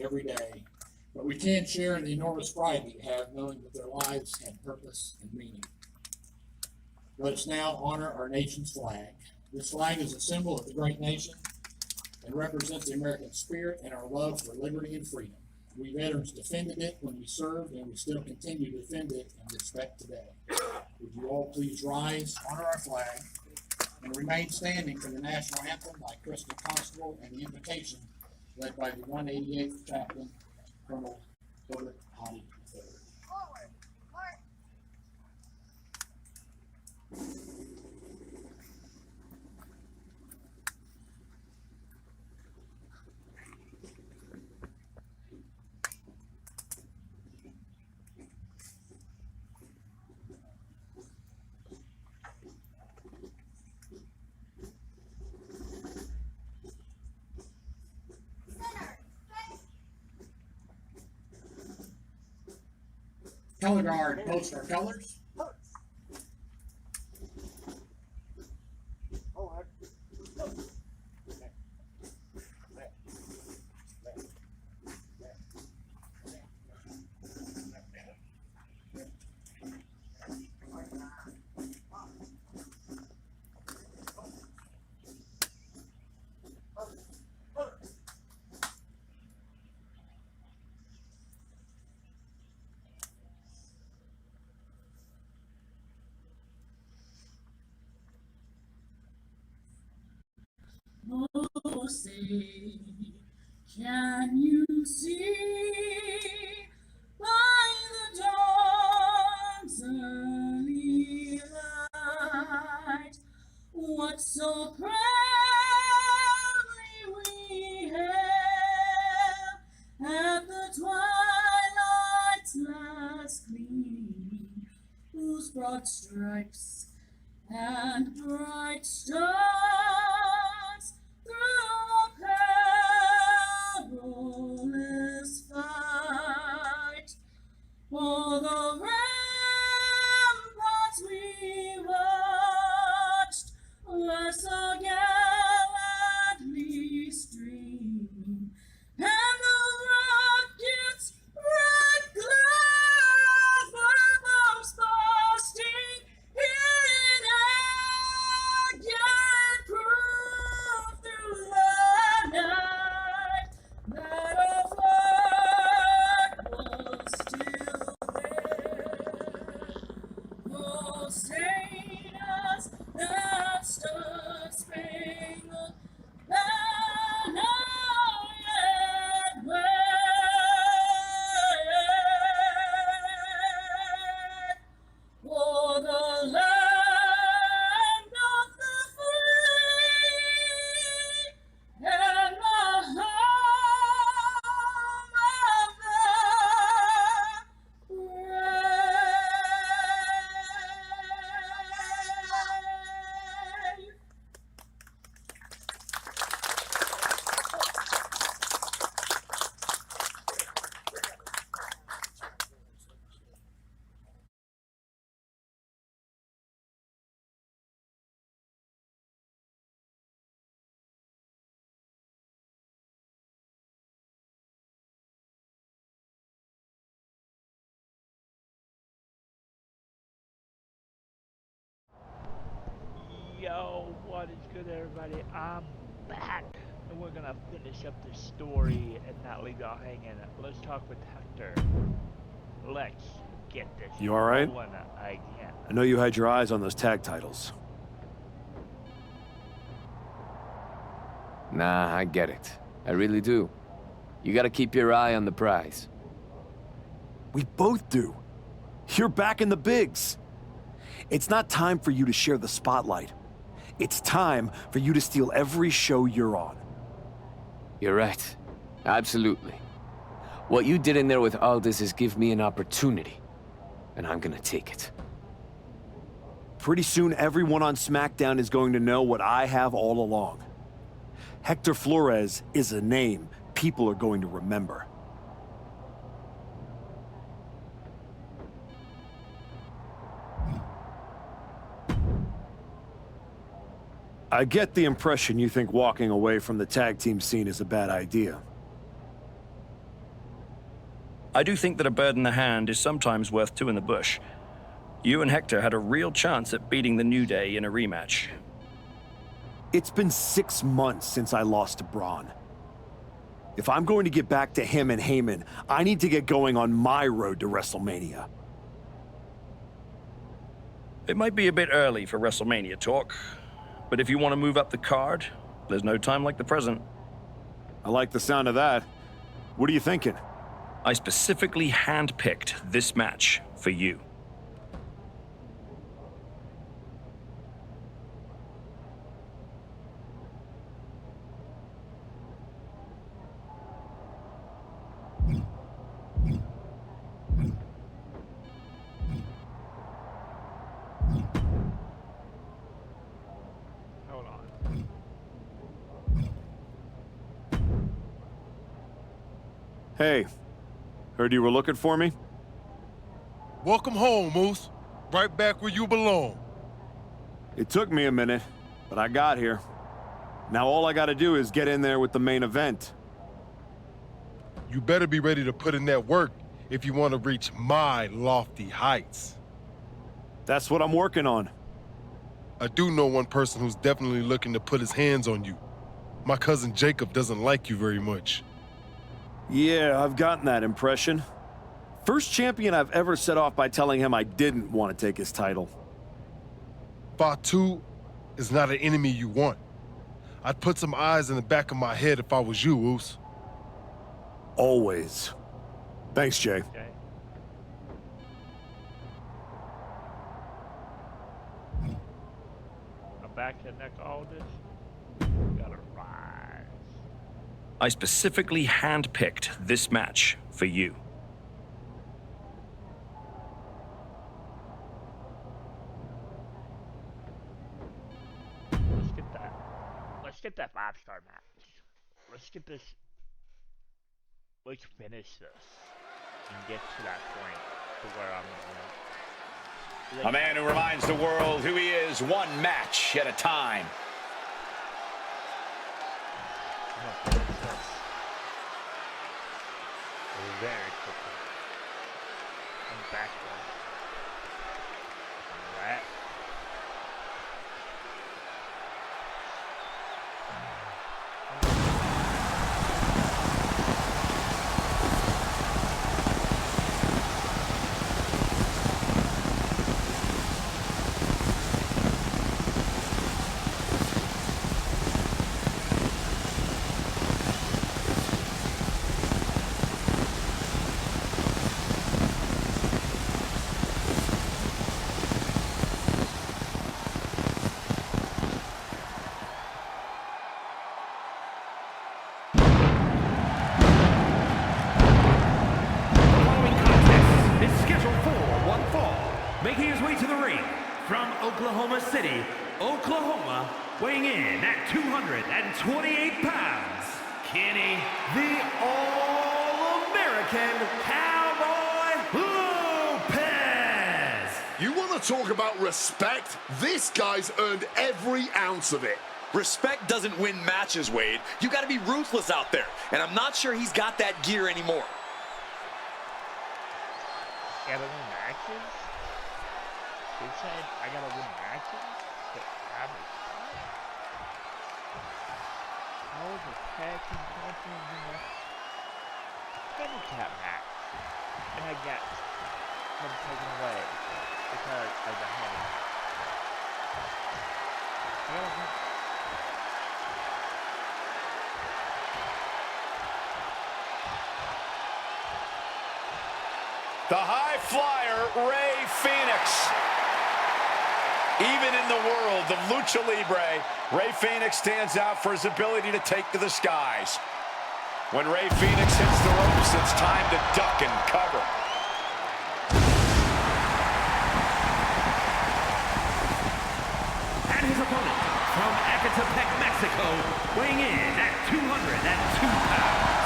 every day, but we can share in the enormous pride that you have knowing that their lives had purpose and meaning. Let us now honor our nation's flag. This flag is a symbol of the great nation and represents the American spirit and our love for liberty and freedom. We veterans defended it when we served, and we still continue to defend it and respect today. Would you all please rise, honor our flag, and remain standing for the national anthem by Crystal Constable and the invocation led by the 188th Chaplain, Colonel Herbert Hottie III. Color guard, post our colors. Oh, say, can you see by the dawn's early light what so proudly we hailed at the twilight's last gleam, whose broad stripes and bright stars through a perilous fight, for the ramparts we watched were so gallantly streaming, and the rockets' red glare were bombs bursting in air, yet proof through the night that our flag was still there. Oh, sailors that stood spangled banner yet wave, for the land of the free and the home of the brave. Yo, what is good, everybody? I'm back, and we're gonna finish up this story and not leave y'all hanging. Let's talk with Hector. Let's get this. You all right? rolling again. I know you had your eyes on those tag titles. Nah, I get it. I really do. You gotta keep your eye on the prize. We both do. You're back in the bigs. It's not time for you to share the spotlight. It's time for you to steal every show you're on. You're right. Absolutely. What you did in there with Aldous is give me an opportunity, and I'm gonna take it. Pretty soon, everyone on SmackDown is going to know what I have all along. Hector Flores is a name people are going to remember. I get the impression you think walking away from the tag team scene is a bad idea. I do think that a bird in the hand is sometimes worth two in the bush. You and Hector had a real chance at beating the New Day in a rematch. It's been 6 months since I lost to Braun. If I'm going to get back to him and Heyman, I need to get going on my road to WrestleMania. It might be a bit early for WrestleMania talk, but if you want to move up the card, there's no time like the present. I like the sound of that. What are you thinking? I specifically handpicked this match for you. Hold on. Hey, heard you were looking for me? Welcome home, Moose. Right back where you belong. It took me a minute, but I got here. Now all I gotta do is get in there with the main event. You better be ready to put in that work if you want to reach my lofty heights. That's what I'm working on. I do know one person who's definitely looking to put his hands on you. My cousin Jacob doesn't like you very much. Yeah, I've gotten that impression. First champion I've ever set off by telling him I didn't want to take his title. Fatu is not an enemy you want. I'd put some eyes in the back of my head if I was you, Oos. Always. Thanks, Jay. Okay. I'm back to neck all this. Gotta rise. I specifically handpicked this match for you. Let's get that. Let's get that 5-star match. Let's get this. Let's finish this and get to that point to where I'm gonna. A man who reminds the world who he is, one match at a time. I'm gonna finish this very quickly. I'm back one. Alright. Making his way to the ring from Oklahoma City, Oklahoma, weighing in at 228 pounds, Kenny, the All American Cowboy Lopez. You want to talk about respect? This guy's earned every ounce of it. Respect doesn't win matches, Wade. You got to be ruthless out there, and I'm not sure he's got that gear anymore. Gotta win matches? They said I gotta win matches to have a shot? How is a tag team champion in a handicap match? And I get them taken away because of the handicap. I gotta win. The high flyer, Rey Fenix. Even in the world of Lucha Libre, Rey Fenix stands out for his ability to take to the skies. When Rey Fenix hits the ropes, it's time to duck and cover. And his opponent from Ecatepec, Mexico, weighing in at 202 pounds,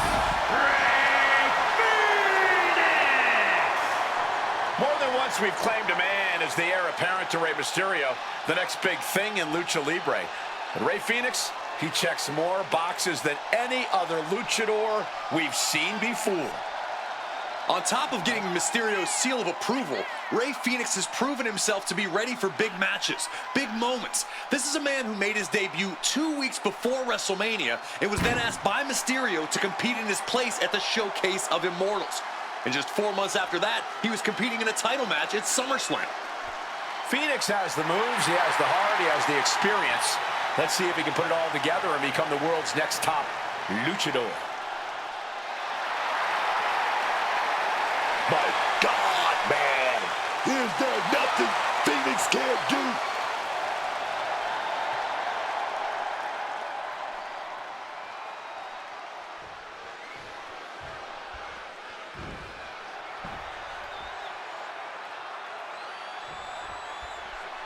Rey Fenix! More than once we've claimed a man as the heir apparent to Rey Mysterio, the next big thing in Lucha Libre. But Rey Fenix, he checks more boxes than any other luchador we've seen before. On top of getting Mysterio's seal of approval, Rey Fénix has proven himself to be ready for big matches, big moments. This is a man who made his debut 2 weeks before WrestleMania and was then asked by Mysterio to compete in his place at the Showcase of Immortals. And just 4 months after that, he was competing in a title match at SummerSlam. Fénix has the moves, he has the heart, he has the experience. Let's see if he can put it all together and become the world's next top luchador. My God, man! Is there nothing Fénix can't do?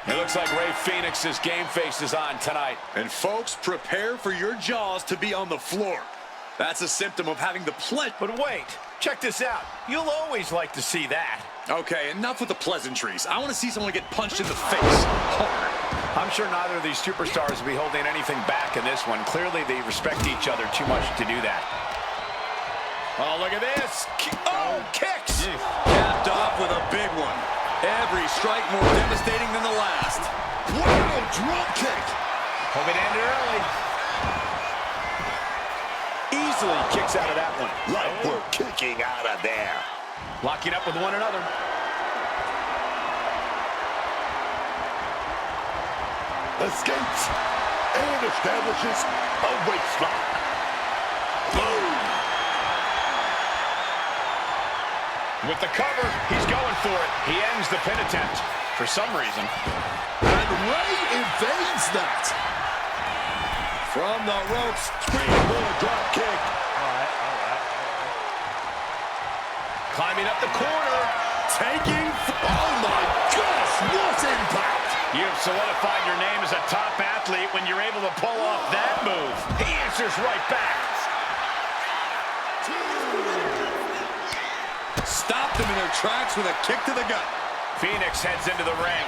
It looks like Rey Fénix's game face is on tonight. And folks, prepare for your jaws to be on the floor. That's a symptom of having the pleasure. But wait, check this out. You'll always like to see that. Okay, enough with the pleasantries. I want to see someone get punched in the face hard. I'm sure neither of these superstars will be holding anything back in this one. Clearly, they respect each other too much to do that. Oh, look at this. Oh, kicks. Capped off with a big one. Every strike more devastating than the last. Wow, drop kick! Hope it ended early. Easily kicks out of that one. Like we're kicking out of there. Locking up with one another. Escapes and establishes a waistlock. Boom! With the cover, he's going for it. He ends the pin attempt for some reason. And Rey evades that. From the ropes. Springboard drop kick. Climbing up the corner. Taking. Oh my gosh, what impact! You've solidified your name as a top athlete when you're able to pull off that move. He answers right back. Stopped them in their tracks with a kick to the gut. Fénix heads into the ring.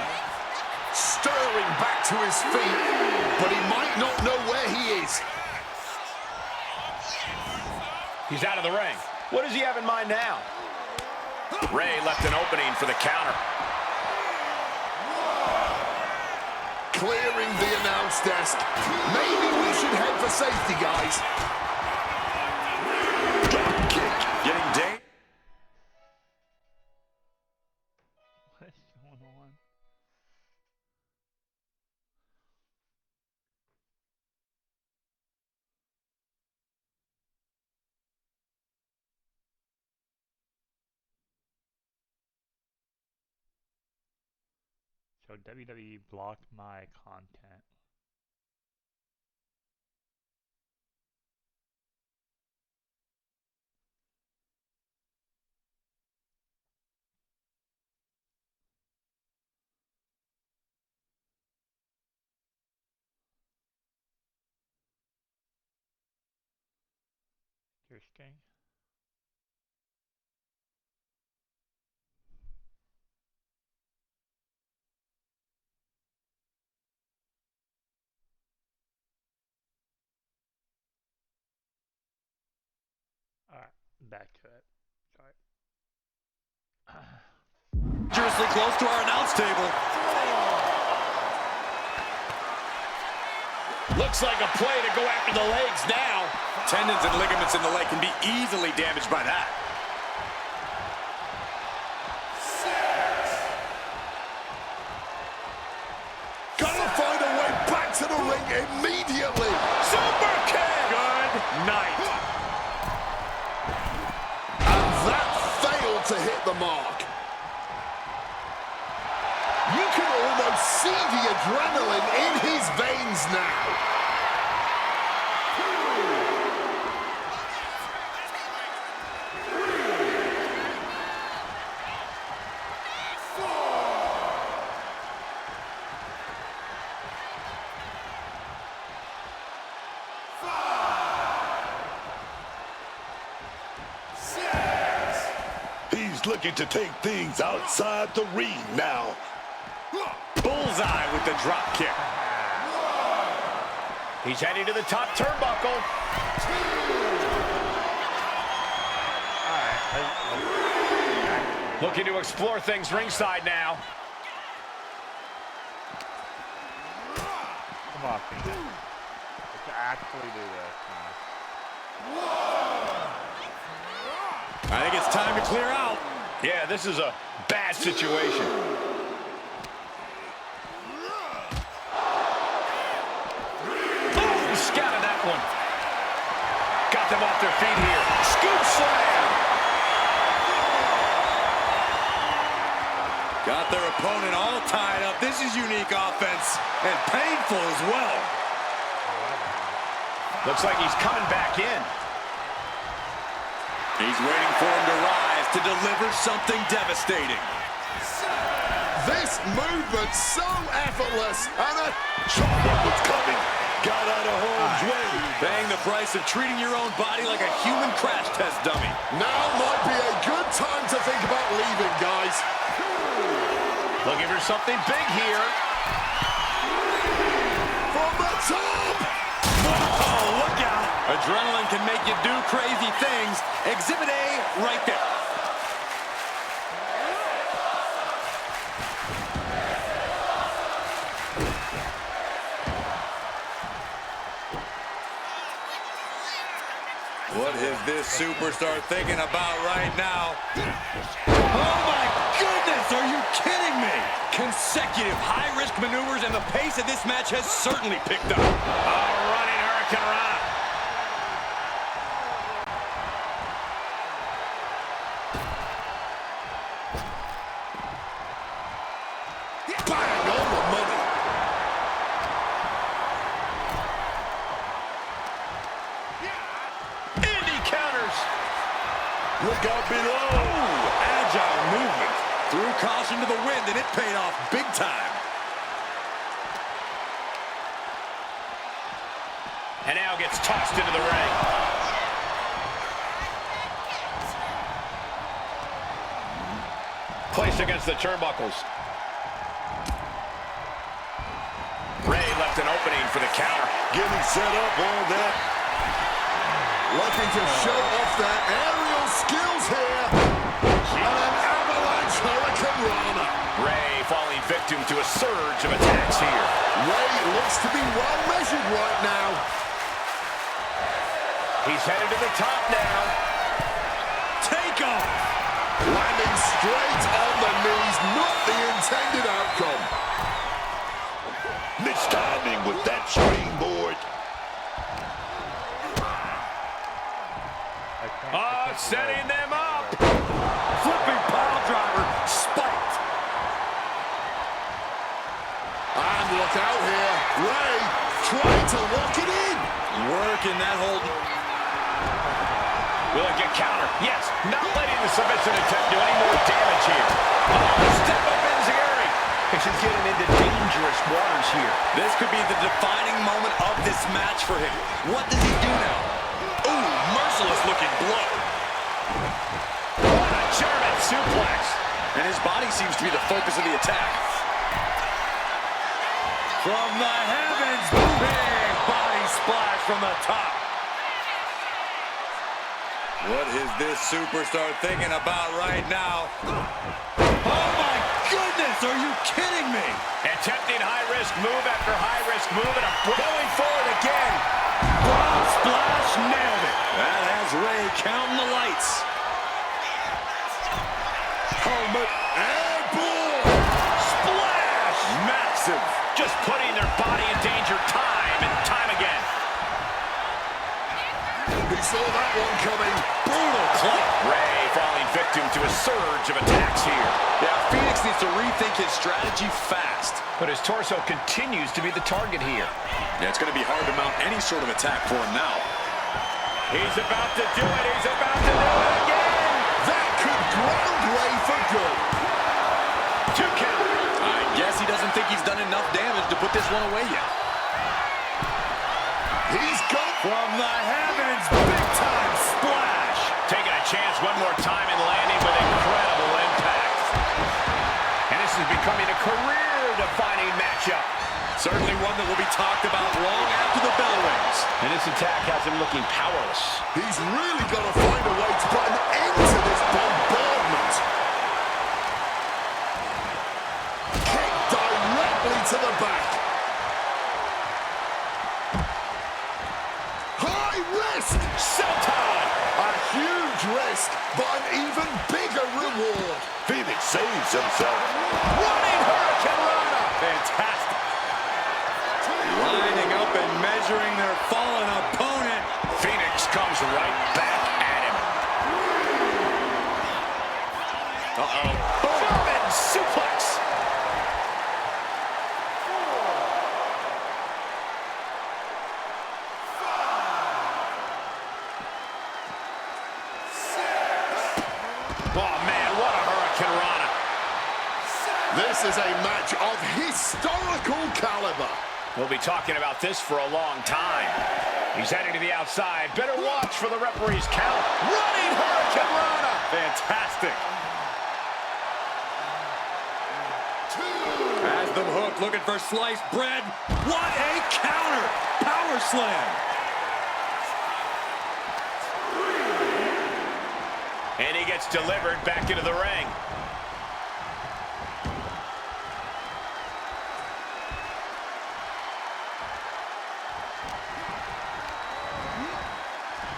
Stirring back to his feet, but he might not know where he is. He's out of the ring. What does he have in mind now? Rey left an opening for the counter. Clearing the announce desk. Maybe we should head for safety, guys. Drop kick. Getting dangerous. What's going on? So WWE blocked my content. Interesting. Alright, back to it. Sorry. Dangerously close to our announce table. Looks like a play to go after the legs now. Tendons and ligaments in the leg can be easily damaged by that. Gotta find a way back to the ring immediately. Super kick. Good night. And that failed to hit the mark. You can almost see the adrenaline in his veins now. He's looking to take things outside the ring now. Bullseye with the drop kick. He's heading to the top turnbuckle. Looking to explore things ringside now. Come on, Phoenix. Let's actually do this, man. I think it's time to clear out. Yeah, this is a bad situation. Boom! Scouted that one. Got them off their feet here. Scoop slam! Got their opponent all tied up. This is unique offense and painful as well. Looks like he's coming back in. He's waiting for him to rise to deliver something devastating. This movement's so effortless, and a was coming. Got out of harm's way. Paying the price of treating your own body like a human crash test dummy. Now might be a good time to think about leaving, guys. Looking for something big here. From the top! Oh, look out. Adrenaline can make you do crazy things. Exhibit A right there. What is this superstar thinking about right now? Oh, my goodness! Are you kidding me? Consecutive high-risk maneuvers, and the pace of this match has certainly picked up. Running Hurricane Rana. Bang on the money. Indy counters. Look out below. Oh, agile movement. Threw caution to the wind, and it paid off big time. And now gets tossed into the ring. Placed against the turnbuckles. Ray left an opening for the counter. Getting set up on that. Looking to show off that aerial skills here. And an avalanche Hurricane Rana. Ray falling victim to a surge of attacks here. Ray looks to be well measured right now. He's headed to the top now. Take off. Landing straight on the knees, not the intended outcome. Mistiming with that springboard. Setting them up. Flipping pile driver, spiked. And look out here. Ray trying to lock it in. Working that hold. Will it get counter? Yes. Not letting the submission attempt do any more damage here. Step up Enziguri. This is getting into dangerous waters here. This could be the defining moment of this match for him. What does he do now? Ooh, merciless looking blow. What a German suplex. And his body seems to be the focus of the attack. From the heavens, big body splash from the top. What is this superstar thinking about right now? Oh my goodness, are you kidding me? Attempting high-risk move after high-risk move, and going forward again. Broad splash, nailed it. That has Ray counting the lights. Helmet airborne. Splash! Massive. Just putting their body in danger time and time again. He saw that one coming. Brutal club. Ray falling victim to a surge of attacks here. Yeah, Phoenix needs to rethink his strategy fast. But his torso continues to be the target here. Yeah, it's going to be hard to mount any sort of attack for him now. He's about to do it. He's about to do it again. That could ground Ray for good. 2 count. I guess he doesn't think he's done enough damage to put this one away yet. He's got From the heavens, big time splash. Taking a chance one more time and landing with incredible impact. And this is becoming a career-defining matchup. Certainly one that will be talked about long after the bell rings. And this attack has him looking powerless. He's really got to find a way to put an end to this bombardment. huge risk, but an even bigger reward. Phoenix saves himself. Running Hurricane Rana. Fantastic. Lining up and measuring their fallen opponent. Phoenix comes right back at him. Uh-oh. German suplex. Oh, man, what a Hurricane Rana. This is a match of historical caliber. We'll be talking about this for a long time. He's heading to the outside. Better watch for the referee's count. Running Hurricane Rana. Fantastic. Has them hooked, looking for sliced bread. What a counter! Power slam. And he gets delivered back into the ring.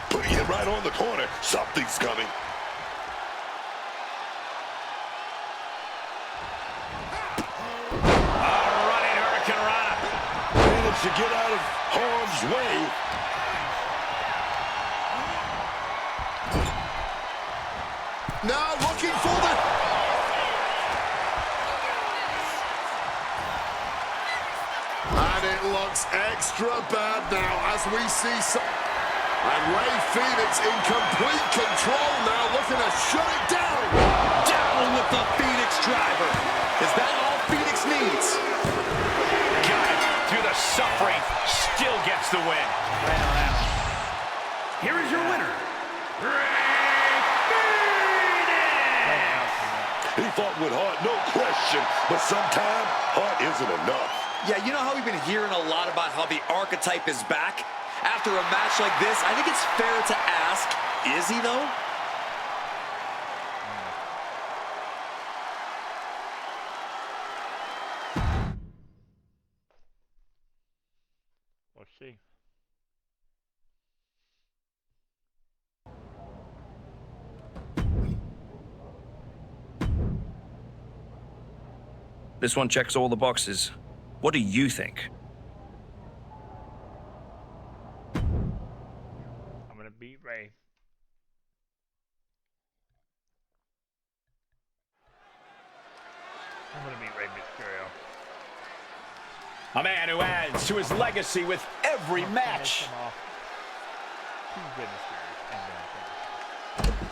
Putting it right on the corner. Something's coming. Running Hurricane Rana. Phoenix to get out of harm's way. Now looking for the... And it looks extra bad now as we see some... And Rey Fenix in complete control now, looking to shut it down. Down with the Phoenix driver. Is that all Phoenix needs? Got it. Through the suffering, still gets the win. Here is your winner, He fought with heart, no question. But sometimes heart isn't enough. Yeah, you know how we've been hearing a lot about how the archetype is back? After a match like this, I think it's fair to ask, is he though? We'll see. This one checks all the boxes. What do you think? I'm gonna beat Ray. I'm gonna beat Rey Mysterio. A man who adds to his legacy with every match. Two Rey Mysterios and then finish.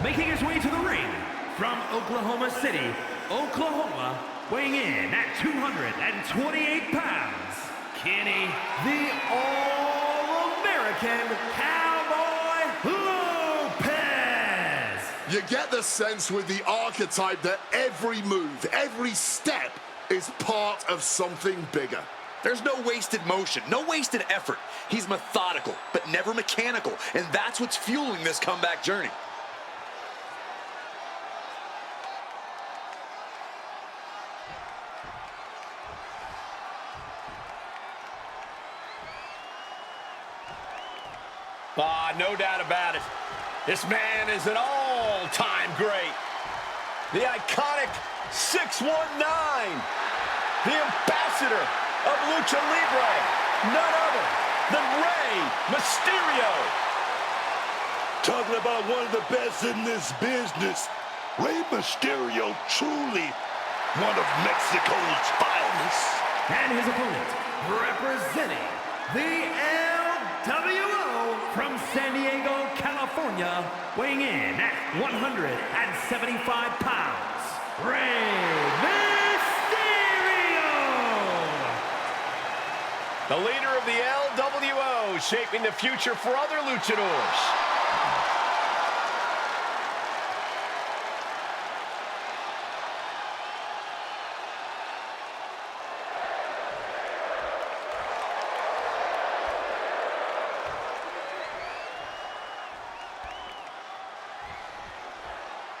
Making his way to the ring from Oklahoma City, Oklahoma, weighing in at 228 pounds, Kenny, the All American Cowboy Lopez. You get the sense with the archetype that every move, every step is part of something bigger. There's no wasted motion, no wasted effort. He's methodical, but never mechanical, and that's what's fueling this comeback journey. No doubt about it. This man is an all-time great. The iconic 619. The ambassador of Lucha Libre. None other than Rey Mysterio. Talking about one of the best in this business. Rey Mysterio, truly one of Mexico's finest. And his opponent, representing representing the LWO from San Diego, California, weighing in at 175 pounds, Rey Mysterio! The leader of the LWO, shaping the future for other luchadors.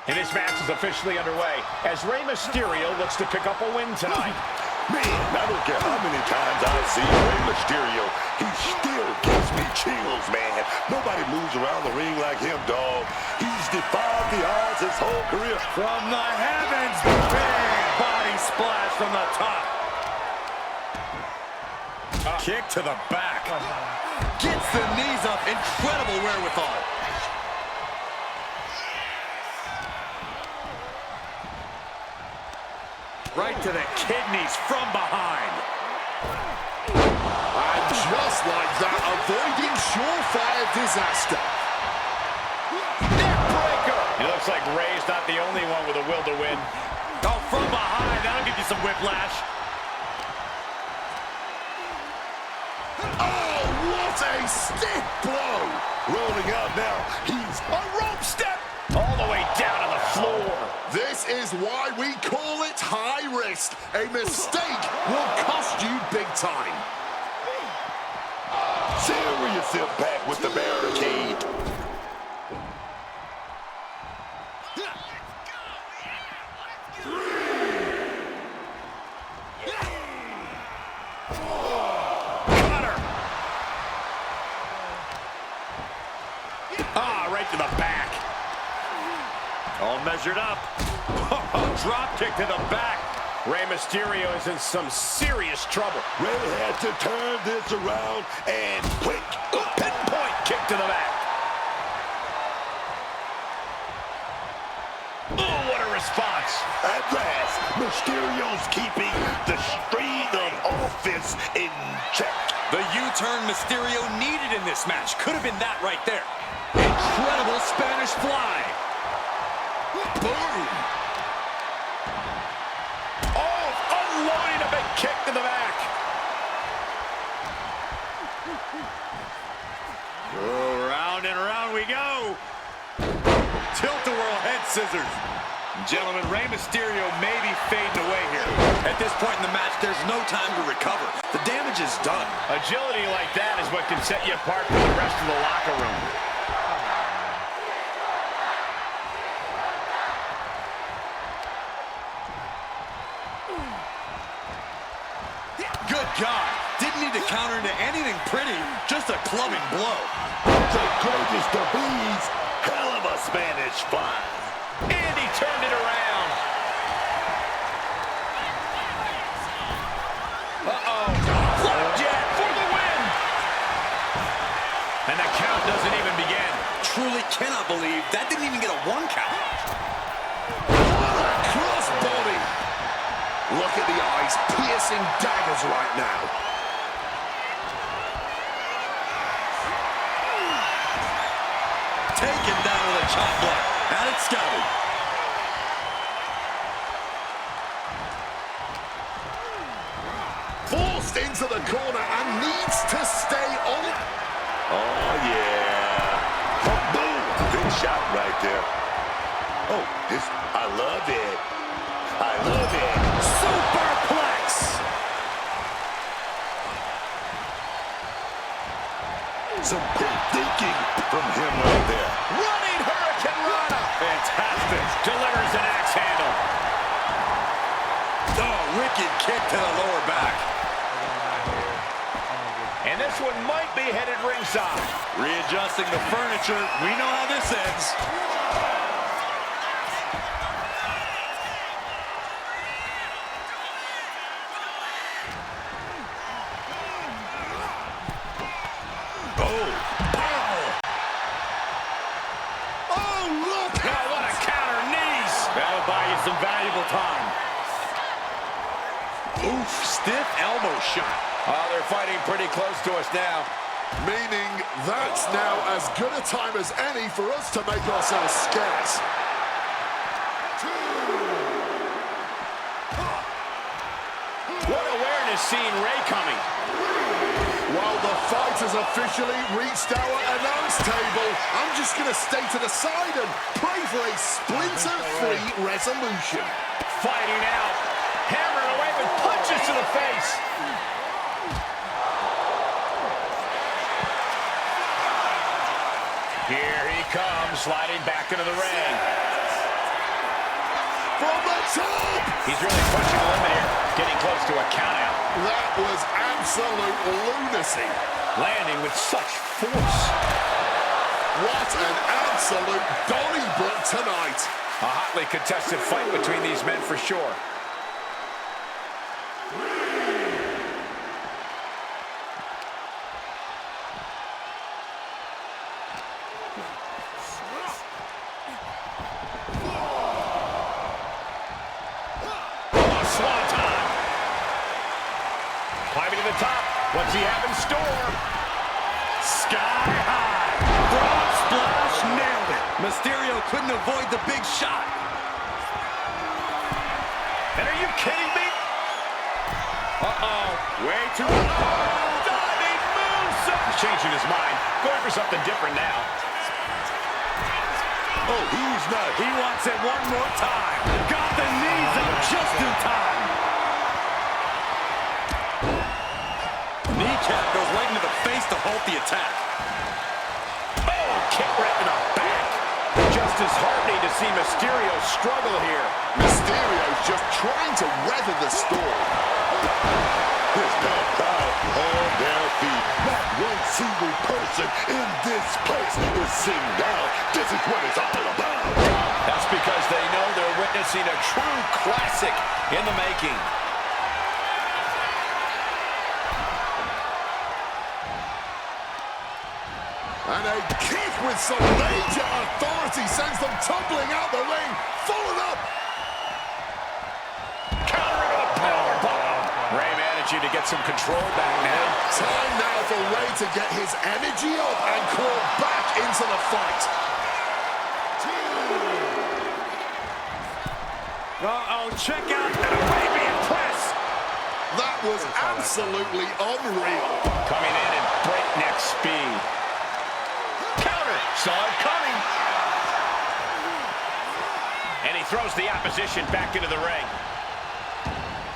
And this match is officially underway as Rey Mysterio looks to pick up a win tonight. Man, I don't care how many times I see Rey Mysterio, he still gives me chills, man. Nobody moves around the ring like him, dog. He's defied the odds his whole career. From the heavens, big body splash from the top. Kick to the back. Gets the knees up, incredible wherewithal. Right to the kidneys from behind. And just like that, avoiding surefire disaster. Neckbreaker! It looks like Rey's not the only one with a will to win. Oh, from behind, that'll give you some whiplash. Oh, what a stiff blow! Rolling out now, he's A rope step! All the way down to the floor. This is why we call it high risk. A mistake will cost you big time. serious impact with the barricade. Right to the back. All measured up. Drop kick to the back. Rey Mysterio is in some serious trouble. Rey had to turn this around and quick. Pinpoint kick to the back. Oh, what a response. At last, Mysterio's keeping the streak of offense in check. The U-turn Mysterio needed in this match. Could have been that right there. Incredible Spanish fly. Boom. Oh, unloading a big kick to the back. Oh, round and round we go. Tilt-a-whirl head scissors. Gentlemen, Rey Mysterio may be fading away here. At this point in the match, there's no time to recover. The damage is done. Agility like that is what can set you apart from the rest of the locker room. Good God. Didn't need to counter into anything pretty. Just a clubbing blow. The greatest of these. Hell of a Spanish fly. And he turned it around. Uh-oh. Flapjack for the win. And the count doesn't even begin. Truly cannot believe that didn't even get a 1 count. What a crossbody. Look at the eyes, piercing daggers right now. Taken down with a chop block. Had it scouted. Forced into the corner and needs to stay on it. Oh, yeah. Oh, boom. Big shot right there. Oh, this, I love it. I love it. Superplex. Some quick thinking from him right there. Running Hurricane Rana. Fantastic. Delivers an axe handle. Oh, wicked kick to the lower back. And this one might be headed ringside. Readjusting the furniture. We know how this ends. Some valuable time. Oof, stiff elbow shot. Oh, they're fighting pretty close to us now. Meaning that's now as good a time as any for us to make ourselves scarce. What awareness seeing Ray coming. While the fight has officially reached our announce table, I'm just going to stay to the side and pray for a splinter-free resolution. Fighting out. Hammering away with punches to the face. Here he comes, sliding back into the ring. From the top! He's really pushing the limit here, getting close to a countout. That was absolute lunacy. Landing with such force. What an absolute Donnybrook tonight. A hotly contested fight between these men for sure. Climbing to the top. What's he have in store? Sky high. Broad splash, nailed it. Mysterio couldn't avoid the big shot. And are you kidding me? Uh-oh. Way too... Diving moonsault. He's changing his mind. Going for something different now. Oh, he's not. He wants it one more time. Got the knees up just in time. Kneecap goes right into the face to halt the attack. Oh, kick right in the back. Just as heartening to see Mysterio struggle here. Mysterio's just trying to weather the storm. This damn crowd on their feet. Not one single person in this place is sitting down. This is what it's all about. That's because they know they're witnessing a true classic in the making. And a kick with some major authority sends them tumbling out the ring. Followed up. Counter into a powerbomb. Ray managing to get some control back now. Time now for Ray to get his energy up and crawl back into the fight. Uh-oh, check out an Arabian press. That was absolutely unreal. Coming in at breakneck speed. Counter. Saw it coming. And he throws the opposition back into the ring.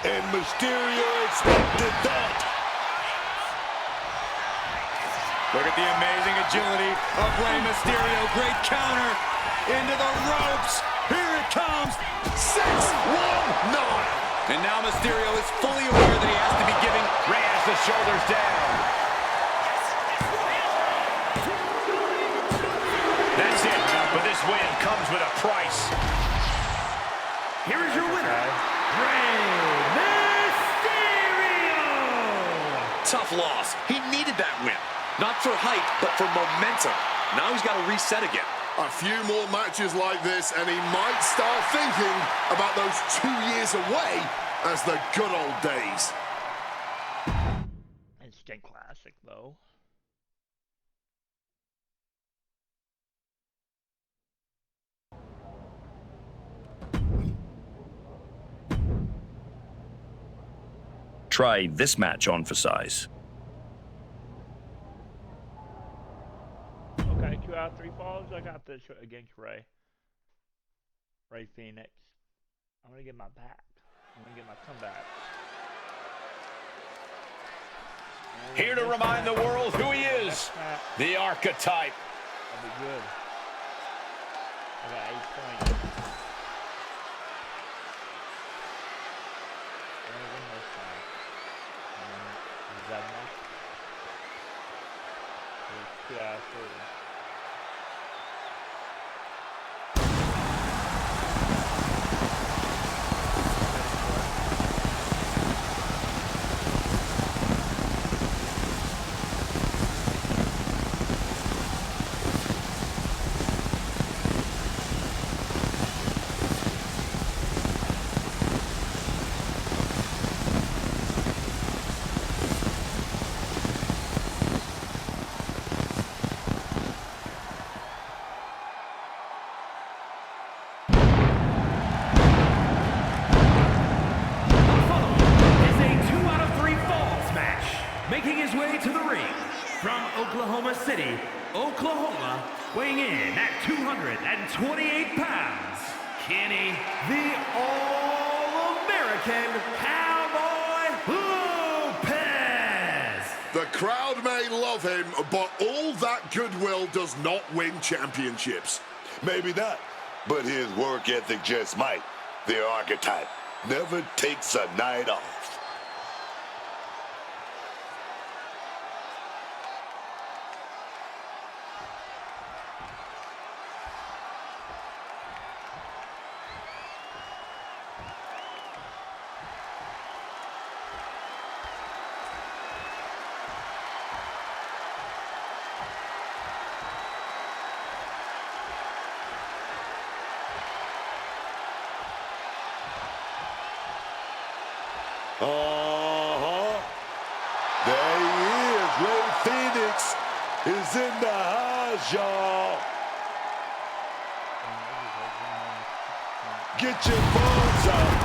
And Mysterio expected that. Look at the amazing agility of Rey Mysterio. Great counter into the ropes. Here it comes. 6-1-9. And now Mysterio is fully aware that he has to be giving. Rey has the shoulders down. That's it. But this win comes with a price. Here is your winner, Rey Mysterio. Tough loss. He needed that win. Not for hype, but for momentum. Now he's got to reset again. A few more matches like this, and he might start thinking about those 2 years away as the good old days. Instant classic, though. Try this match on for size. Okay, 2 out of 3 falls. I got this against Ray. Ray Phoenix. I'm gonna get my back. I'm gonna get my comeback. Here to remind the world who he is. The archetype. That'll be good. I got 8 points. I'm gonna win this time. Is that enough? It's 2 out of 3. into the ring, from Oklahoma City, Oklahoma, weighing in at 228 pounds, Kenny, the All American Cowboy Lopez. The crowd may love him, but all that goodwill does not win championships. Maybe not, but his work ethic just might. The archetype never takes a night off. There he is. Rey Fenix is in the house, y'all. Get your phones out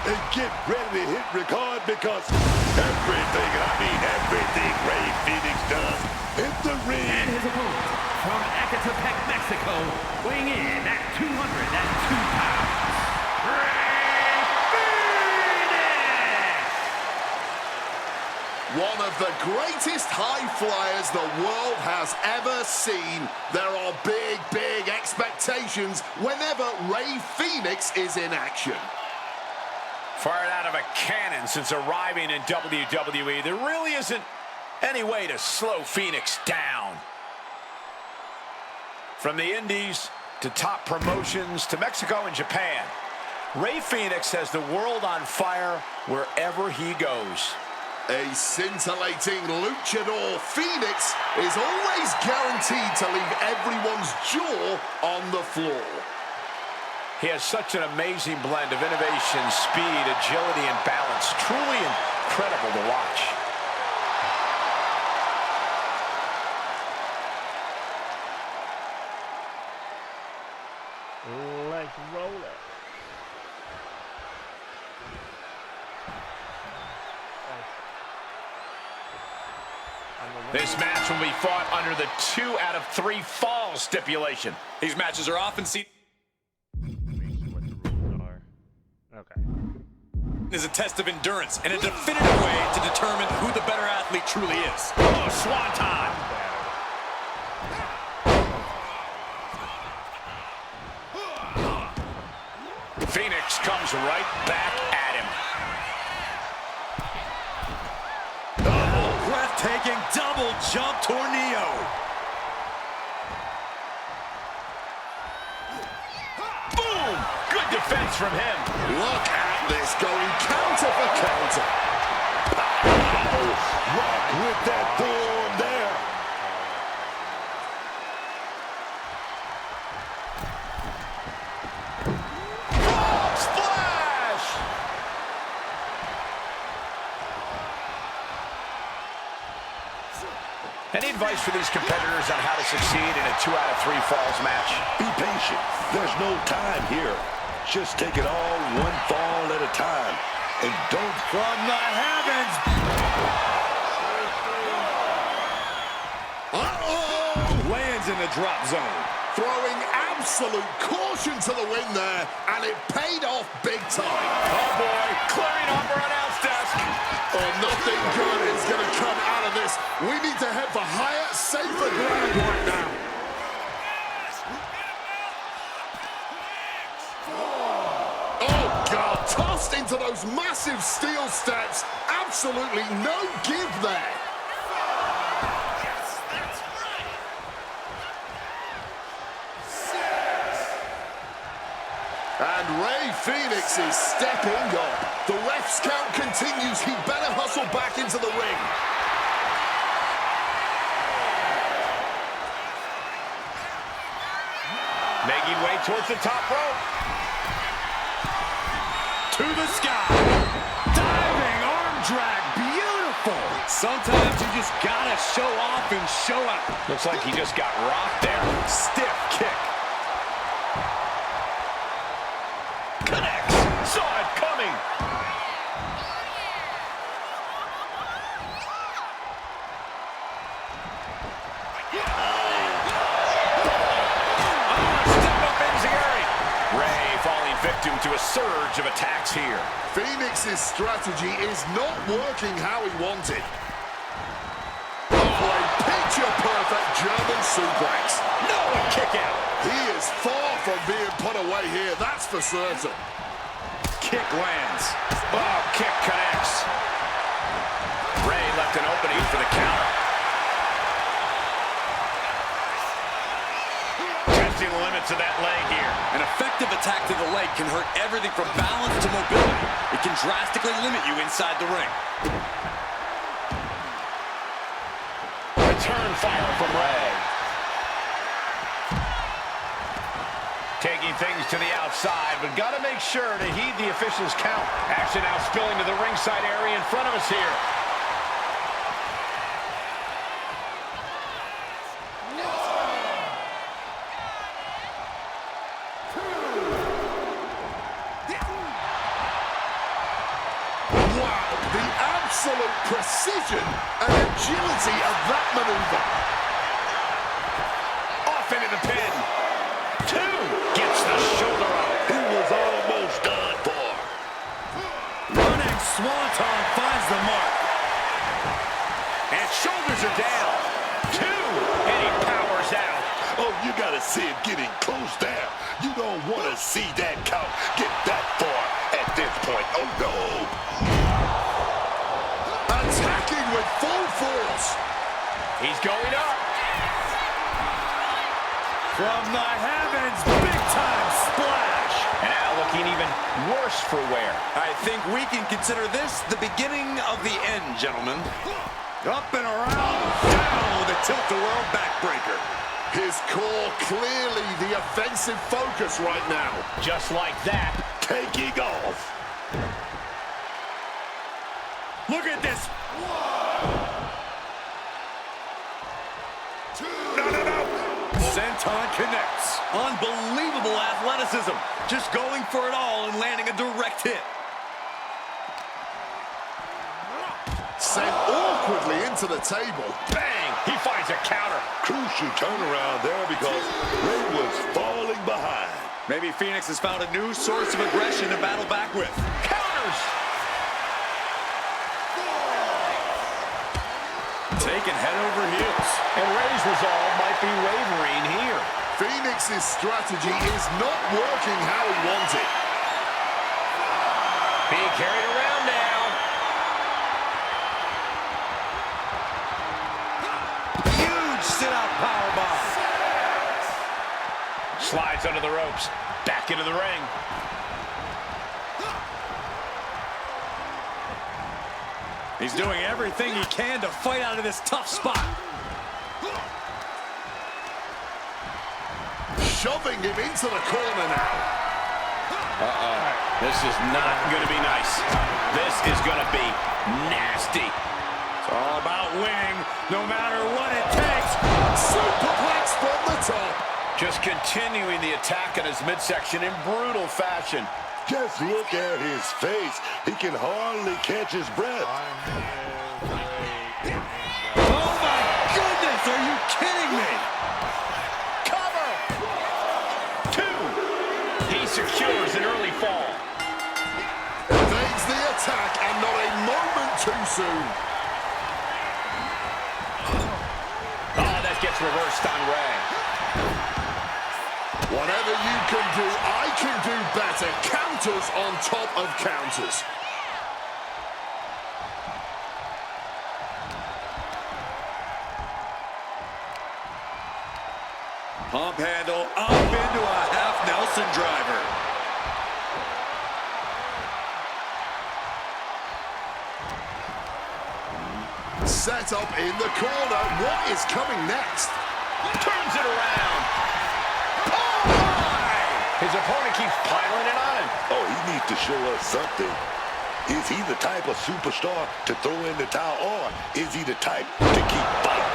and get ready to hit record, because everything, and I mean everything Rey Fenix does hit the ring. And his opponent, from Ecatepec, Mexico, weighing in at 202 pounds, Rey Fenix! One of the greatest high flyers the world has ever seen. There are big, big expectations whenever Rey Fenix is in action. Fired out of a cannon since arriving in WWE, there really isn't any way to slow Fenix down. From the Indies to top promotions to Mexico and Japan, Rey Fenix has the world on fire wherever he goes. A scintillating luchador, Fenix is always guaranteed to leave everyone's jaw on the floor. He has such an amazing blend of innovation, speed, agility, and balance. Truly incredible to watch. Let's roll it. This match will be fought under the 2 out of 3 falls stipulation. These matches are often seen What the rules are. Okay. as a test of endurance and a definitive way to determine who the better athlete truly is. Oh, swanton. Fenix comes right back at him. Breathtaking double jump tornado. Boom! Good defense from him. Look at this, going counter for counter. Rock with that form there. Frog splash! Any advice for these competitors on how to succeed in a 2 out of 3 falls match? Be patient. There's no time here. Just take it all one fall at a time. And don't... From the heavens. Uh-oh! Lands in the drop zone. Throwing absolute caution to the wind there, and it paid off big time. Oh boy, clearing upper announce desk. Oh, nothing good is going to come out of this. We need to head for higher, safer ground right now. Oh, God, tossed into those massive steel steps. Absolutely no give there. And Rey Fenix is stepping up. The ref's count continues. He better hustle back into the ring. Making way towards the top rope. To the sky. Diving arm drag. Beautiful. Sometimes you just gotta show off and show out. Looks like he just got rocked there. Stiff kick. Connects. Saw it coming. Step-up enziguri. Ray falling victim to a surge of attacks here. Phoenix's strategy is not working how he wanted. Oh, a picture-perfect German suplex. No, a kick out. He is far from being put away here, that's for certain. Kick lands. Oh, kick connects. Ray left an opening for the counter. Testing the limits of that leg here. An effective attack to the leg can hurt everything from balance to mobility. It can drastically limit you inside the ring. Return fire from Ray. Taking things to the outside, but got to make sure to heed the official's count. Action now spilling to the ringside area in front of us here. Absolute precision and agility of that maneuver. Off into the pin. 2 gets the shoulder up. He was almost done for. Running Swanton finds the mark. And shoulders are down. 2, and he powers out. Oh, you gotta see him getting close there. You don't want to see that count get that far at this point. Oh, no. Attacking with full force. He's going up. From the heavens, big-time splash. And now looking even worse for wear. I think we can consider this the beginning of the end, gentlemen. Up and around, down with a tilt-a-whirl backbreaker. His core clearly the offensive focus right now. Just like that. Taking off. Look at this. Senton connects. Unbelievable athleticism. Just going for it all and landing a direct hit. Sent awkwardly into the table. Bang! He finds a counter. Crucial turnaround there because Ray was falling behind. Maybe Phoenix has found a new source of aggression to battle back with. Counters! Taken head over heels. And Ray's resolve might be wavering here. Phoenix's strategy is not working how he wanted. Being carried around now. Huge sit-out powerbomb. Slides under the ropes. Back into the ring. He's doing everything he can to fight out of this tough spot. Shoving him into the corner now. This is not going to be nice. This is going to be nasty. It's all about winning, no matter what it takes. Superplex from the top. Just continuing the attack in his midsection in brutal fashion. Just look at his face. He can hardly catch his breath. Oh my goodness, are you kidding me? Cover! 2. He secures an early fall. Evades the attack and not a moment too soon. Oh, that gets reversed on Ray. Whatever you can do, I can do better. Counters on top of counters. Pump handle up into a half Nelson driver. Set up in the corner. What is coming next? Turns it around. Oh, my! His opponent keeps piling it on him. Oh, he needs to show us something. Is he the type of superstar to throw in the towel, or is he the type to keep fighting?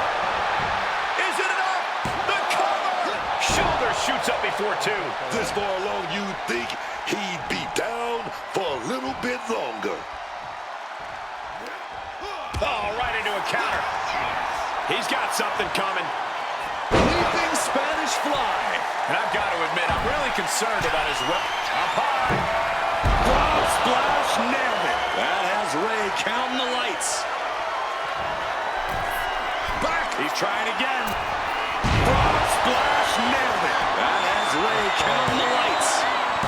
Is it enough? The cover! Shoulder shoots up before 2. This far along, you'd think he'd be down for a little bit longer. Oh, right into a counter. He's got something coming. Flying Spanish fly. And I've got to admit, I'm really concerned about his weapon. Up high. Frog splash, nailed it. That has Ray counting the lights. Back. He's trying again. Frog splash, nailed it. That has Ray counting the lights.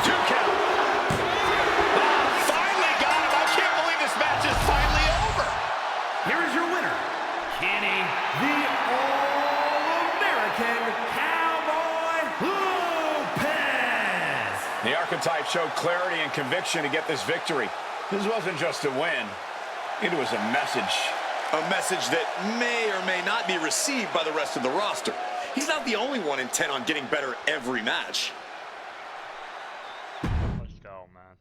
2 count. Finally got him. I can't believe this match is finally over. Here is your winner, Kenny, the All American Cowboy Lopez. The archetype showed clarity and conviction to get this victory. This wasn't just a win. It was a message. A message that may or may not be received by the rest of the roster. He's not the only one intent on getting better every match. Let's go, man.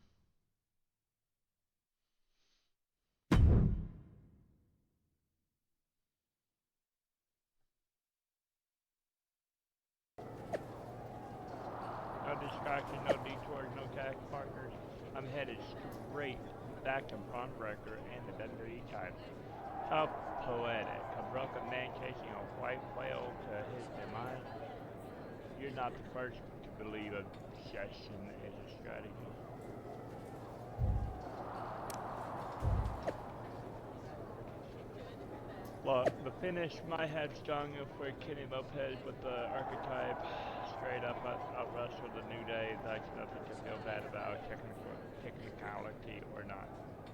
No distraction, no detours, no tag partners. I'm headed straight back to Braunbreaker and the WWE title. How poetic. A broken man chasing a white whale to his demise. You're not the first to believe obsession is a strategy. Look, the finish might have stung for Kenny Lopez, but the archetype straight up out-wrestled the New Day. That's nothing to feel bad about, technicality or not.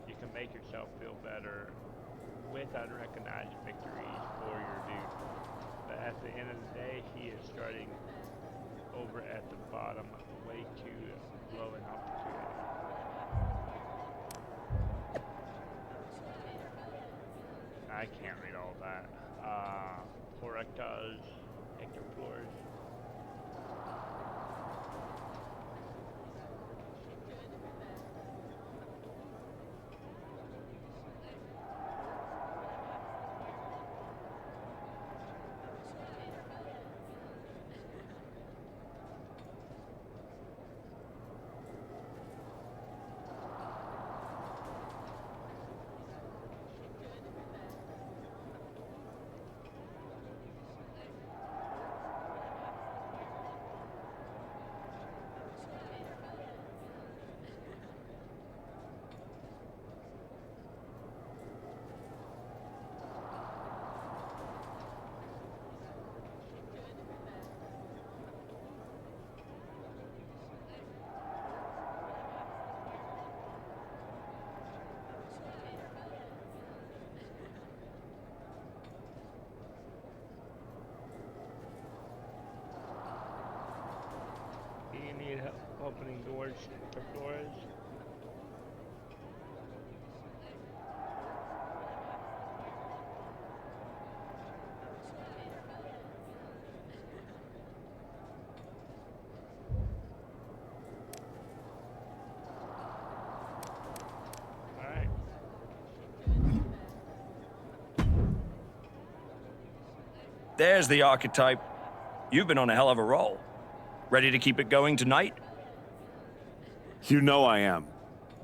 You can make yourself feel better with unrecognized victories for your dude. But at the end of the day, he is starting over at the bottom, way too low in opportunity. I can't read all that. Correctas, Hector Flores. You need help opening doors for Flores. Alright. There's the archetype. You've been on a hell of a roll. Ready to keep it going tonight? You know I am.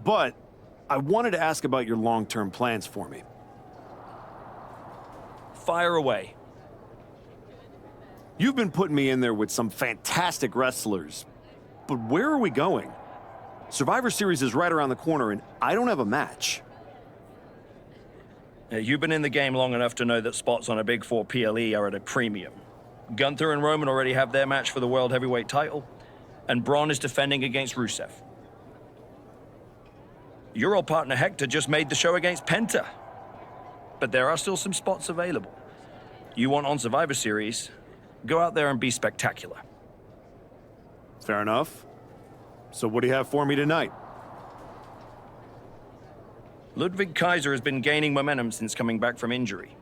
But I wanted to ask about your long-term plans for me. Fire away. You've been putting me in there with some fantastic wrestlers. But where are we going? Survivor Series is right around the corner, and I don't have a match. You've been in the game long enough to know that spots on a Big 4 PLE are at a premium. Gunther and Roman already have their match for the World Heavyweight title, and Braun is defending against Rusev. Your old partner Hector just made the show against Penta. But there are still some spots available. You want on Survivor Series, go out there and be spectacular. Fair enough. So what do you have for me tonight? Ludwig Kaiser has been gaining momentum since coming back from injury.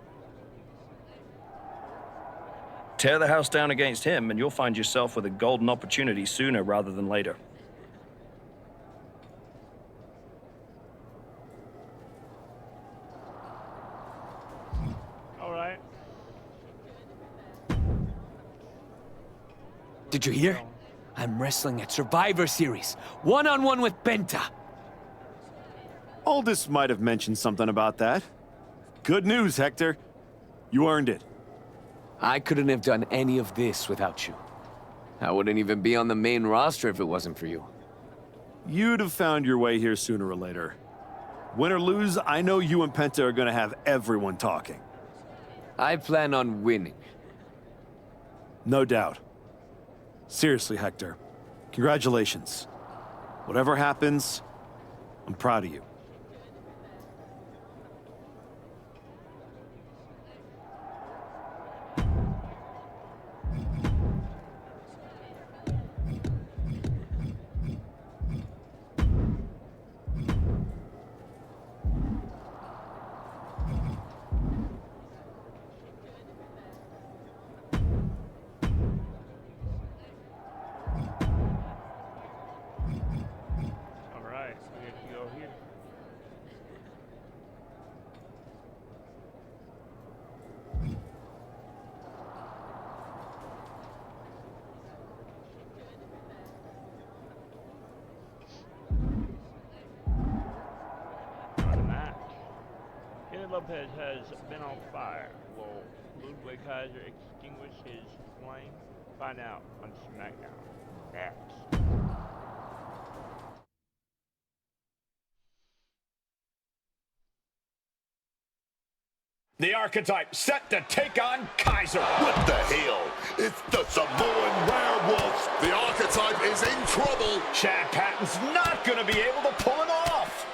Tear the house down against him, and you'll find yourself with a golden opportunity sooner rather than later. All right. Did you hear? I'm wrestling at Survivor Series, one-on-one with Penta. Aldis might have mentioned something about that. Good news, Hector. You earned it. I couldn't have done any of this without you. I wouldn't even be on the main roster if it wasn't for you. You'd have found your way here sooner or later. Win or lose, I know you and Penta are gonna have everyone talking. I plan on winning. No doubt. Seriously, Hector. Congratulations. Whatever happens, I'm proud of you. Alright, we get to go here. On the match. Kenny Lopez has been on fire. Will Ludwig Kaiser extinguish his flame? Find out on SmackDown next. The Archetype set to take on Kaiser. What the hell? It's the Samoan werewolves. The Archetype is in trouble. Chad Patton's not going to be able to pull him off.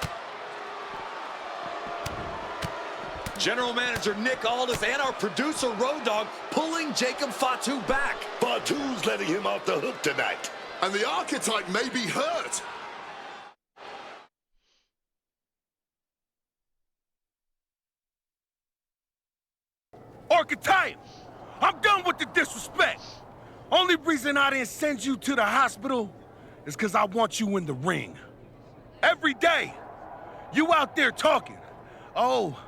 General Manager Nick Aldis and our producer Road Dogg pulling Jacob Fatu back. Fatu's letting him off the hook tonight. And the Archetype may be hurt. Archetype, I'm done with the disrespect. Only reason I didn't send you to the hospital is because I want you in the ring. Every day, you out there talking. Oh,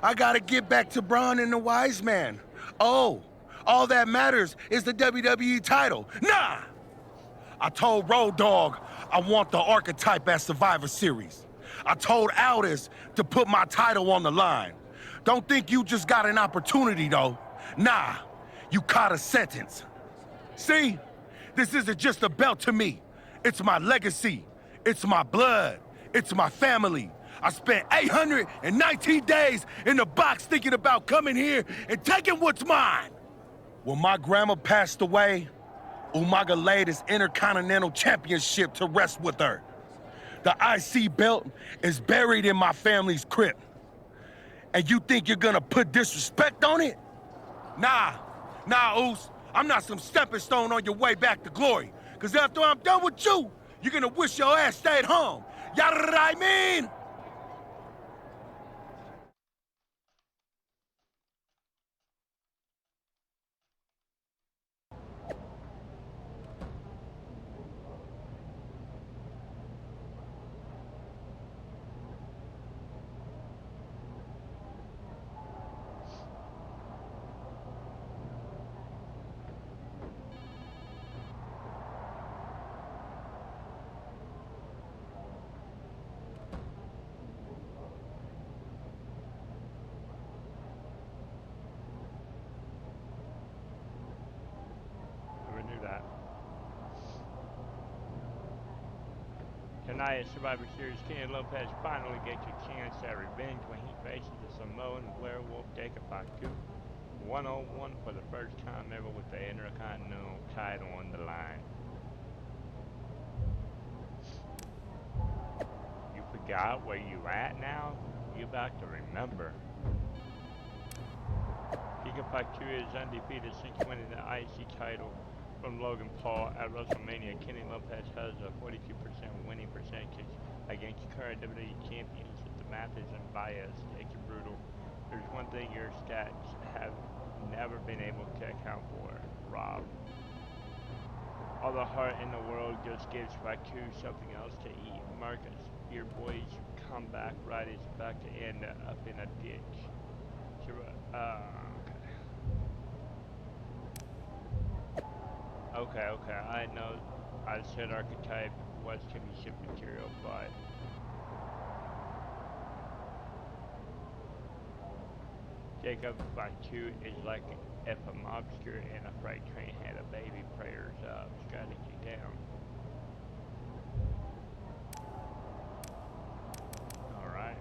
I gotta get back to Braun and the Wise Man. Oh, all that matters is the WWE title. Nah! I told Road Dogg I want the Archetype at Survivor Series. I told Aldis to put my title on the line. Don't think you just got an opportunity, though. Nah, you caught a sentence. See? This isn't just a belt to me. It's my legacy. It's my blood. It's my family. I spent 819 days in the box thinking about coming here and taking what's mine. When my grandma passed away, Umaga laid his Intercontinental Championship to rest with her. The IC belt is buried in my family's crypt. And you think you're gonna put disrespect on it? Nah, Oos. I'm not some stepping stone on your way back to glory. Cause after I'm done with you, you're gonna wish your ass stayed home. You know what I mean? Tonight at Survivor Series, Kenny Lopez finally gets a chance at revenge when he faces the Samoan werewolf Jacob Fatu, one-on-one for the first time ever with the Intercontinental title on the line. You forgot where you at now? You about to remember. Jacob Fatu is undefeated since winning the IC title from Logan Paul at WrestleMania. Kenny Lopez has a 42% winning percentage against current WWE champions. If the math isn't biased, it's brutal. There's one thing your stats have never been able to account for, Rob. All the heart in the world just gives Fatu something else to eat. Marcus, your boy's comeback ride is about to end up in a ditch. Okay, I know I said Archetype was championship material, but Jacob Fatu is like if a mobster in a freight train had a baby prayers strategy down. Alright.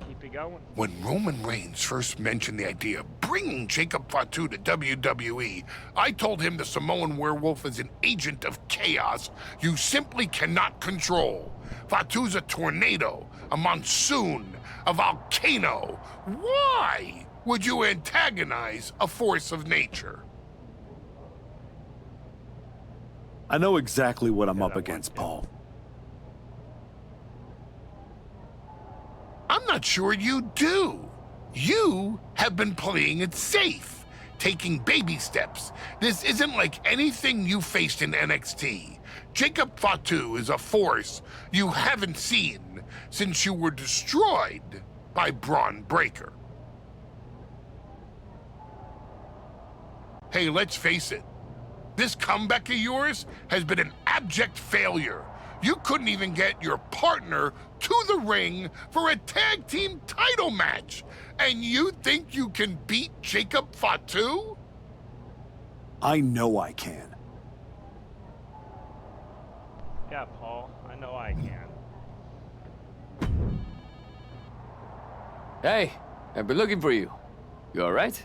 Keep it going. When Roman Reigns first mentioned the idea of bringing Jacob Fatu to WWE, I told him the Samoan werewolf is an agent of chaos you simply cannot control. Fatu's a tornado, a monsoon, a volcano. Why would you antagonize a force of nature? I know exactly what I'm up against, Paul. I'm not sure you do. You have been playing it safe, taking baby steps. This isn't like anything you faced in NXT. Jacob Fatu is a force you haven't seen since you were destroyed by Braun Breaker. Hey, let's face it. This comeback of yours has been an abject failure. You couldn't even get your partner to the ring for a tag team title match. And you think you can beat Jacob Fatu? I know I can. Yeah, Paul, I know I can. Hey, I've been looking for you. You alright?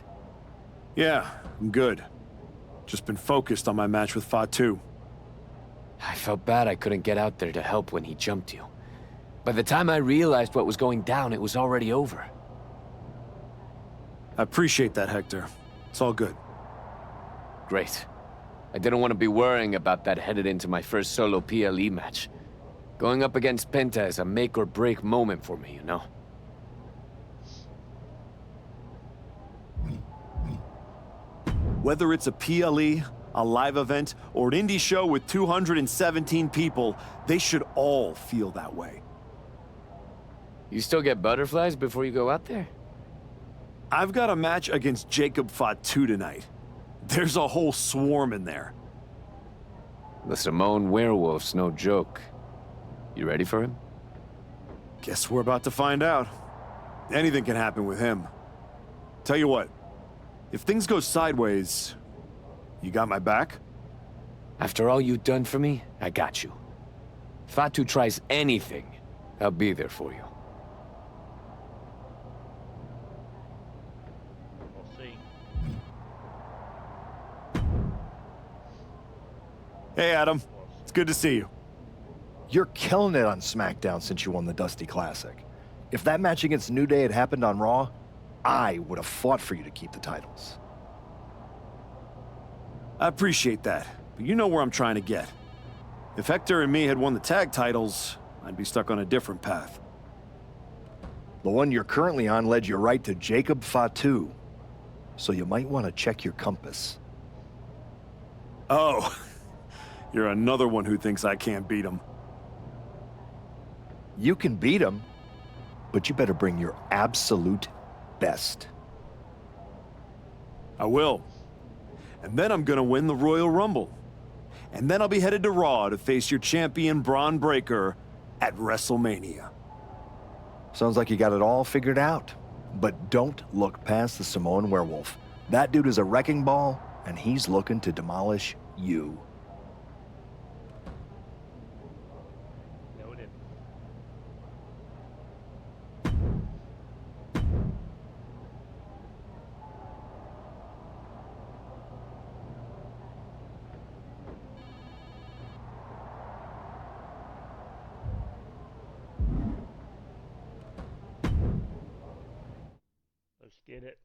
Yeah, I'm good. Just been focused on my match with Fatu. I felt bad I couldn't get out there to help when he jumped you. By the time I realized what was going down, it was already over. I appreciate that, Hector. It's all good. Great. I didn't want to be worrying about that headed into my first solo PLE match. Going up against Penta is a make-or-break moment for me, you know? Whether it's a PLE, a live event, or an indie show with 217 people, they should all feel that way. You still get butterflies before you go out there? I've got a match against Jacob Fatu tonight. There's a whole swarm in there. The Samoan werewolf's no joke. You ready for him? Guess we're about to find out. Anything can happen with him. Tell you what, if things go sideways, you got my back? After all you've done for me, I got you. If Fatu tries anything, I'll be there for you. We'll see. Hey, Adam. It's good to see you. You're killing it on SmackDown since you won the Dusty Classic. If that match against New Day had happened on Raw, I would have fought for you to keep the titles. I appreciate that, but you know where I'm trying to get. If Hector and me had won the tag titles, I'd be stuck on a different path. The one you're currently on led you right to Jacob Fatu, so you might want to check your compass. Oh, you're another one who thinks I can't beat him. You can beat him, but you better bring your absolute best. I will. And then I'm gonna win the Royal Rumble. And then I'll be headed to Raw to face your champion Braun Breaker at WrestleMania. Sounds like you got it all figured out. But don't look past the Samoan werewolf. That dude is a wrecking ball, and he's looking to demolish you. Noted. Let's get it.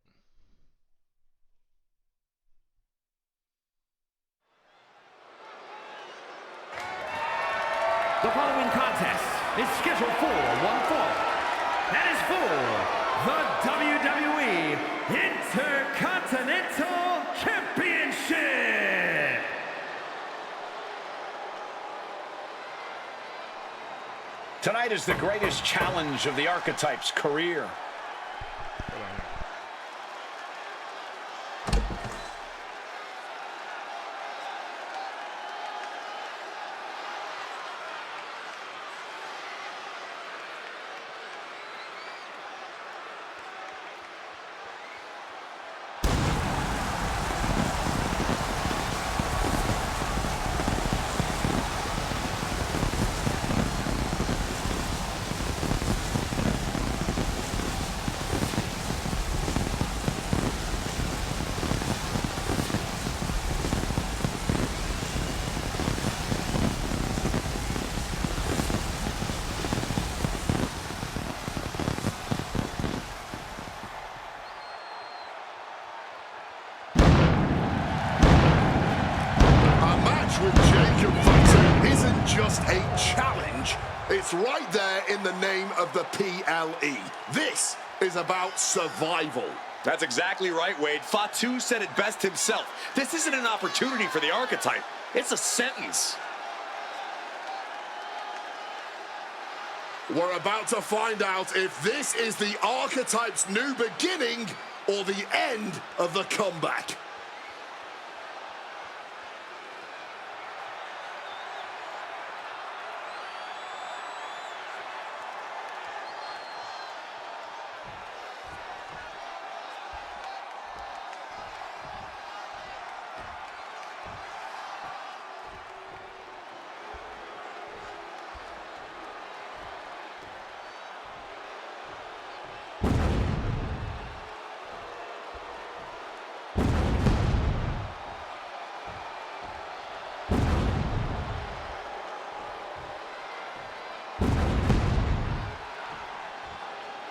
The following contest is scheduled for one fall. That is for the WWE Intercontinental Championship. Tonight is the greatest challenge of the Archetype's career. It's right there in the name of the PLE. This is about survival. That's exactly right, Wade. Fatu said it best himself. This isn't an opportunity for the archetype. It's a sentence. We're about to find out if this is the archetype's new beginning or the end of the comeback.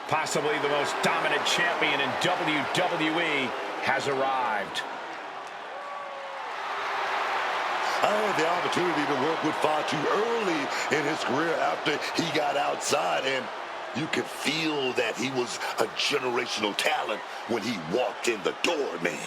Possibly the most dominant champion in WWE has arrived. I had the opportunity to work with Fatu early in his career after he got outside, and you could feel that he was a generational talent when he walked in the door, man.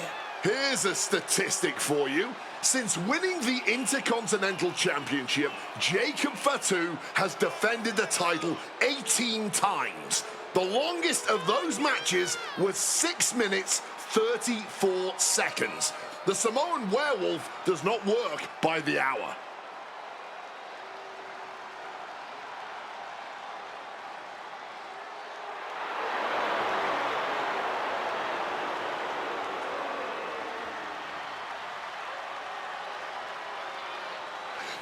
Here's a statistic for you. Since winning the Intercontinental Championship, Jacob Fatu has defended the title 18 times. The longest of those matches was 6 minutes, 34 seconds. The Samoan Werewolf does not work by the hour.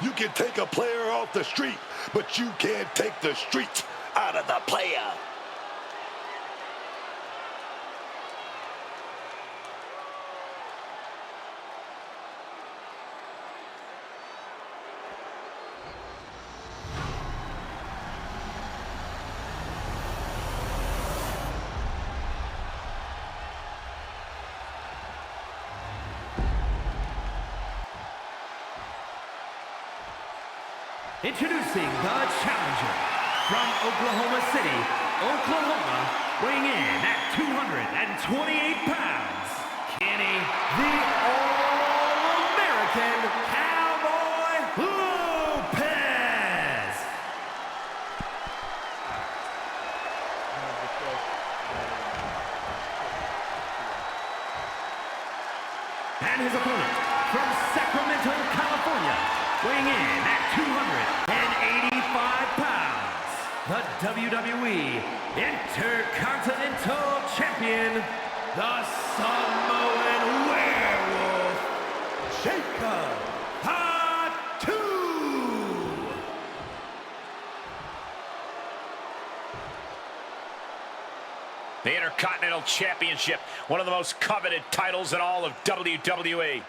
You can take a player off the street, but you can't take the street out of the player. Introducing the challenger from Oklahoma City, Oklahoma, weighing in at 228 pounds, Kenny the All American Cowboy Lopez. And his opponent from Sacramento, California, weighing in at 285 pounds, the WWE Intercontinental Champion, the Samoan Werewolf, Jacob Fatu. The Intercontinental Championship, one of the most coveted titles in all of WWE.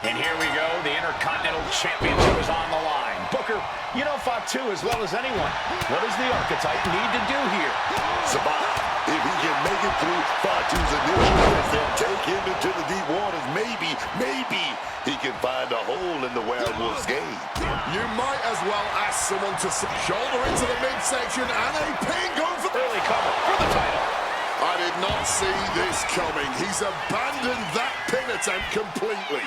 And here we go, the Intercontinental Championship is on the line. Booker, you know Fatu as well as anyone. What does the archetype need to do here? Survive. If he can make it through Fatu's initial test and take him into the deep waters, maybe he can find a hole in the Werewolf's game. You might as well ask someone to shoulder into the midsection and a pin going for early cover for the title. I did not see this coming. He's abandoned that pin attempt completely.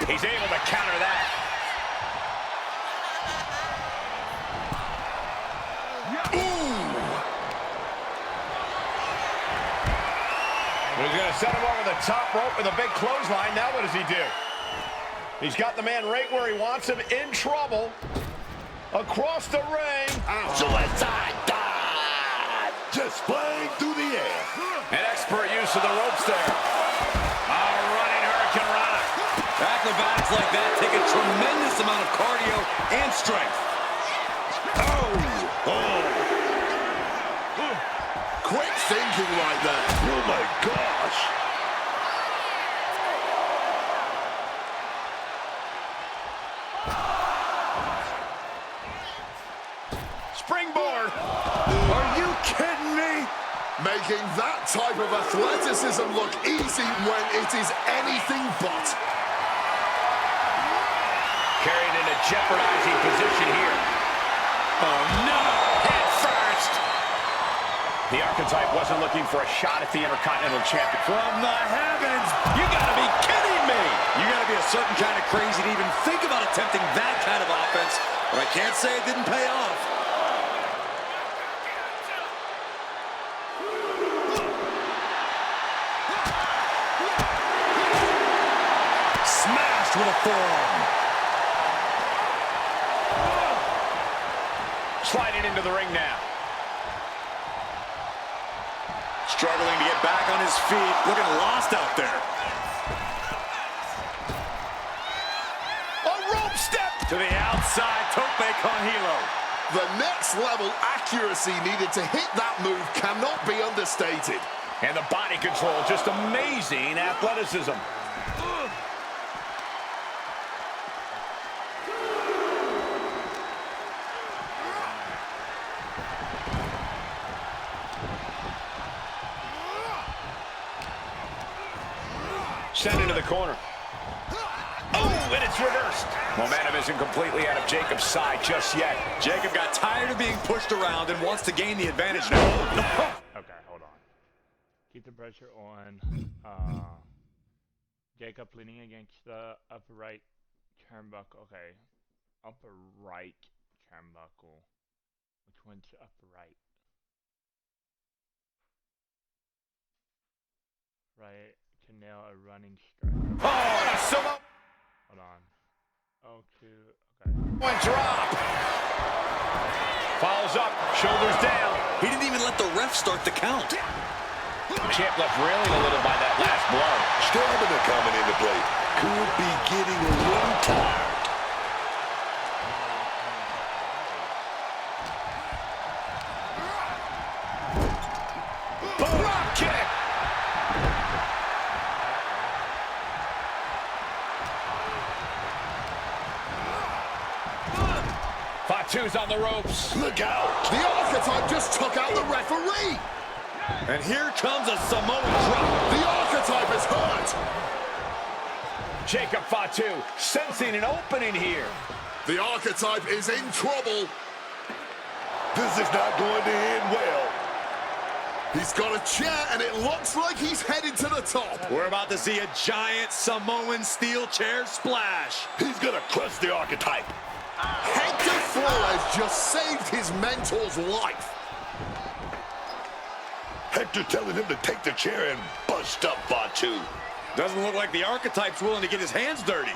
He's able to counter that. He's going to set him over the top rope with a big clothesline. Now what does he do? He's got the man right where he wants him, in trouble. Across the ring. Suicide dive! Just flying through the air. An expert use of the ropes there. Running Hurricane Rana. Acrobatics like that take a tremendous amount of cardio and strength. Quick thinking right there. Oh my gosh. Springboard. Are you kidding me? Making that type of athleticism look easy when it is anything but. Carried in a jeopardizing position here. Oh no! Head first! The Archetype wasn't looking for a shot at the Intercontinental Champion. From the heavens! You gotta be kidding me! You gotta be a certain kind of crazy to even think about attempting that kind of offense, but I can't say it didn't pay off. Smashed with a forearm. Sliding into the ring now. Struggling to get back on his feet, looking lost out there. A rope step! To the outside, tope con hilo. The next level accuracy needed to hit that move cannot be understated. And the body control, just amazing athleticism. Sent into the corner. Oh, and it's reversed. Momentum isn't completely out of Jacob's side just yet. Jacob got tired of being pushed around and wants to gain the advantage now. Okay, hold on. Keep the pressure on. Jacob leaning against the upper right turnbuckle. Okay. Upper right turnbuckle. Which one's upper right? Right to nail a running strike. Oh, Hold on. Okay. one drop. Follows up, shoulders down. He didn't even let the ref start the count. Champ left railing a little by that last blow. Stamina coming into play. Could be getting a little tired. Drop kick. Fatu's on the ropes. Look out! The Archetype just took out the referee! And here comes a Samoan drop. The Archetype is hurt! Jacob Fatu sensing an opening here. The Archetype is in trouble. This is not going to end well. He's got a chair, and it looks like he's headed to the top. We're about to see a giant Samoan steel chair splash. He's going to crush the Archetype. Hector Flores just saved his mentor's life. Hector telling him to take the chair and bust up Fatu. Doesn't look like the Archetype's willing to get his hands dirty.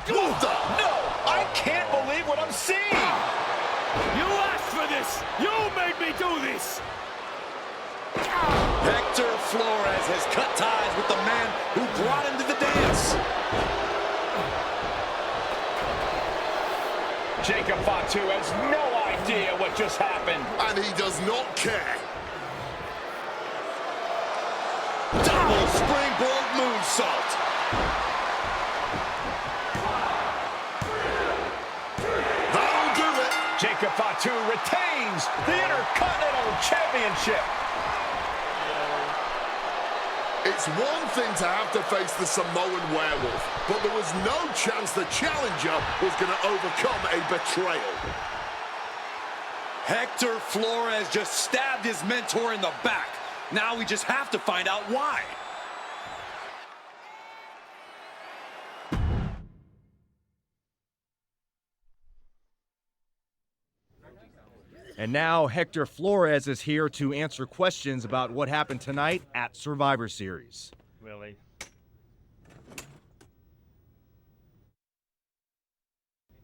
What the? No, I can't believe what I'm seeing. You asked for this! You made me do this! Hector Flores has cut ties with the man who brought him to the dance. Jacob Fatu has no idea what just happened. And he does not care. Double springboard moonsault. That'll do it. Jacob Fatu retains the Intercontinental Championship. It's one thing to have to face the Samoan werewolf, but there was no chance the challenger was going to overcome a betrayal. Hector Flores just stabbed his mentor in the back. Now we just have to find out why. And now Hector Flores is here to answer questions about what happened tonight at Survivor Series. Really?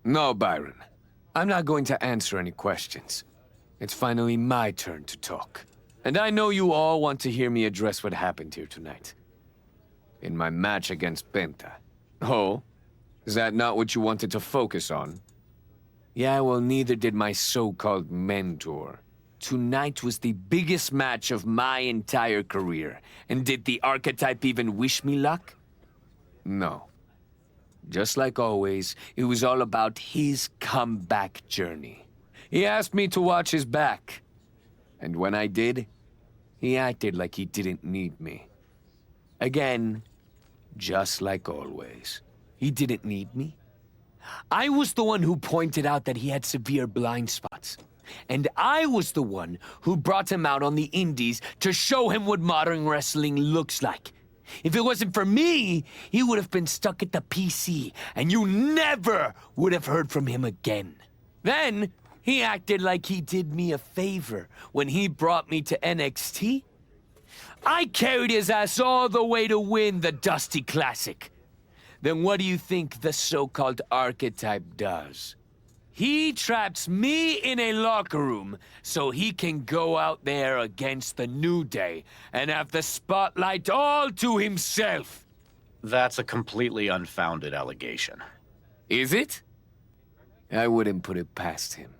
No, Byron. I'm not going to answer any questions. It's finally my turn to talk. And I know you all want to hear me address what happened here tonight. In my match against Penta. Oh? Is that not what you wanted to focus on? Yeah, well, neither did my so-called mentor. Tonight was the biggest match of my entire career. And did the archetype even wish me luck? No. Just like always, it was all about his comeback journey. He asked me to watch his back. And when I did, he acted like he didn't need me. Again, just like always. He didn't need me. I was the one who pointed out that he had severe blind spots. And I was the one who brought him out on the indies to show him what modern wrestling looks like. If it wasn't for me, he would have been stuck at the PC, and you never would have heard from him again. Then, he acted like he did me a favor when he brought me to NXT. I carried his ass all the way to win the Dusty Classic. Then what do you think the so-called archetype does? He traps me in a locker room so he can go out there against the New Day and have the spotlight all to himself. That's a completely unfounded allegation. Is it? I wouldn't put it past him.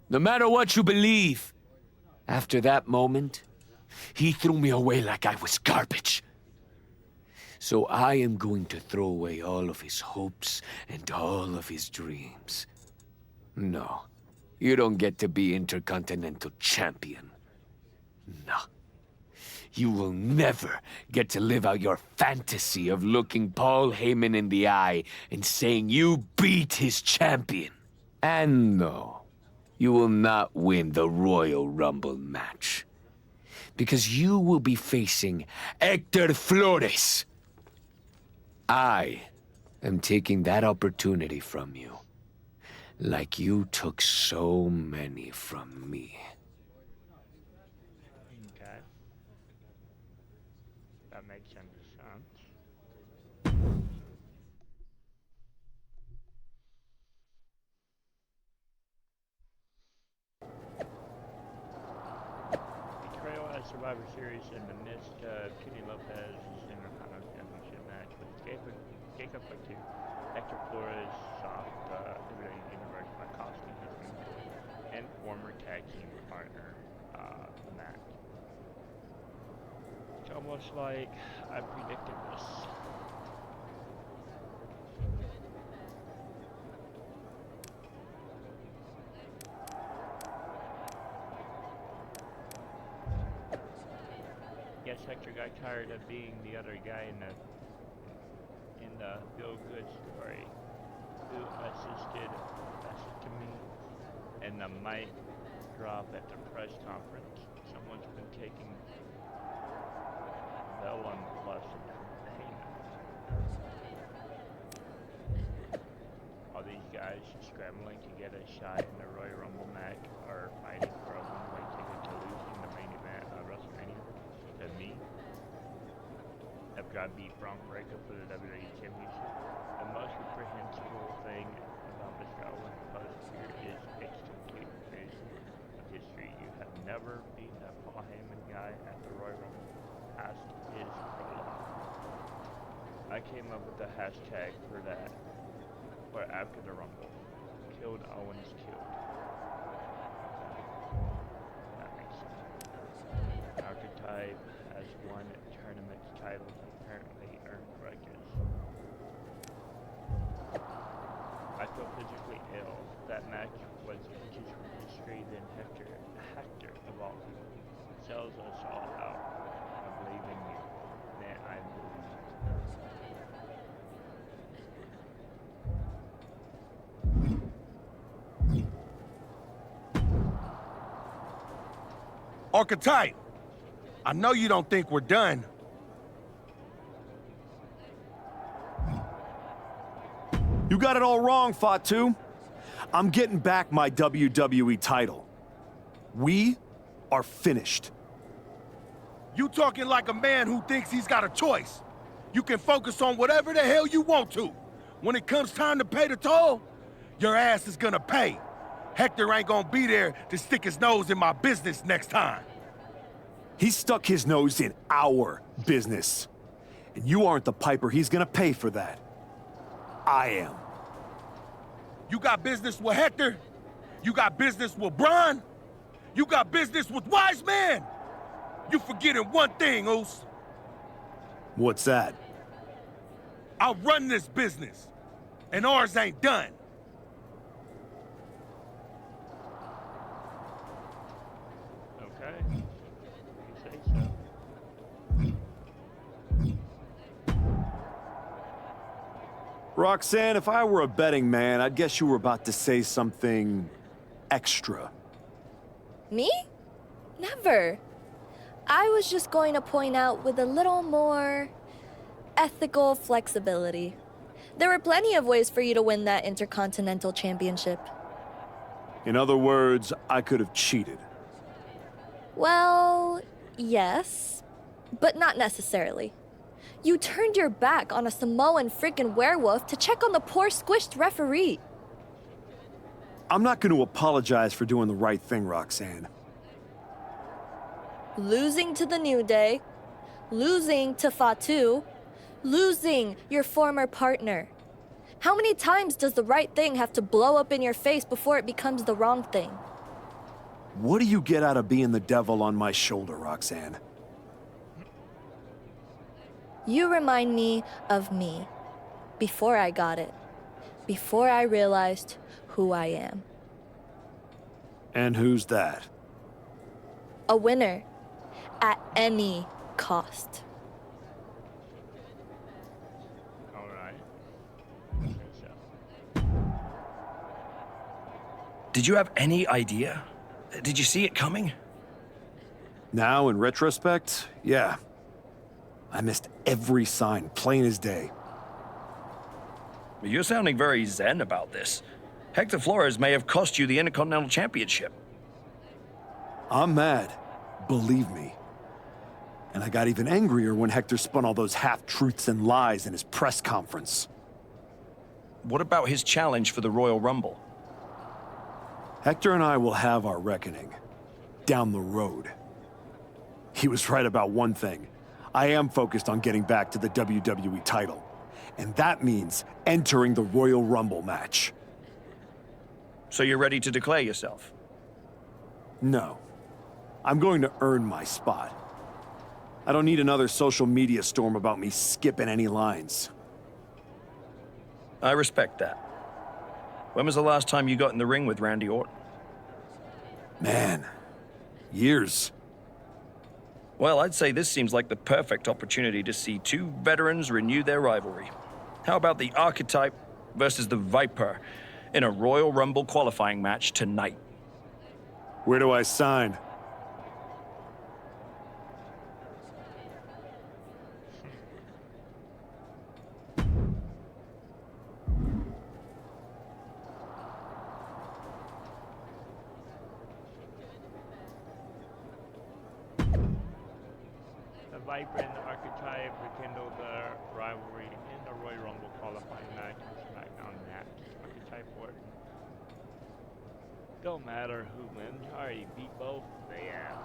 No matter what you believe. After that moment, he threw me away like I was garbage. So I am going to throw away all of his hopes and all of his dreams. No, you don't get to be Intercontinental Champion. No. You will never get to live out your fantasy of looking Paul Heyman in the eye and saying you beat his champion. And no, you will not win the Royal Rumble match. Because you will be facing Hector Flores. I am taking that opportunity from you. Like you took so many from me. Okay. That makes sense. Betrayal at Survivor Series in the midst of Kenny Lopez's Intercontinental Championship match with Jacob Fatu, Hector Flores soft WWE Universe by costing his mentor and former tag team partner, Matt. It's almost like I predicted this. Guess Hector got tired of being the other guy in the Feel Good story who assisted me and the mic drop at the press conference. Someone's been taking Bellum lessons from Heyman. All these guys scrambling to get a shot in the Royal Rumble match are fighting for a one-way ticket to losing the main event of WrestleMania to me. After I beat Bron Breakker for the WWE Championship. The most reprehensible thing about Mr. Owen post here is its complete revision of history. You have never beaten that Paul Heyman guy at the Royal Rumble past his prologue. I came up with the hashtag for that, or after the Rumble. Killed Owens killed. That makes sense. Archetype has won tournament titles and apparently earned grudges. I feel physically ill. That match was inches from history, then Hector of all people, sells us all out. I believe in you. Man, I believe. Archetype, I know you don't think we're done. You got it all wrong, Fatu. I'm getting back my WWE title. We are finished. You talking like a man who thinks he's got a choice. You can focus on whatever the hell you want to. When it comes time to pay the toll, your ass is gonna pay. Hector ain't gonna be there to stick his nose in my business next time. He stuck his nose in our business. And you aren't the piper he's gonna pay for that. I am. You got business with Hector? You got business with Braun? You got business with Wise Man? You forgetting one thing, Oos. What's that? I run this business, and ours ain't done. Okay. You say so. Roxanne, if I were a betting man, I'd guess you were about to say something extra. Me? Never. I was just going to point out with a little more ethical flexibility. There were plenty of ways for you to win that Intercontinental Championship. In other words, I could have cheated. Well, yes, but not necessarily. You turned your back on a Samoan freaking werewolf to check on the poor squished referee. I'm not going to apologize for doing the right thing, Roxanne. Losing to the New Day, losing to Fatu, losing your former partner. How many times does the right thing have to blow up in your face before it becomes the wrong thing? What do you get out of being the devil on my shoulder, Roxanne? You remind me of me, before I got it, before I realized who I am. And who's that? A winner, at any cost. All right. Okay, so. Did you have any idea? Did you see it coming? Now, in retrospect, yeah. I missed every sign, plain as day. You're sounding very zen about this. Hector Flores may have cost you the Intercontinental Championship. I'm mad, believe me. And I got even angrier when Hector spun all those half-truths and lies in his press conference. What about his challenge for the Royal Rumble? Hector and I will have our reckoning. Down the road. He was right about one thing. I am focused on getting back to the WWE title. And that means entering the Royal Rumble match. So you're ready to declare yourself? No. I'm going to earn my spot. I don't need another social media storm about me skipping any lines. I respect that. When was the last time you got in the ring with Randy Orton? Man, years. Well, I'd say this seems like the perfect opportunity to see two veterans renew their rivalry. How about the Archetype versus the Viper in a Royal Rumble qualifying match tonight? Where do I sign? Viper and the Archetype rekindle the rivalry in the Royal Rumble qualifying match and SmackDown match. Archetype Orton. Don't matter who wins, I already beat both. Yeah.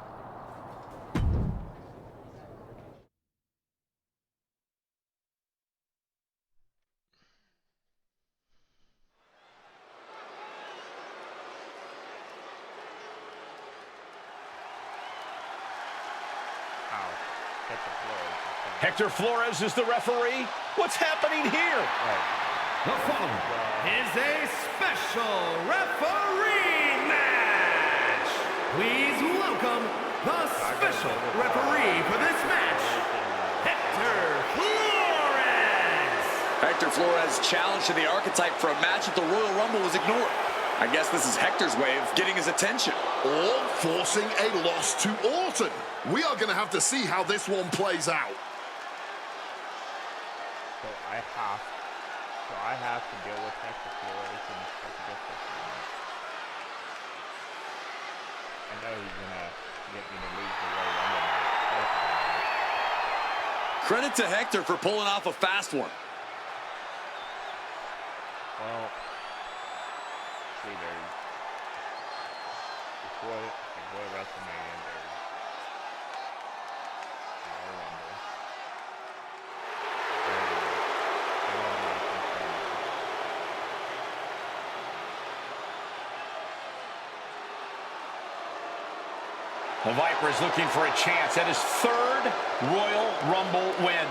Hector Flores is the referee. What's happening here? The following is a special referee match. Please welcome the special referee for this match, Hector Flores. Hector Flores' challenge to the Archetype for a match at the Royal Rumble was ignored. I guess this is Hector's way of getting his attention. Or forcing a loss to Orton. We are going to have to see how this one plays out. So I have to deal with Hector Flores and get this one. I know he's gonna get me to lose the Royal Rumble match. Credit to Hector for pulling off a fast one. Well, see, there's before WrestleMania, there's Royal Rumble. The Viper is looking for a chance at his third Royal Rumble win.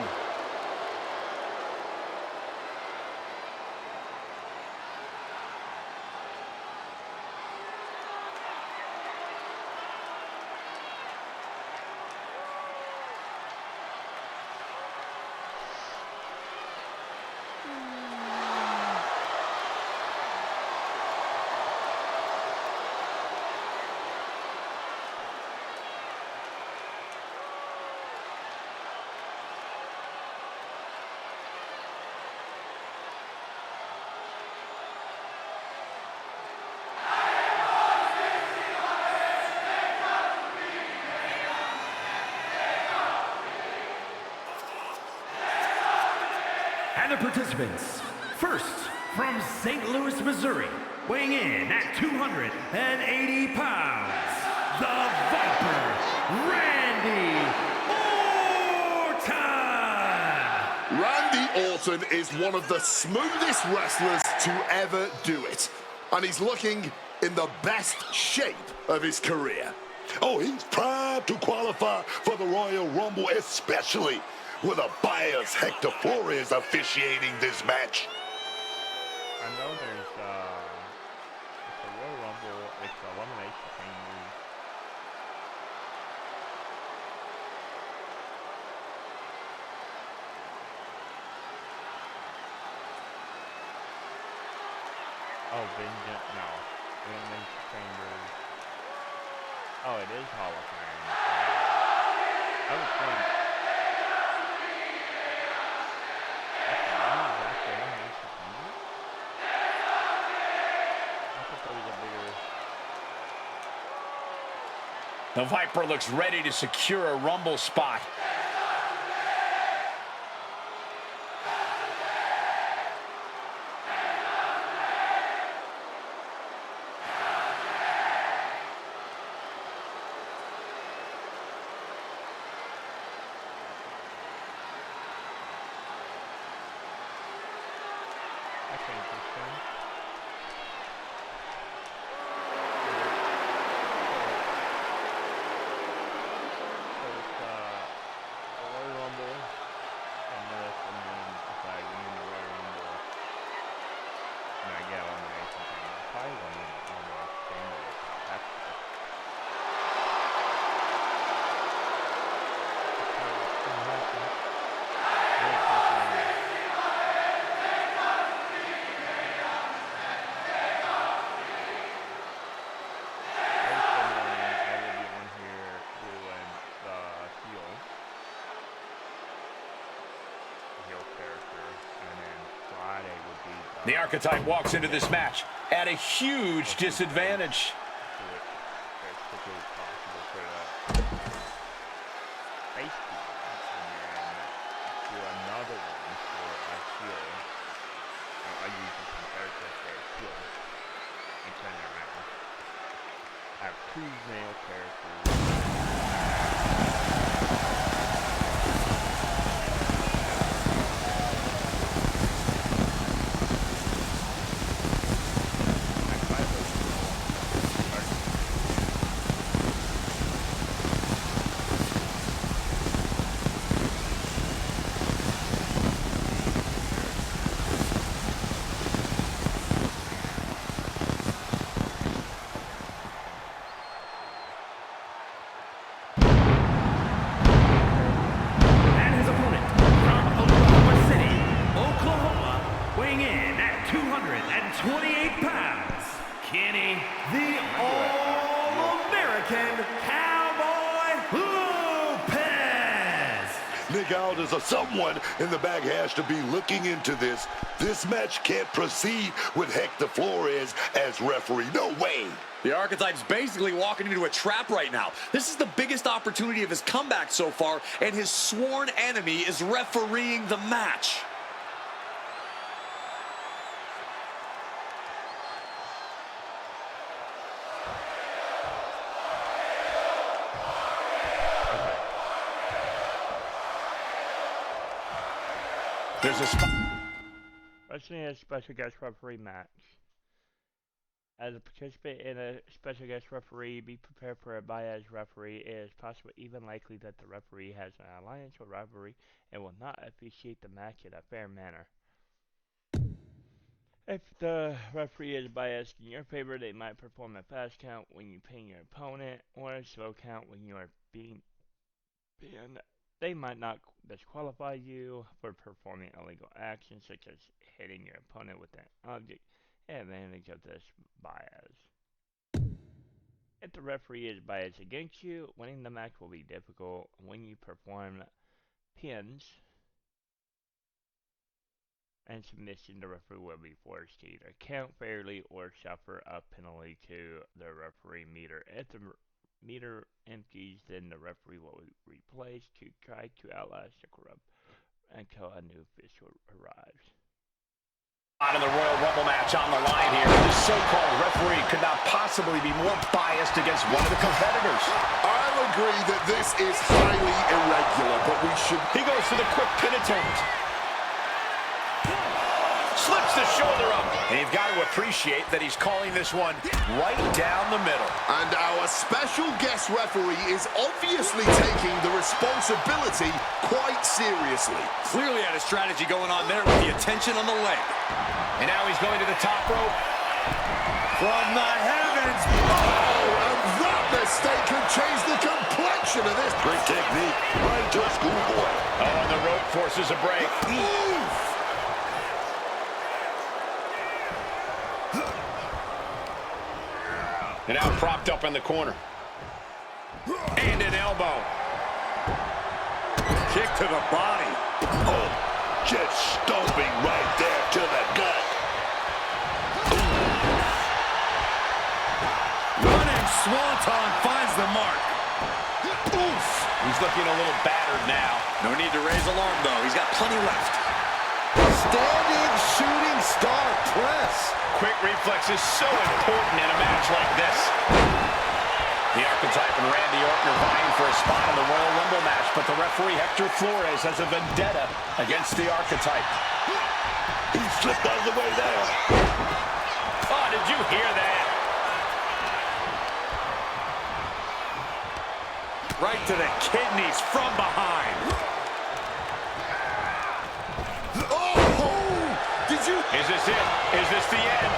And the participants, first from St. Louis, Missouri, weighing in at 280 pounds, the Viper, Randy Orton! Randy Orton is one of the smoothest wrestlers to ever do it. And he's looking in the best shape of his career. Oh, he's proud to qualify for the Royal Rumble, especially with a biased Hector Flores officiating this match. I know there's it's a Royal Rumble, it's an elimination chamber. Oh, Vengeance, no. Elimination chamber. Oh, it is Hall of Fame. I was thinking. The Viper looks ready to secure a Rumble spot. I think this one. The Archetype walks into this match at a huge disadvantage. Two male characters. The All American Cowboy Lopez! Nick Aldis or someone in the back has to be looking into this. This match can't proceed with Hector Flores as referee. No way. The Archetype's basically walking into a trap right now. This is the biggest opportunity of his comeback so far, and his sworn enemy is refereeing the match. There's a spot. Wrestling is a special guest referee match. As a participant in a special guest referee, be prepared for a biased referee. It is possible, even likely, that the referee has an alliance or rivalry and will not officiate the match in a fair manner. If the referee is biased in your favor, they might perform a fast count when you pin your opponent, or a slow count when you are being pinned. They might not disqualify you for performing illegal actions, such as hitting your opponent with an object. Advantage of this bias. If the referee is biased against you, winning the match will be difficult. When you perform pins and submission, the referee will be forced to either count fairly or suffer a penalty to the referee meter. If the meter empties, then the referee will be replaced to try to outlast the corrupt until a new official arrives. In the Royal Rumble match on the line here, this so-called referee could not possibly be more biased against one of the competitors. I'll agree that this is highly irregular, but we should... He goes for the quick pin attempt. Slips the shoulder up. And you've got to appreciate that he's calling this one right down the middle. And our special guest referee is obviously taking the responsibility quite seriously. Clearly had a strategy going on there with the attention on the leg. And now he's going to the top rope. From the heavens. Oh, and that mistake could change the complexion of this. Great technique. Right to a schoolboy. Oh, and the rope forces a break. Oof. And now propped up in the corner. And an elbow. Kick to the body. Oh, just stomping right there to the gut. Running swanton finds the mark. Oof. He's looking a little battered now. No need to raise alarm, though. He's got plenty left. Standing shooting star press. Quick reflex is so important in a match like this. The Archetype and Randy Orton are vying for a spot in the Royal Rumble match, but the referee Hector Flores has a vendetta against the Archetype. He slipped out of the way there. Oh, did you hear that? Right to the kidneys from behind. Is this it? Is this the end?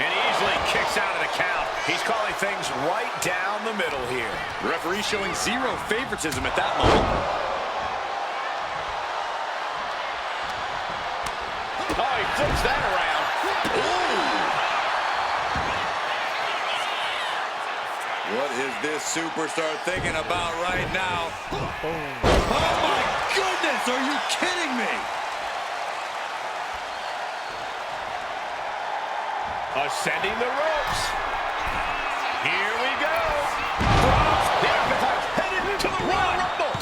And he easily kicks out of the count. He's calling things right down the middle here. The referee showing zero favoritism at that moment. Oh, he flips that around. Ooh. What is this superstar thinking about right now? Oh my goodness, are you kidding me? Ascending the ropes. Here we go. The Archetype headed to the Royal Rumble.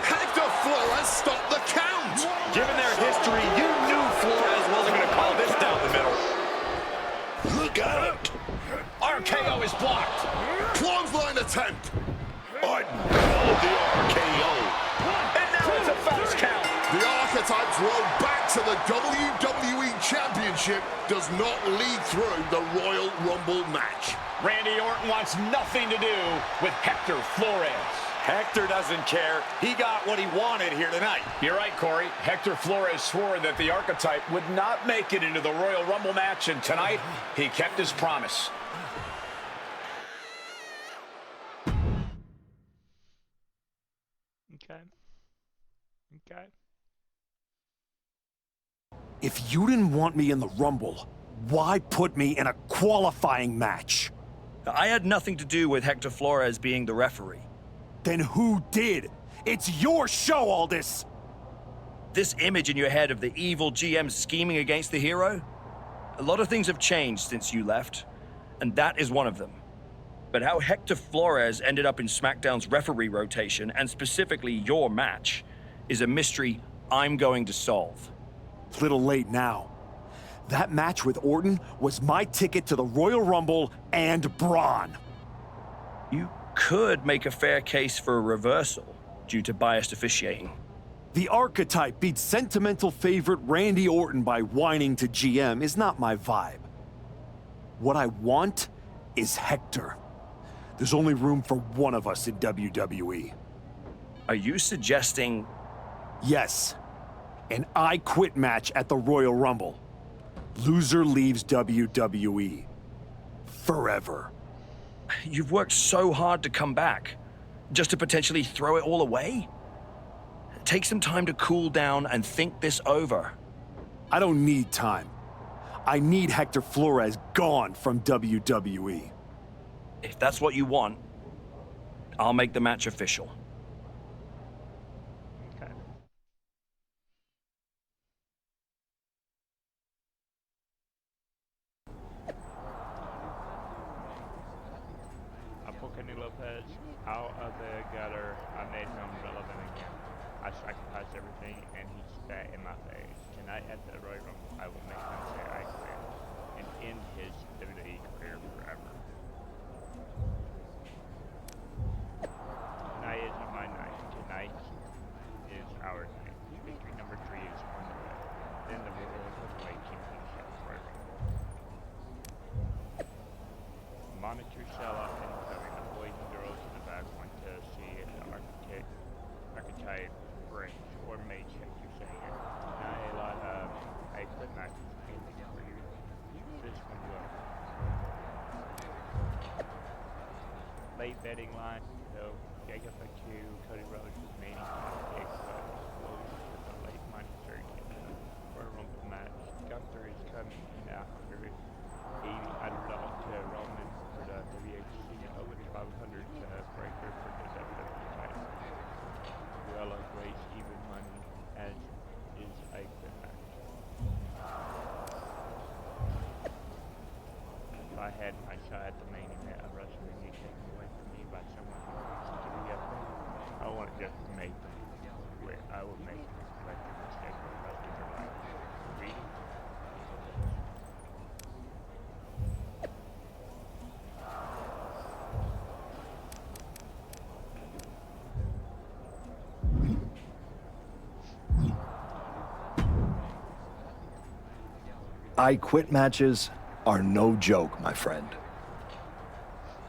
Hector Flores stopped the count. Given their history, you knew Flores wasn't going to call this down the middle. Look out. RKO is blocked. Clothesline attempt. I nailed the RKO. And now it's a fast count. The Archetype's road back to the WWE Championship does not lead through the Royal Rumble match. Randy Orton wants nothing to do with Hector Flores. Hector doesn't care. He got what he wanted here tonight. You're right, Corey. Hector Flores swore that the Archetype would not make it into the Royal Rumble match, and tonight he kept his promise. Okay. Okay. If you didn't want me in the Rumble, why put me in a qualifying match? I had nothing to do with Hector Flores being the referee. Then who did? It's your show, Aldis! This image in your head of the evil GM scheming against the hero? A lot of things have changed since you left, and that is one of them. But how Hector Flores ended up in SmackDown's referee rotation, and specifically your match, is a mystery I'm going to solve. Little late now. That match with Orton was my ticket to the Royal Rumble and Braun. You could make a fair case for a reversal due to biased officiating. The Archetype beat sentimental favorite Randy Orton by whining to GM is not my vibe. What I want is Hector. There's only room for one of us in WWE. Are you suggesting... Yes. An I Quit match at the Royal Rumble. Loser leaves WWE. Forever. You've worked so hard to come back, just to potentially throw it all away? Take some time to cool down and think this over. I don't need time. I need Hector Flores gone from WWE. If that's what you want, I'll make the match official. Okay. I pull Kenny Lopez out of the gutter. I made him relevant again. I sacrificed everything, and he spat in my face. Tonight at the Royal Rumble, I will make him say I quit and end his WWE career forever. Tonight isn't my night. Tonight is our night. Victory number 3 is on the way. Then the World Heavyweight Championship Royal Rumble. Monitor sellout incoming. The boys and girls in the back want to see if the archetype breaks or may check your saying it. Not a lot of I quit matches ending for you. This one will. Late betting line, though. Jacob for 2, Cody Rhodes with Manny Kick, but close with the late monitor for a Rumble match. Gunther is coming in at $180 to Roman for the WHC, over to $500 to Breaker for the WWE title. Well, a race even money as is a good match. If I had my shot at the main event of WrestleMania taken away from me by someone who wants to be up there, I want to just make them quit. I will make them correct the mistake for the rest of their life. Reading. I Quit matches are no joke, my friend.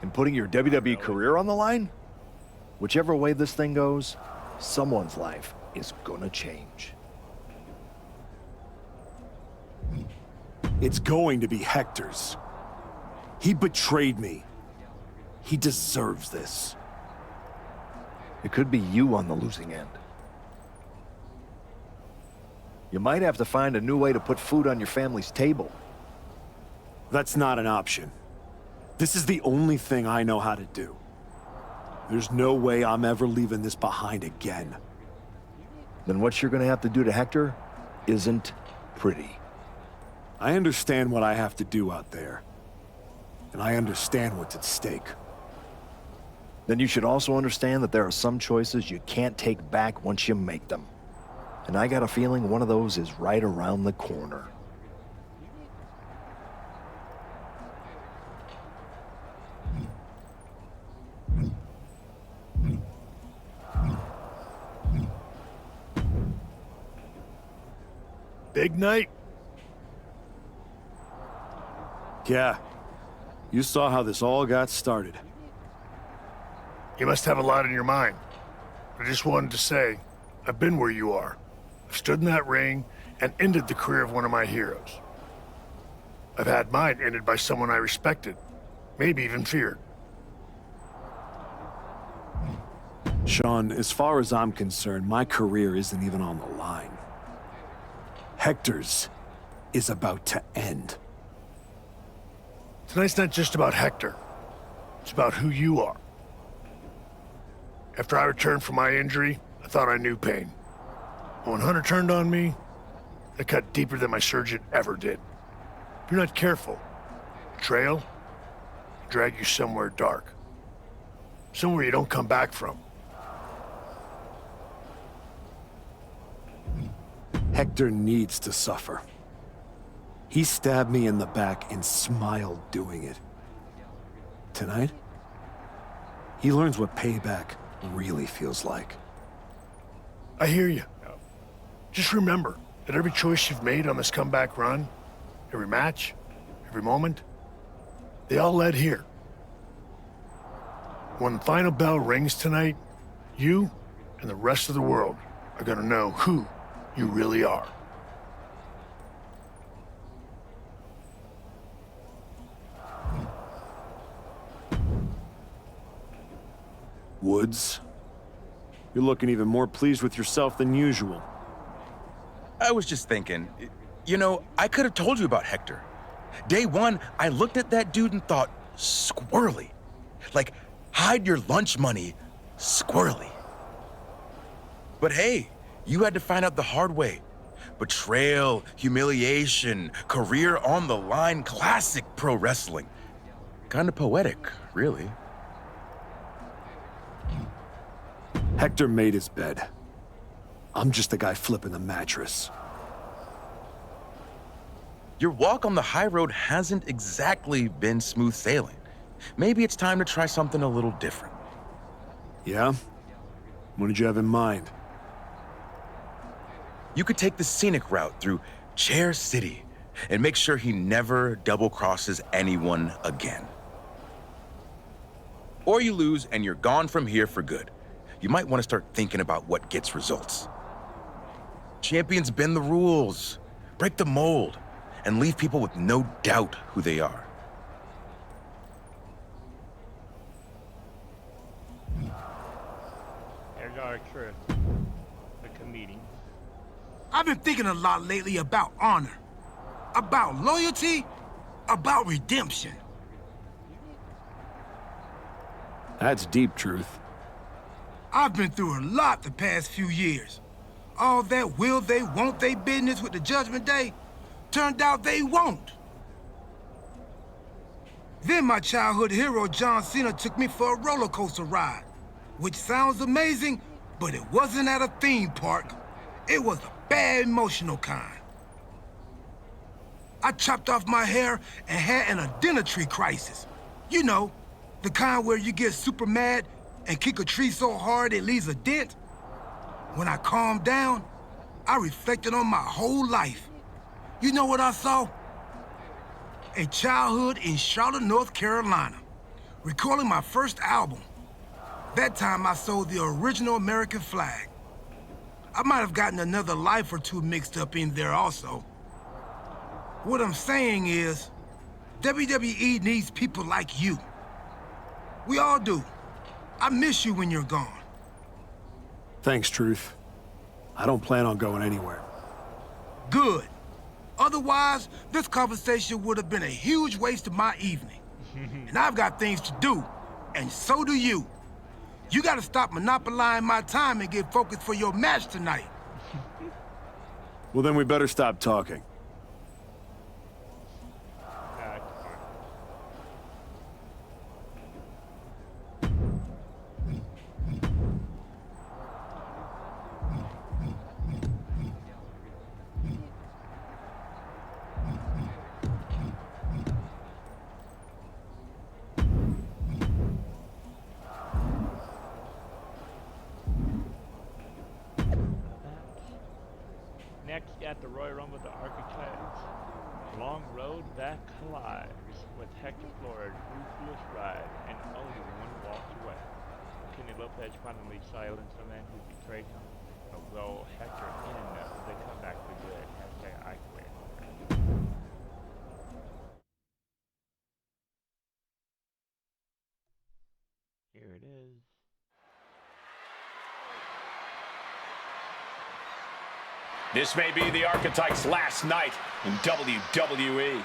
And putting your WWE career on the line? Whichever way this thing goes, someone's life is gonna change. It's going to be Hector's. He betrayed me. He deserves this. It could be you on the losing end. You might have to find a new way to put food on your family's table. That's not an option. This is the only thing I know how to do. There's no way I'm ever leaving this behind again. Then what you're gonna have to do to Hector isn't pretty. I understand what I have to do out there. And I understand what's at stake. Then you should also understand that there are some choices you can't take back once you make them. And I got a feeling one of those is right around the corner. Big night? Yeah. You saw how this all got started. You must have a lot in your mind. I just wanted to say, I've been where you are. I've stood in that ring and ended the career of one of my heroes. I've had mine ended by someone I respected, maybe even feared. Sean, as far as I'm concerned, my career isn't even on the line. Hector's is about to end. Tonight's not just about Hector. It's about who you are. After I returned from my injury, I thought I knew pain. But when Hunter turned on me, it cut deeper than my surgeon ever did. If you're not careful, betrayal will drag you somewhere dark. Somewhere you don't come back from. Hector needs to suffer. He stabbed me in the back and smiled doing it. Tonight, he learns what payback really feels like. I hear you. Just remember that every choice you've made on this comeback run, every match, every moment, They all led here. When the final bell rings tonight, you and the rest of the world are gonna know who you really are. Woods, you're looking even more pleased with yourself than usual. I was just thinking, you know, I could have told you about Hector. Day one, I looked at that dude and thought, squirrely. Like, hide your lunch money, squirrely. But hey, you had to find out the hard way. Betrayal, humiliation, career on the line, classic pro wrestling. Kind of poetic, really. Hector made his bed. I'm just the guy flipping the mattress. Your walk on the high road hasn't exactly been smooth sailing. Maybe it's time to try something a little different. Yeah? What did you have in mind? You could take the scenic route through Chair City and make sure he never double-crosses anyone again. Or you lose and you're gone from here for good. You might want to start thinking about what gets results. Champions bend the rules, break the mold, and leave people with no doubt who they are. There's our truth. The comedian. I've been thinking a lot lately about honor, about loyalty, about redemption. That's deep, Truth. I've been through a lot the past few years. All that will they, won't they business with the Judgment Day turned out they won't. Then my childhood hero John Cena took me for a roller coaster ride, which sounds amazing, but it wasn't at a theme park. It was a bad emotional kind. I chopped off my hair and had an identity crisis. You know, the kind where you get super mad and kick a tree so hard it leaves a dent. When I calmed down, I reflected on my whole life. You know what I saw? A childhood in Charlotte, North Carolina, recording my first album. That time I sold the original American flag. I might have gotten another life or two mixed up in there also. What I'm saying is, WWE needs people like you. We all do. I miss you when you're gone. Thanks, Truth. I don't plan on going anywhere. Good. Otherwise, this conversation would have been a huge waste of my evening. And I've got things to do, and so do you. You gotta stop monopolizing my time and get focused for your match tonight. Well, then we better stop talking. Next at the Royal Rumble, the Archetypes. Long road that collides with Hector Florid's ruthless ride, and only one walks away. Kenny Lopez finally silenced the man who betrayed him. Although Hector in the comeback for good. Hashtag I quit. Here it is. This may be the Archetypes' last night in WWE.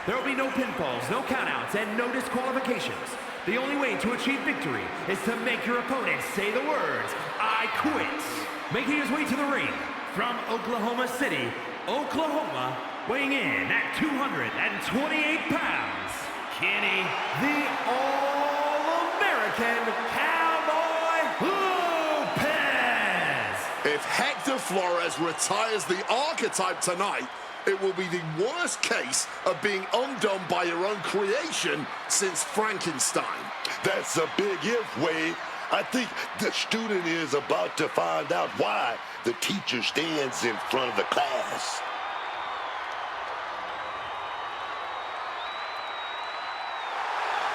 There will be no pinfalls, no countouts, and no disqualifications. The only way to achieve victory is to make your opponent say the words, "I quit." Making his way to the ring from Oklahoma City, Oklahoma, weighing in at 228 pounds, Kenny, the All American Cowboy Lopez. If Hector Flores retires the archetype tonight, it will be the worst case of being undone by your own creation since Frankenstein. That's a big if, Wade. I think the student is about to find out why the teacher stands in front of the class.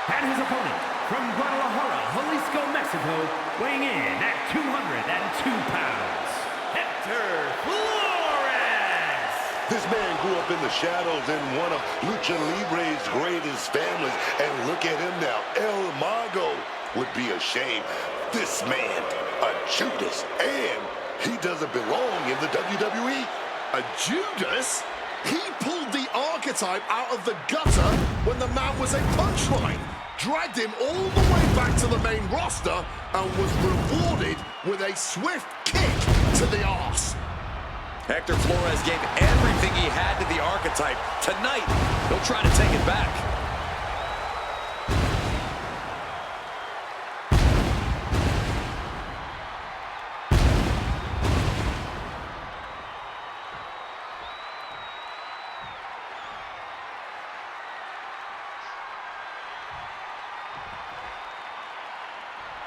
And his opponent from Guadalajara, Jalisco, Mexico, weighing in at 202 pounds, Hector Flores. This man grew up in the shadows in one of Lucha Libre's greatest families, and look at him now. El Mago would be ashamed. This man, a Judas, and he doesn't belong in the WWE. A Judas? He pulled the archetype out of the gutter when the man was a punchline, dragged him all the way back to the main roster, and was rewarded with a swift kick to the arse. Hector Flores gave everything he had to the archetype. Tonight, he'll try to take it back.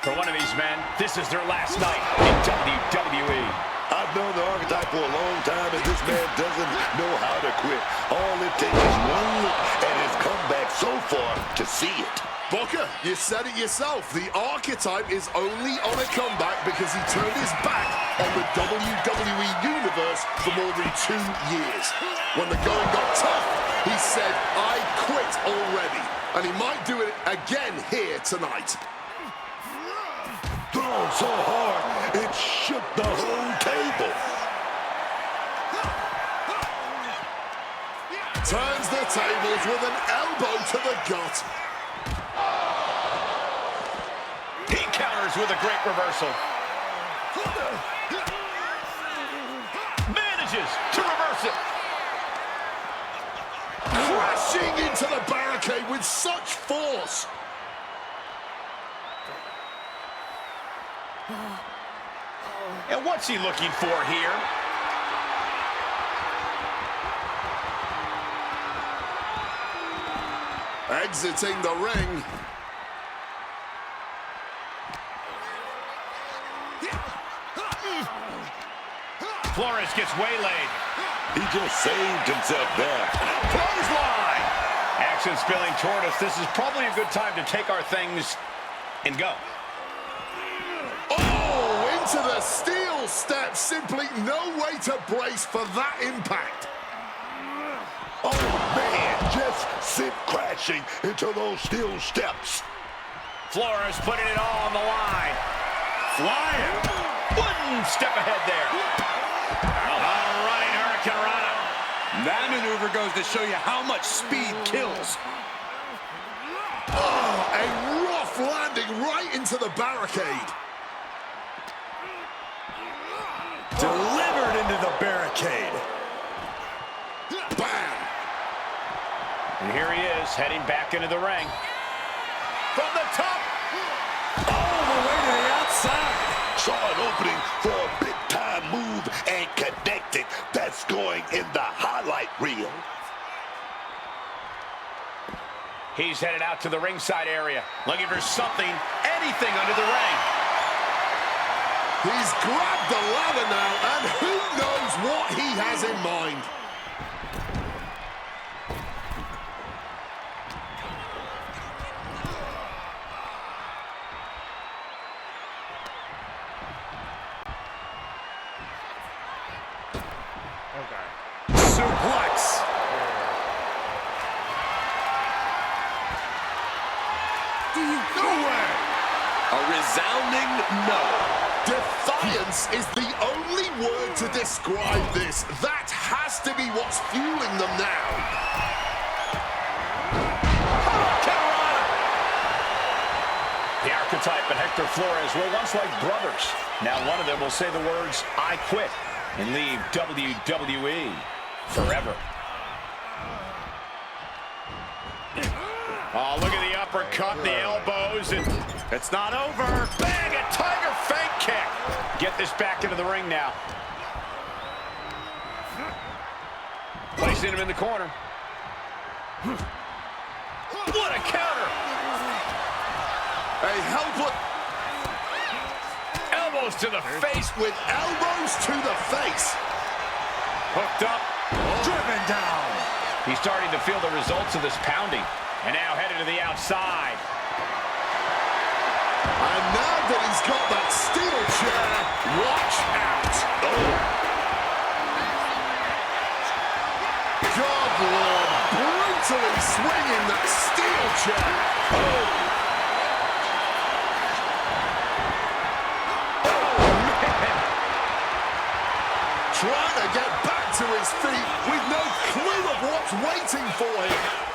For one of these men, this is their last night in WWE. I've known the archetype for a long time, and this man doesn't know how to quit. All it takes is one look at his comeback so far to see it. Booker, you said it yourself. The archetype is only on a comeback because he turned his back on the WWE Universe for more than 2 years. When the going got tough, he said, "I quit already." And he might do it again here tonight. Thrown so hard, it shook the whole table. Turns the tables with an elbow to the gut. He counters with a great reversal. Manages to reverse it. Crashing into the barricade with such force. And what's he looking for here? Exiting the ring. Flores gets waylaid. He just saved himself there. Clothesline! Action spilling toward us. This is probably a good time to take our things and go. Oh, into the steel step. Simply no way to brace for that impact. Oh, man, just sent crashing into those steel steps. Flores putting it all on the line. Flying. One step ahead there. A running hurricanrana. That maneuver goes to show you how much speed kills. Oh, a rough landing right into the barricade. Delivered into the barricade. Bam! And here he is, heading back into the ring. From the top. All the way to the outside. Saw an opening for a big-time move and connected. That's going in the highlight reel. He's headed out to the ringside area, looking for something, anything under the ring. He's grabbed the ladder now, and who knows what he has in mind. Suplex. Do you go where? A resounding no. Defiance is the only word to describe this. That has to be what's fueling them now. Hector Flores were once like brothers. Now one of them will say the words, "I quit," and leave WWE forever. Oh, look at the uppercut, the elbows, and it's not over. Bang, a tiger fake kick. Get this back into the ring now. Placing him in the corner. What a counter. A helpless... Elbows to the face. With elbows to the face. Hooked up. Driven down. He's starting to feel the results of this pounding. And now headed to the outside. And now that he's got that steel chair, watch out. Oh. God, Lord, brutally swinging that steel chair. Oh. Trying to get back to his feet with no clue of what's waiting for him.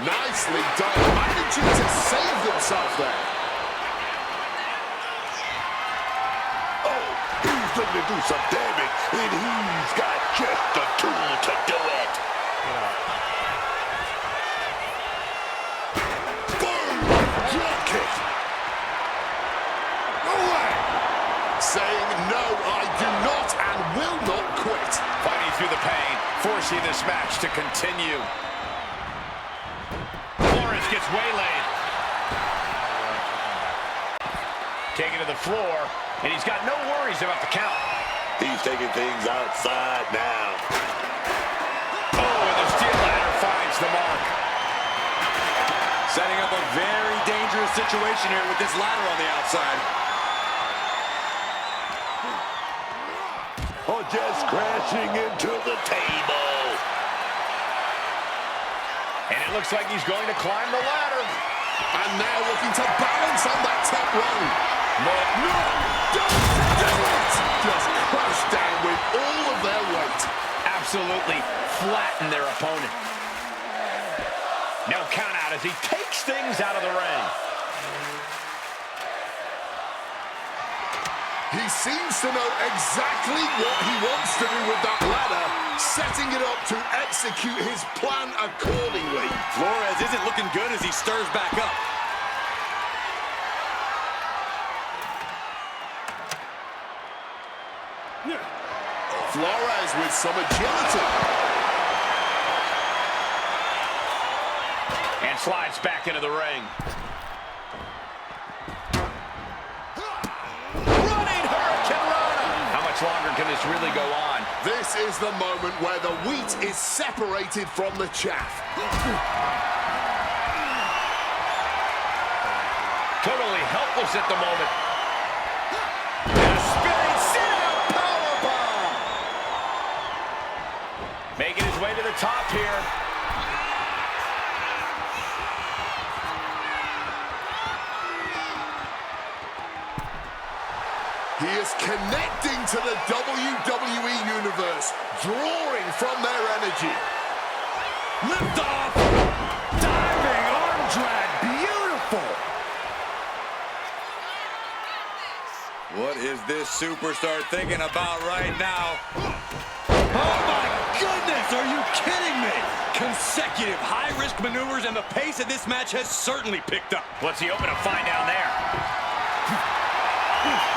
Nicely done, managing to save himself there. Oh, he's looking to do some damage, and he's got just the tool to do it. Boom! Drop kick. Away. Saying, no, I do not and will not quit. Fighting through the pain, forcing this match to continue. Gets waylaid. Taken to the floor, and he's got no worries about the count. He's taking things outside now. Oh, and the steel ladder finds the mark. Setting up a very dangerous situation here with this ladder on the outside. Oh, just crashing into the table. And it looks like he's going to climb the ladder. And now looking to balance on that top rung. But no, don't do it. Just crash down with all of their weight. Absolutely flatten their opponent. No count out as he takes things out of the ring. He seems to know exactly what he wants to do with that ladder, setting it up to execute his plan accordingly. Flores isn't looking good as he stirs back up. Flores with some agility. And slides back into the ring. Longer can this really go on? This is the moment where the wheat is separated from the chaff. Totally helpless at the moment. And a spinning sit-out powerbomb. Making his way to the top here. He is connecting to the WWE Universe, drawing from their energy. Lift off! Diving arm drag, beautiful! What is this superstar thinking about right now? Oh my goodness, are you kidding me? Consecutive high-risk maneuvers, and the pace of this match has certainly picked up. What's he hoping to find down there?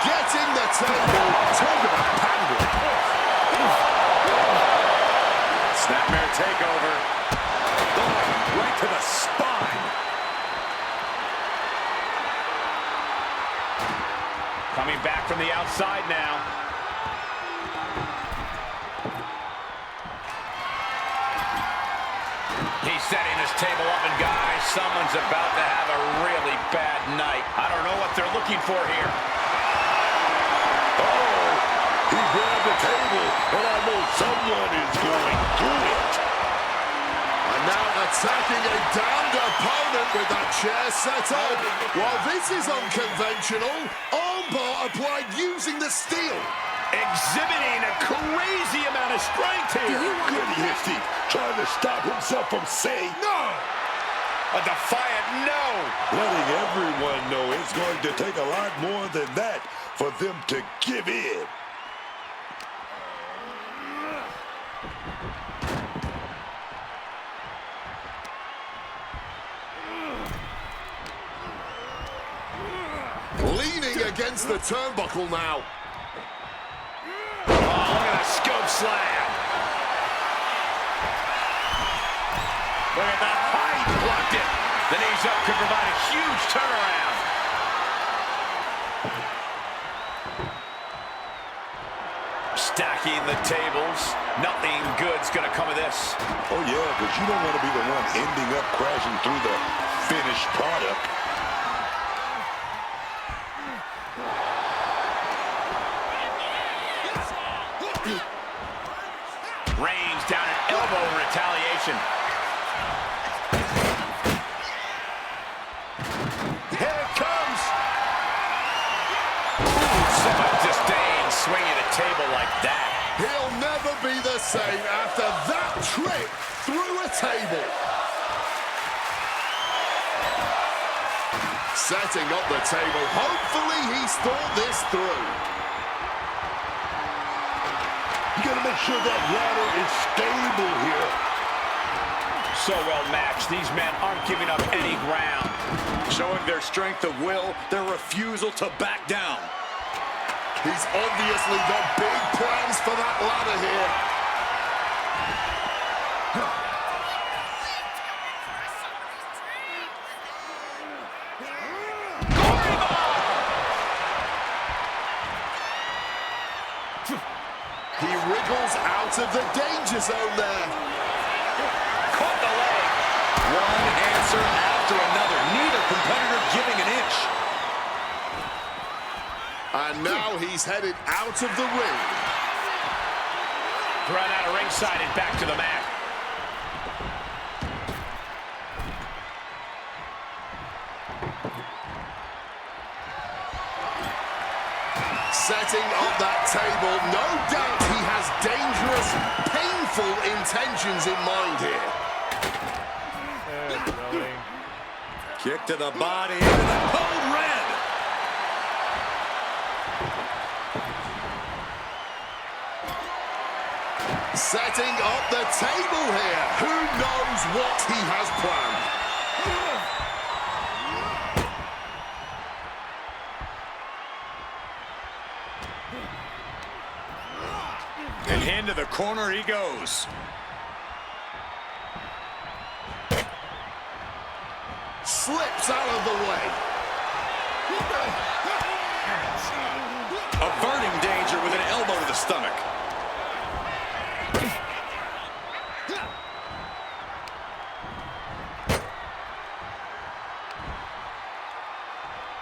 Getting the table, talk about pandering. Snapmare takeover. Oh, right to the spine. Coming back from the outside now. He's setting this table up, and guys, someone's about to have a really bad night. I don't know what they're looking for here. He grabbed the table, and I know someone is going through it. And now attacking a downed opponent with that chair set up. While this is unconventional, armbar applied using the steel. Exhibiting a crazy amount of strength here. Good history, trying to stop himself from saying no. A defiant no. Letting everyone know it's going to take a lot more than that for them to give in. Leaning against the turnbuckle now. Oh, look at that scope slam. Look at that height. Blocked it. The knees up could provide a huge turnaround. Stacking the tables. Nothing good's going to come of this. Oh, yeah, because you don't want to be the one ending up crashing through the finished product. Reigns down an elbow in retaliation. Here it comes. So much disdain swinging a table like that. He'll never be the same after that trip through a table. Setting up the table. Hopefully he's thought this through. You got to make sure that ladder is stable here. So well matched. These men aren't giving up any ground. Showing their strength of will, their refusal to back down. He's obviously got big plans for that ladder here. He wriggles out of the danger zone there. Caught the leg. One answer after another. Neither competitor giving an inch. And now he's headed out of the ring. Run out of ringside and back to the mat. Setting up that table, no doubt he has dangerous, painful intentions in mind here. Kick to the body into the code red. Setting up the table here. Who knows what he has planned? And into the corner he goes. Slips out of the way. Averting danger with an elbow to the stomach.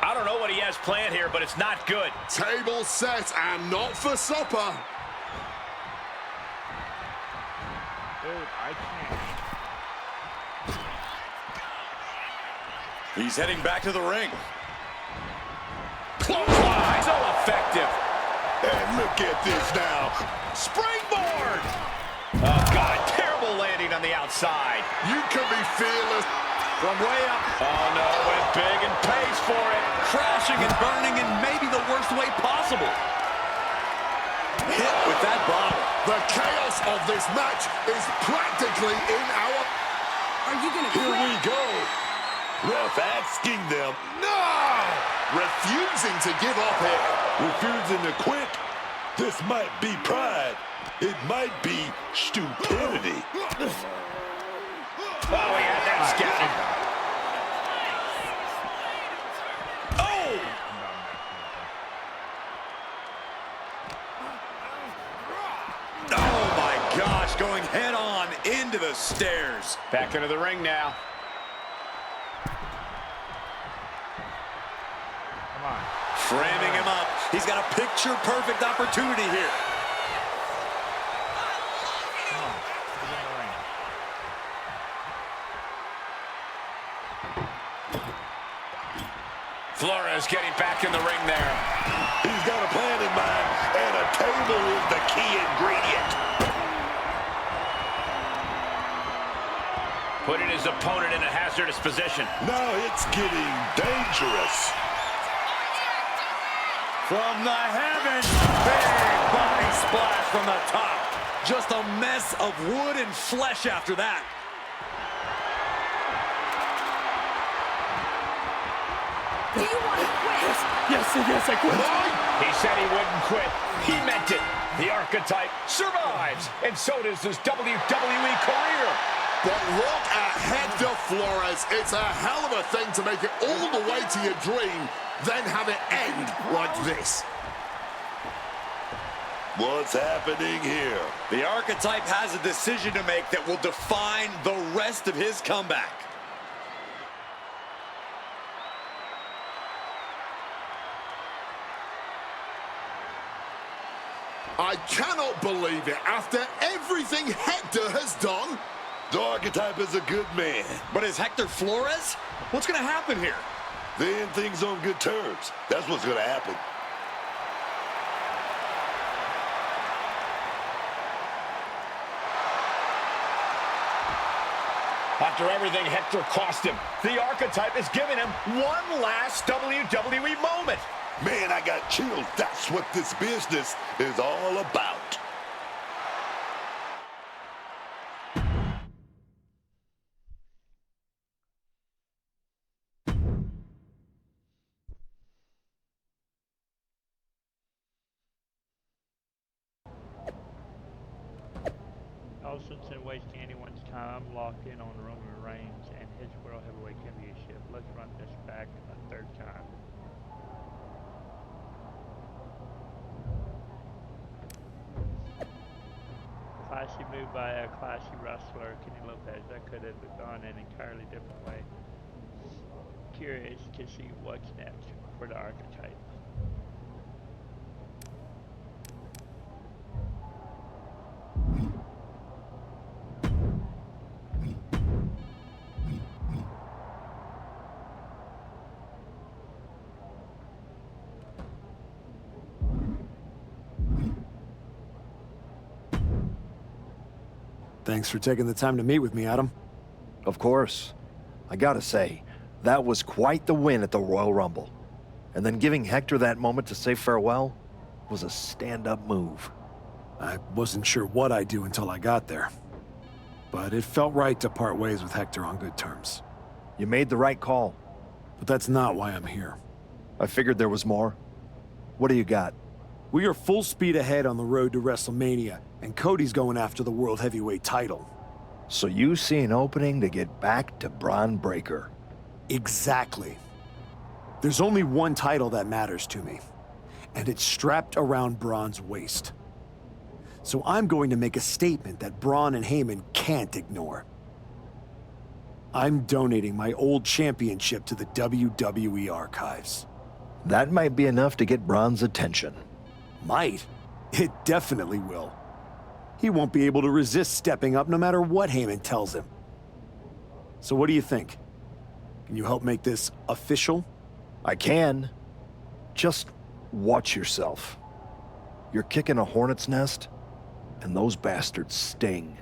I don't know what he has planned here, but it's not good. Table set and not for supper. Dude, I can't. He's heading back to the ring. Clothesline, so effective. And look at this now. Springboard. Oh, God, terrible landing on the outside. You can be fearless. From way up. Oh, no, went big and pays for it. Crashing and burning in maybe the worst way possible. Hit with that bottle. The chaos of this match is practically in our... Are you gonna Here we go. Ref asking them. No! Refusing to give up here. Refusing to quit. This might be pride. It might be stupidity. Oh, we had that scouted. Oh! Oh, my gosh. Going head on into the stairs. Back into the ring now. Come on. Framing him up. He's got a picture-perfect opportunity here. Come on. Get in the ring. Flores getting back in the ring there. He's got a plan in mind, and a table is the key ingredient. putting his opponent in a hazardous position. Now it's getting dangerous. From the heavens, big body splash from the top. Just a mess of wood and flesh after that. Do you want to quit? Yes, I quit. He said he wouldn't quit. He meant it. The archetype survives, and so does his WWE career. But look at Hector Flores. It's a hell of a thing to make it all the way to your dream, then have it end like this. What's happening here? The archetype has a decision to make that will define the rest of his comeback. I cannot believe it. After everything Hector has done. The archetype is a good man. But is Hector Flores? What's going to happen here? They end things on good terms. That's what's going to happen. After everything Hector cost him, the archetype is giving him one last WWE moment. Man, I got chills. That's what this business is all about. No sense in wasting anyone's time. I'm locked in on Roman Reigns and his World Heavyweight Championship. Let's run this back a third time. Classy move by a classy wrestler, Kenny Lopez. That could have gone an entirely different way. Curious to see what's next for the archetype. Thanks for taking the time to meet with me, Adam. Of course. I gotta say, that was quite the win at the Royal Rumble. And then giving Hector that moment to say farewell was a stand-up move. I wasn't sure what I'd do until I got there. But it felt right to part ways with Hector on good terms. You made the right call. But that's not why I'm here. I figured there was more. What do you got? We are full speed ahead on the road to WrestleMania, and Cody's going after the World Heavyweight title. So you see an opening to get back to Braun Breaker. Exactly. There's only one title that matters to me, and it's strapped around Braun's waist. So I'm going to make a statement that Braun and Heyman can't ignore. I'm donating my old championship to the WWE archives. That might be enough to get Braun's attention. Might. It definitely will. He won't be able to resist stepping up no matter what Heyman tells him. So what do you think? Can you help make this official? I can. Just watch yourself. You're kicking a hornet's nest, and those bastards sting.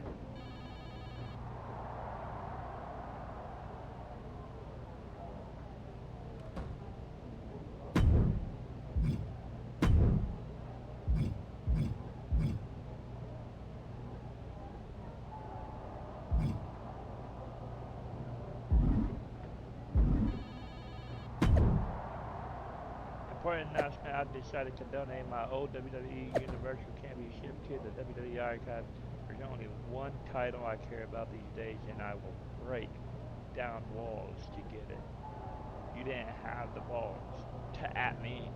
Important announcement, I've decided to donate my old WWE Universal Championship to the WWE Archive. There's only one title I care about these days, and I will break down walls to get it. You didn't have the balls to at me,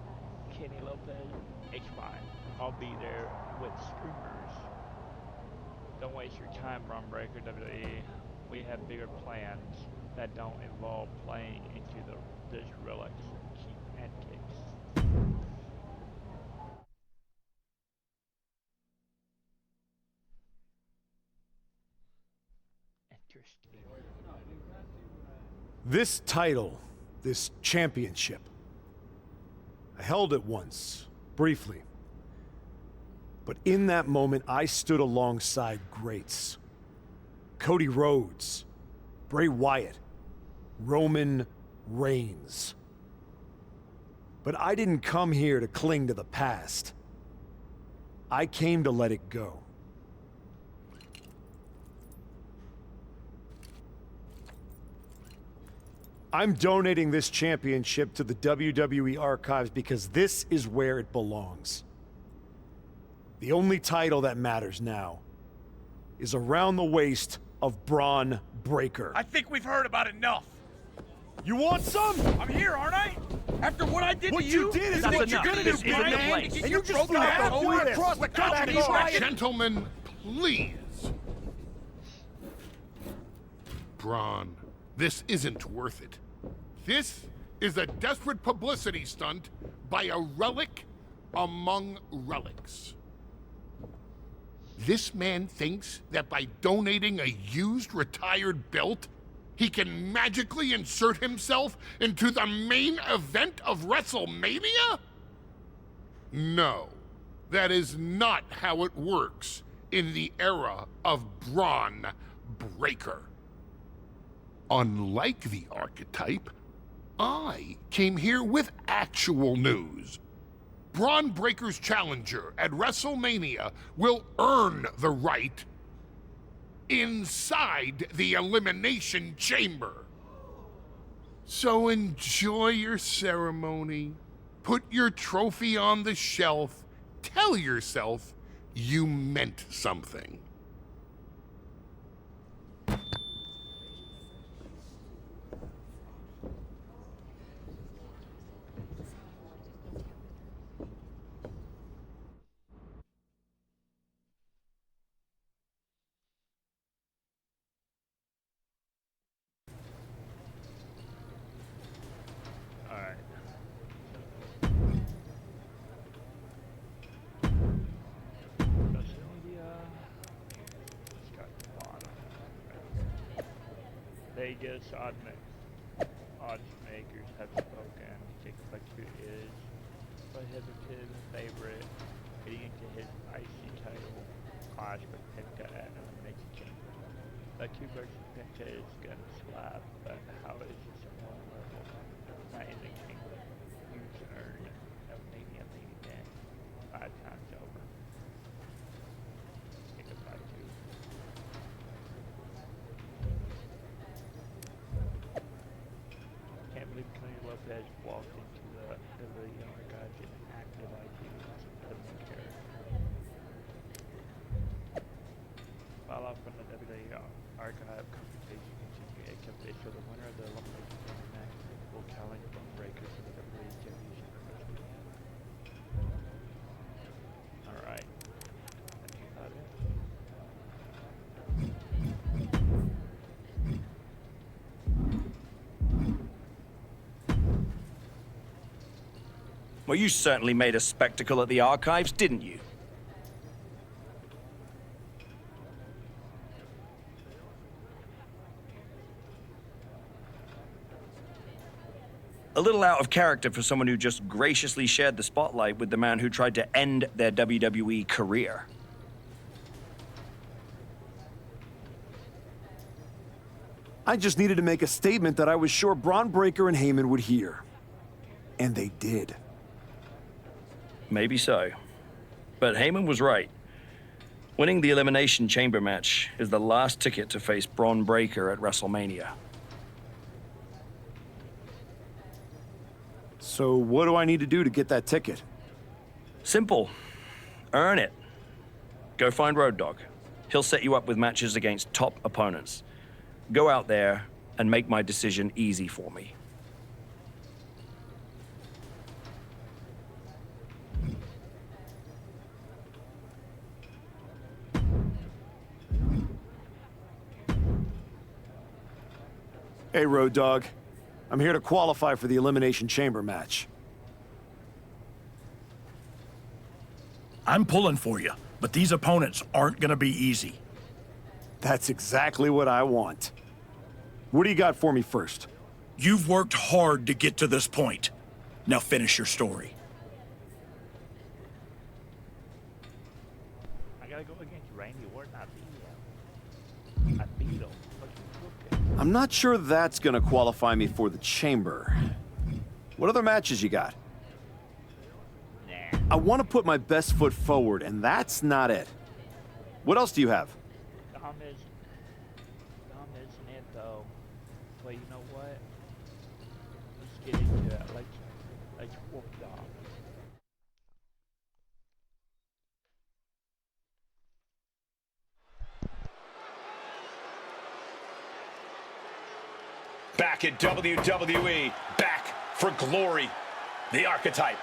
Kenny Lopez. It's fine. I'll be there with screamers. Don't waste your time, Braun Breaker, WWE. We have bigger plans that don't involve playing into this relics. Keep antics. Interesting. This title, this championship, I held it once, briefly. But in that moment, I stood alongside greats. Cody Rhodes, Bray Wyatt, Roman Reigns. But I didn't come here to cling to the past. I came to let it go. I'm donating this championship to the WWE archives because this is where it belongs. The only title that matters now is around the waist of Braun Breaker. I think we've heard about enough. You want some? I'm here, aren't I? After what I did What to you did is think what you're you're gonna gonna do, do, Brian? man. You And get you just broken flew half all way over across the country. Gentlemen, please. Braun, this isn't worth it. This is a desperate publicity stunt by a relic among relics. This man thinks that by donating a used retired belt, he can magically insert himself into the main event of WrestleMania? No, that is not how it works in the era of Braun Breaker. Unlike the archetype, I came here with actual news. Braun Breaker's challenger at WrestleMania will earn the right inside the Elimination Chamber. So enjoy your ceremony, put your trophy on the shelf, tell yourself you meant something. Alright. Social media. Let's go to the bottom. Vegas odds makers have spoken. Jacob Fletcher is prohibited favorite heading into his IC title clash with Penta at Elimination Chamber. Fletcher versus Penta is gonna slap, but how is this a one level? Not in the kingdom. Huge earn of Mania main event 5 times over. Jacob Fletcher. Can't believe Tony Lopez walked into the WWE archives and active ID as a main character. Follow up from the WWE archive competition continue, except they show the winner of the Elimination Chamber match will challenge Braun Breaker for the WWE Championship at WrestleMania. Alright. That's about it. Well, you certainly made a spectacle at the archives, didn't you? A little out of character for someone who just graciously shared the spotlight with the man who tried to end their WWE career. I just needed to make a statement that I was sure Braun Breaker and Heyman would hear. And they did. Maybe so. But Heyman was right. Winning the Elimination Chamber match is the last ticket to face Braun Breaker at WrestleMania. So what do I need to do to get that ticket? Simple. Earn it. Go find Road Dogg. He'll set you up with matches against top opponents. Go out there and make my decision easy for me. Hey, Road Dogg. I'm here to qualify for the Elimination Chamber match. I'm pulling for you, but these opponents aren't gonna be easy. That's exactly what I want. What do you got for me first? You've worked hard to get to this point. Now finish your story. I gotta go against Randy Orton. I beat him. Look at I'm not sure that's gonna qualify me for the chamber. What other matches you got? Nah. I want to put my best foot forward, and that's not it. What else do you have? Dom isn't it though. But you know what? Let's get into it. Let's whoop Dom. Back at WWE, back for glory. The Archetype.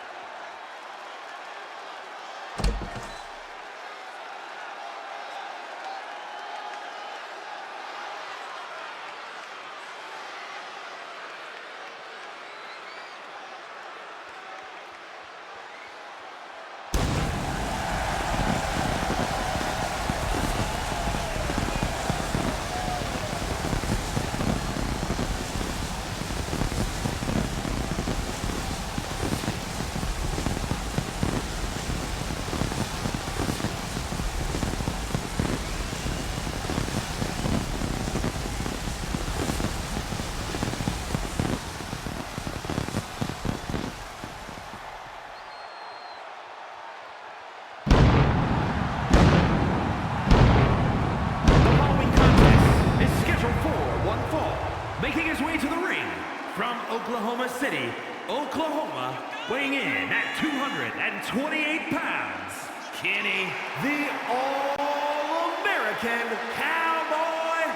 Making his way to the ring from Oklahoma City, Oklahoma, weighing in at 228 pounds, Kenny, the All American Cowboy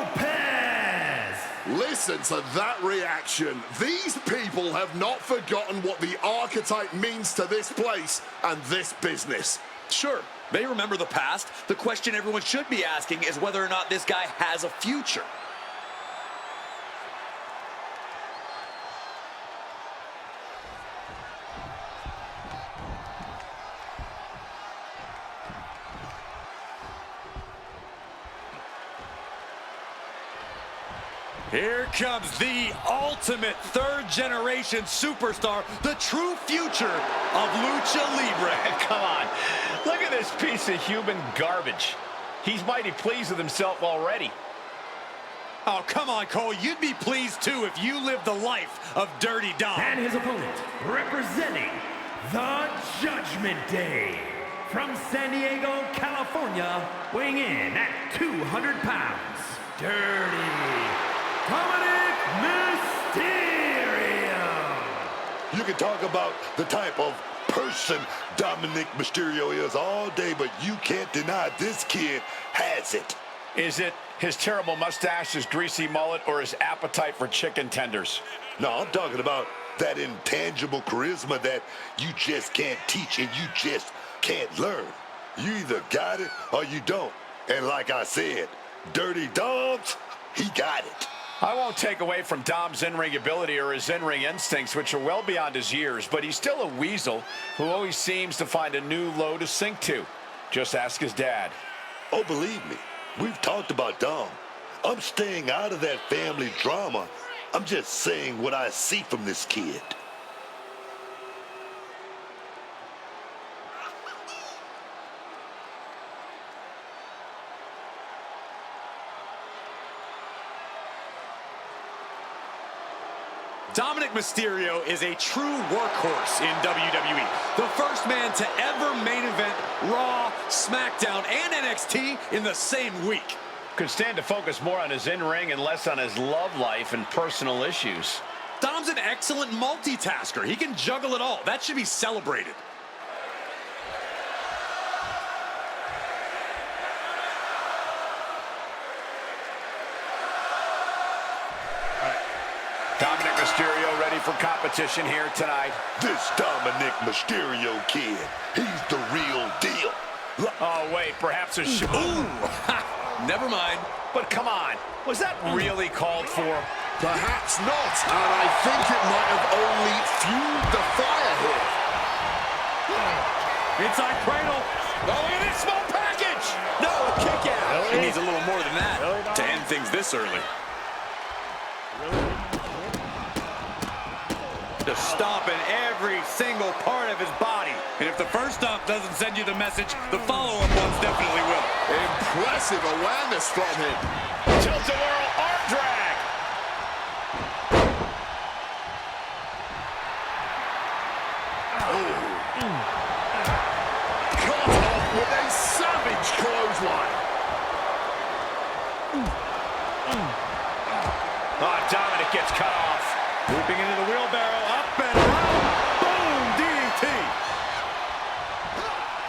Lopez. Listen to that reaction. These people have not forgotten what the Archetype means to this place and this business. Sure, they remember the past. The question everyone should be asking is whether or not this guy has a future. Here comes the ultimate third-generation superstar, the true future of Lucha Libre. Come on, look at this piece of human garbage. He's mighty pleased with himself already. Oh, come on, Cole. You'd be pleased, too, if you lived the life of Dirty Dom. And his opponent, representing the Judgment Day, from San Diego, California, weighing in at 200 pounds, Dirty Mysterio. You can talk about the type of person Dominic Mysterio is all day, but you can't deny this kid has it. Is it his terrible mustache, his greasy mullet, or his appetite for chicken tenders? No, I'm talking about that intangible charisma that you just can't teach and you just can't learn. You either got it or you don't. And like I said, Dirty Dom's, he got it. I won't take away from Dom's in-ring ability or his in-ring instincts, which are well beyond his years, but he's still a weasel who always seems to find a new low to sink to. Just ask his dad. Oh, believe me, we've talked about Dom. I'm staying out of that family drama. I'm just saying what I see from this kid. Dominic Mysterio is a true workhorse in WWE. The first man to ever main event Raw, SmackDown, and NXT in the same week. Could stand to focus more on his in-ring and less on his love life and personal issues. Dom's an excellent multitasker. He can juggle it all. That should be celebrated. Dominic Mysterio ready for competition here tonight. This Dominic Mysterio kid, he's the real deal. Oh, wait, perhaps a Ooh! Never mind. But come on, was that really called for? Perhaps not, and I think it might have only fueled the fire here. Inside cradle. Oh, look at this small package! No, a kick out. He needs a little more than that to end things this early. to stomping every single part of his body. And if the first stomp doesn't send you the message, the follow-up ones definitely will. Impressive awareness from him. Tilt-a-whirl arm drag. Caught off with a savage clothesline. Oh, Dominic gets cut off. Looping into the wheelbarrow, up and around. Boom, DDT.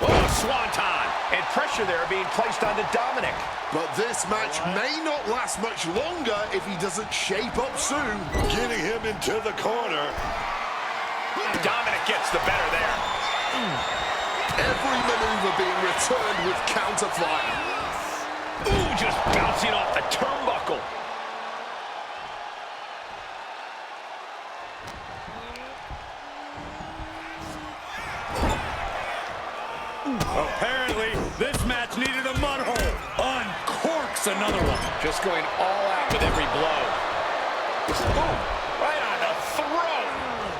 Oh, swanton. And pressure there being placed onto Dominic. But this match may not last much longer if he doesn't shape up soon. Getting him into the corner. Dominic gets the better there. Every maneuver being returned with counter fire. Ooh, just bouncing off the turnbuckle. Apparently, this match needed a mud hole. Uncorks another one. Just going all out with every blow. Ooh, right on the throat.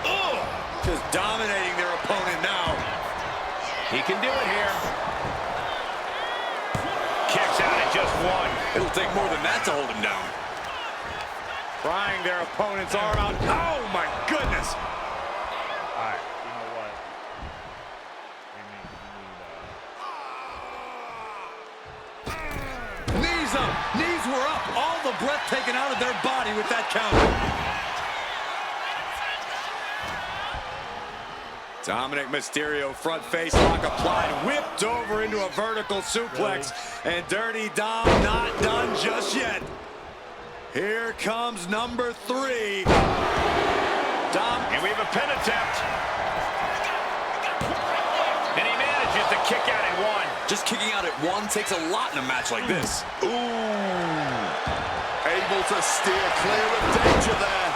Ugh. Just dominating their opponent now. He can do it here. Kicks out at just one. It'll take more than that to hold him down. Prying their opponent's arm out. Oh, my goodness. All right, you know what? Knees up. Knees were up. All the breath taken out of their body with that counter. Dominic Mysterio, front face lock applied, whipped over into a vertical suplex. And Dirty Dom not done just yet. Here comes number 3. Dom. And we have a pin attempt. And he manages to kick out at 1. Just kicking out at 1 takes a lot in a match like this. Ooh. Able to steer clear of danger there.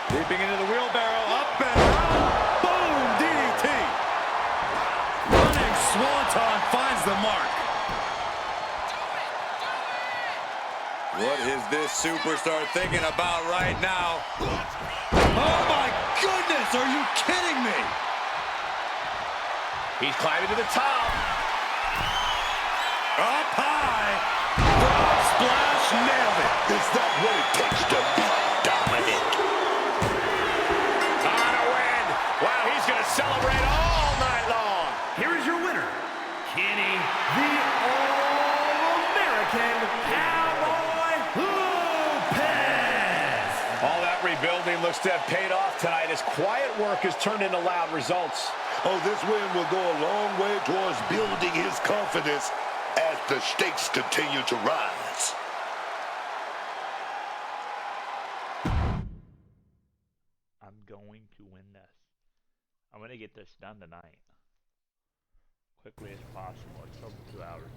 Leaping into the wheelbarrow, up and around. Boom, DDT. Running swanton finds the mark. What is this superstar thinking about right now? Oh my goodness, are you kidding me? He's climbing to the top. Up high. Frog splash, nailed it. Is that what it takes to beat Dominic? On a win. Wow, he's going to celebrate all night long. Here is your winner, Kenny, the All American Cowboy Lopez. All that rebuilding looks to have paid off tonight as quiet work has turned into loud results. Oh, this win will go a long way towards building his confidence as the stakes continue to rise. I'm going to win this. I'm going to get this done tonight. Quickly as possible. It's over 2 hours.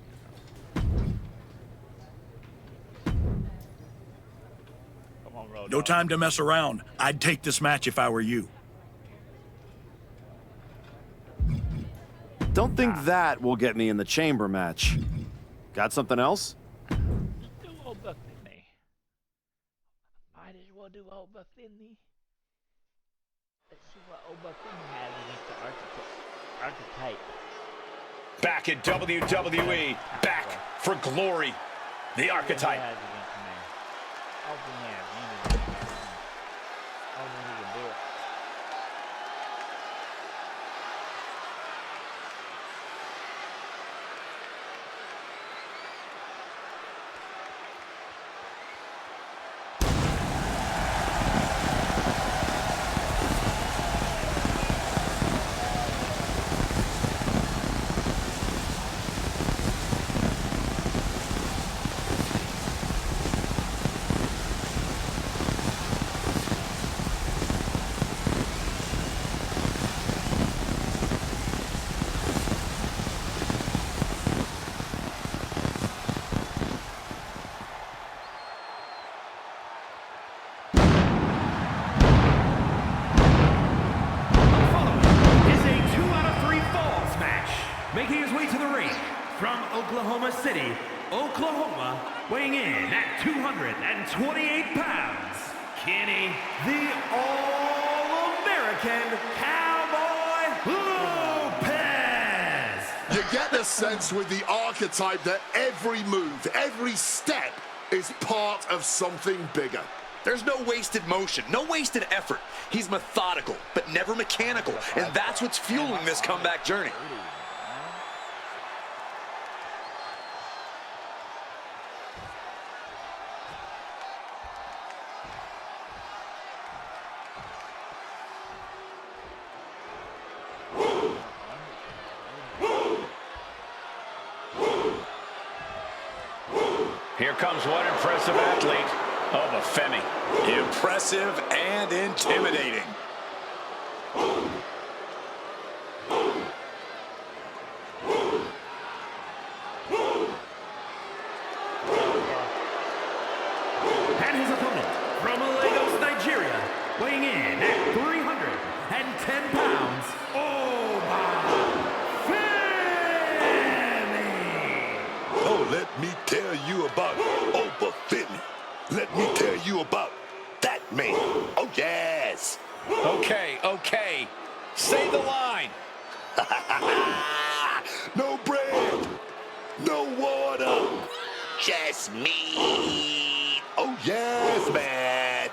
Come on, Road No Dogg. time to mess around. I'd take this match if I were you. Don't think that will get me in the chamber match. Got something else? Do Oba Finley. Might as well do Oba Finley. Let's see what Oba Finley has against the archetype. Back in WWE. Back for glory. The archetype. Making his way to the ring from Oklahoma City, Oklahoma, weighing in at 228 pounds, Kenny, the All American Cowboy Lopez. You get the sense with the archetype that every move, every step is part of something bigger. There's no wasted motion, no wasted effort. He's methodical, but never mechanical, and that's what's fueling this comeback journey. Here comes one impressive athlete. Femi. Impressive and intimidating. And his opponent from Lagos, Nigeria, weighing in at 310 pounds, Oh, let me tell you about Femi. Let me tell you about that man. Oh, yes. Okay. Say the line. No bread. No water. Just meat. Oh, yes, man.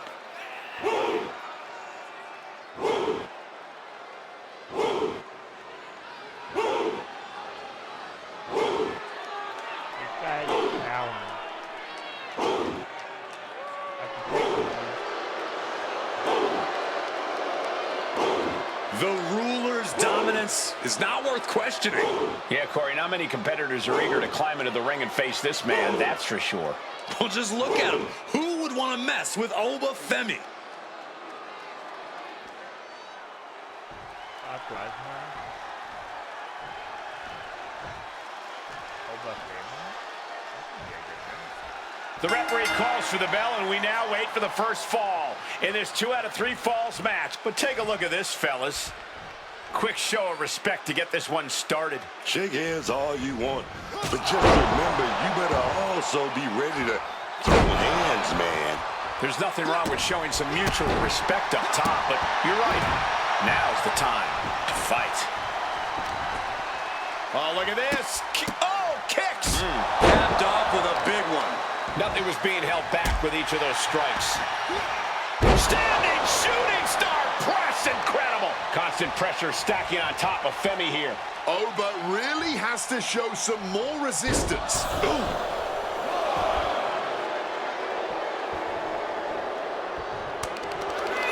The ruler's dominance is not worth questioning. Yeah, Corey, not many competitors are eager to climb into the ring and face this man, that's for sure. Well, just look at him. Who would want to mess with Femi? The referee calls for the bell, and we now wait for the first fall in this 2 out of 3 falls match. But take a look at this, fellas. Quick show of respect to get this one started. Shake hands all you want, but just remember, you better also be ready to throw hands, man. There's nothing wrong with showing some mutual respect up top, but you're right. Now's the time to fight. Oh, look at this. Kicks. Capped off with a big one. Nothing was being held back with each of those strikes. Standing shooting star press, incredible. Constant pressure stacking on top of Femi here. Oba really has to show some more resistance. Ooh.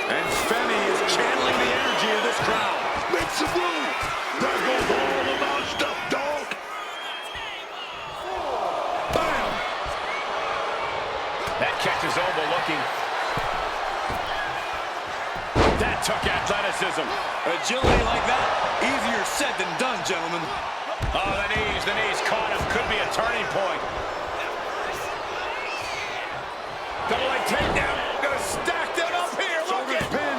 And Femi is channeling the energy of this crowd. Make some room. There goes all of our stuff, dog. Bam. That catches Oba looking. That took athleticism. Agility like that, easier said than done, gentlemen. Oh, the knees caught him. Could be a turning point. Double leg takedown. Gonna stack them up here. Look at pin.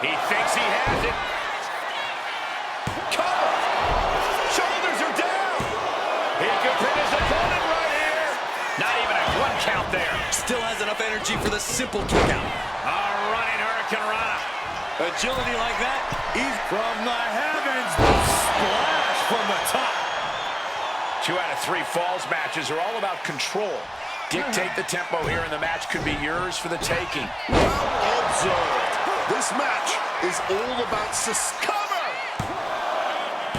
He thinks he has it. Cover. Shoulders are down. He could pin his opponent right here. Not even a 1 count there. Still has enough energy for the simple kick out. A running Hurricane Rana. Agility like that, he's from the heavens. Splash from the top. 2 out of 3 falls matches are all about control. Dictate the tempo here, and the match could be yours for the taking. Well observed. This match is all about cover.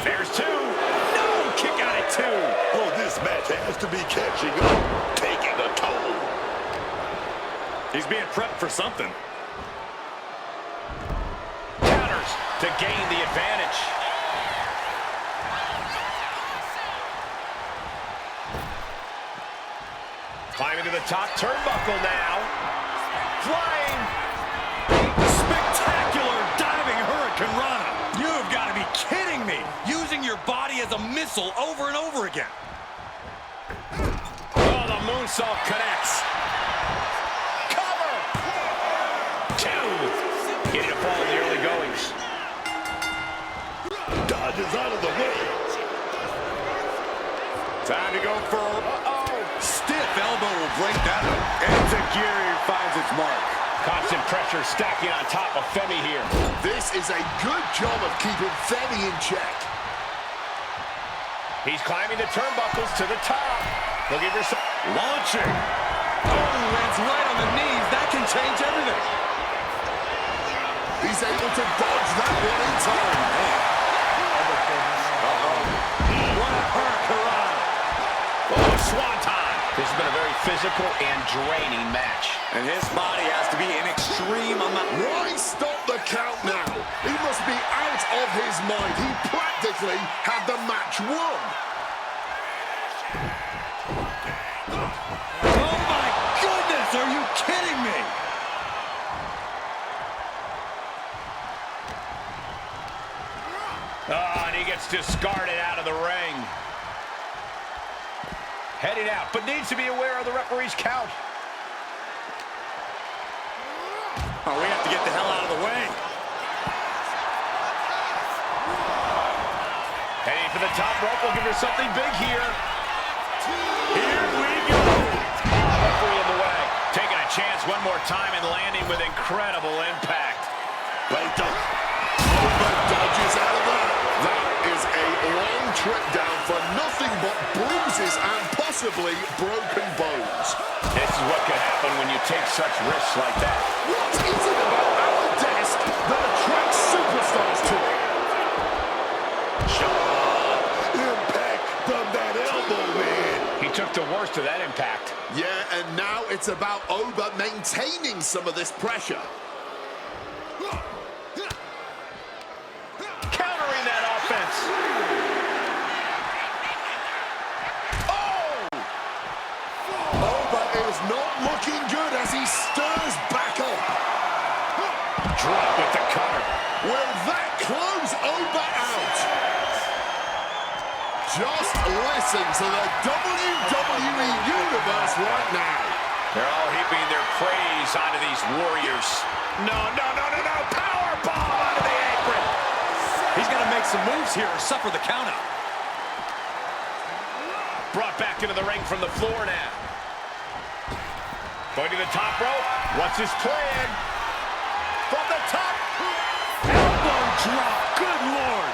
There's 2. No, kick out at 2. Oh, this match has to be catching up, taking a toll. He's being prepped for something. Counters to gain the advantage. Climbing to the top turnbuckle now. Flying. Spectacular diving Hurricane Rana. You've got to be kidding me. Using your body as a missile over and over again. Oh, the moonsault connects. Cover. 2. Getting a fall in the early goings. Dodges out of the way. Time to go for... Stiff elbow will break that up. And Takiri finds its mark. Constant pressure stacking on top of Femi here. This is a good job of keeping Femi in check. He's climbing the turnbuckles to the top. Looking for some... Launching. Oh, lands right on the knees. That can change everything. He's able to dodge that one in time. What a hurricane. Oh, swanton. This has been a very physical and draining match. And his body has to be in extreme amount. Why stop the count now? He must be out of his mind. He practically had the match won. Oh my goodness, are you kidding me? Oh, and he gets discarded out of the ring. Heading out, but needs to be aware of the referee's count. Oh, we have to get the hell out of the way. Heading for the top rope. Looking for something big here. Here we go. Referee in the way. Taking a chance one more time and landing with incredible impact. Dodges out of that. That is a long trip down for nothing but bruises and possibly broken bones. This is what could happen when you take such risks like that. What is it about our desk that attracts superstars to it? Impact from that elbow, man. He took the worst of that impact. Yeah, and now it's about Oba maintaining some of this pressure. Countering that offense. Oba is not looking good as he stirs back up. Drop with the cutter. Will that close Oba out? Just listen to the WWE Universe right now. They're all heaping their praise onto these warriors. No. Powerbomb onto the apron. He's got to make some moves here or suffer the countout. Brought back into the ring from the floor now. Going to the top rope. What's his plan? From the top. Elbow drop. Good Lord.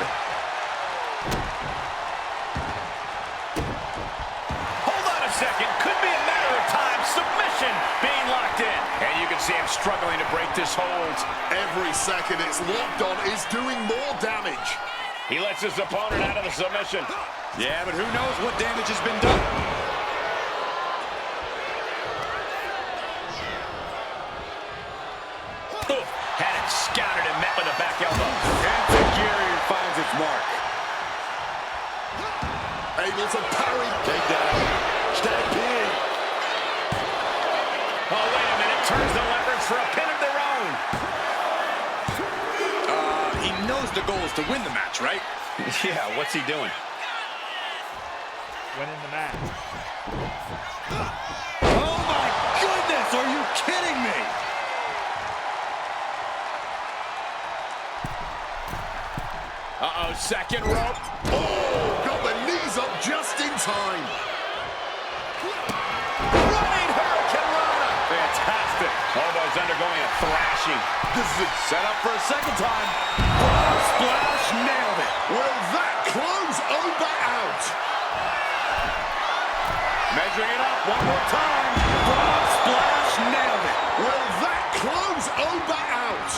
Hold on a second. Could be a matter of time. Submission being locked in. And you can see him struggling to break this hold. Every second it's locked on is doing more damage. He lets his opponent out of the submission. Yeah, but who knows what damage has been done. Oof. Had it scouted and met with a back elbow. Enzuigiri finds its mark. Able to parry. Take down. Stack pin. Oh, wait a minute. Turns the leverage for a pin of their own. He knows the goal is to win the match, right? Yeah, what's he doing? Winning the match. Oh my goodness, are you kidding me? Uh-oh, second rope. Oh, got the knees up just in time. Running hurricanrana. Fantastic. Obo's undergoing a thrashing. This is set up for a second time. Frog splash, nailed it. Will that close Oba out? Measuring it up one more time. Frog splash, nailed it. Will that close Oba out?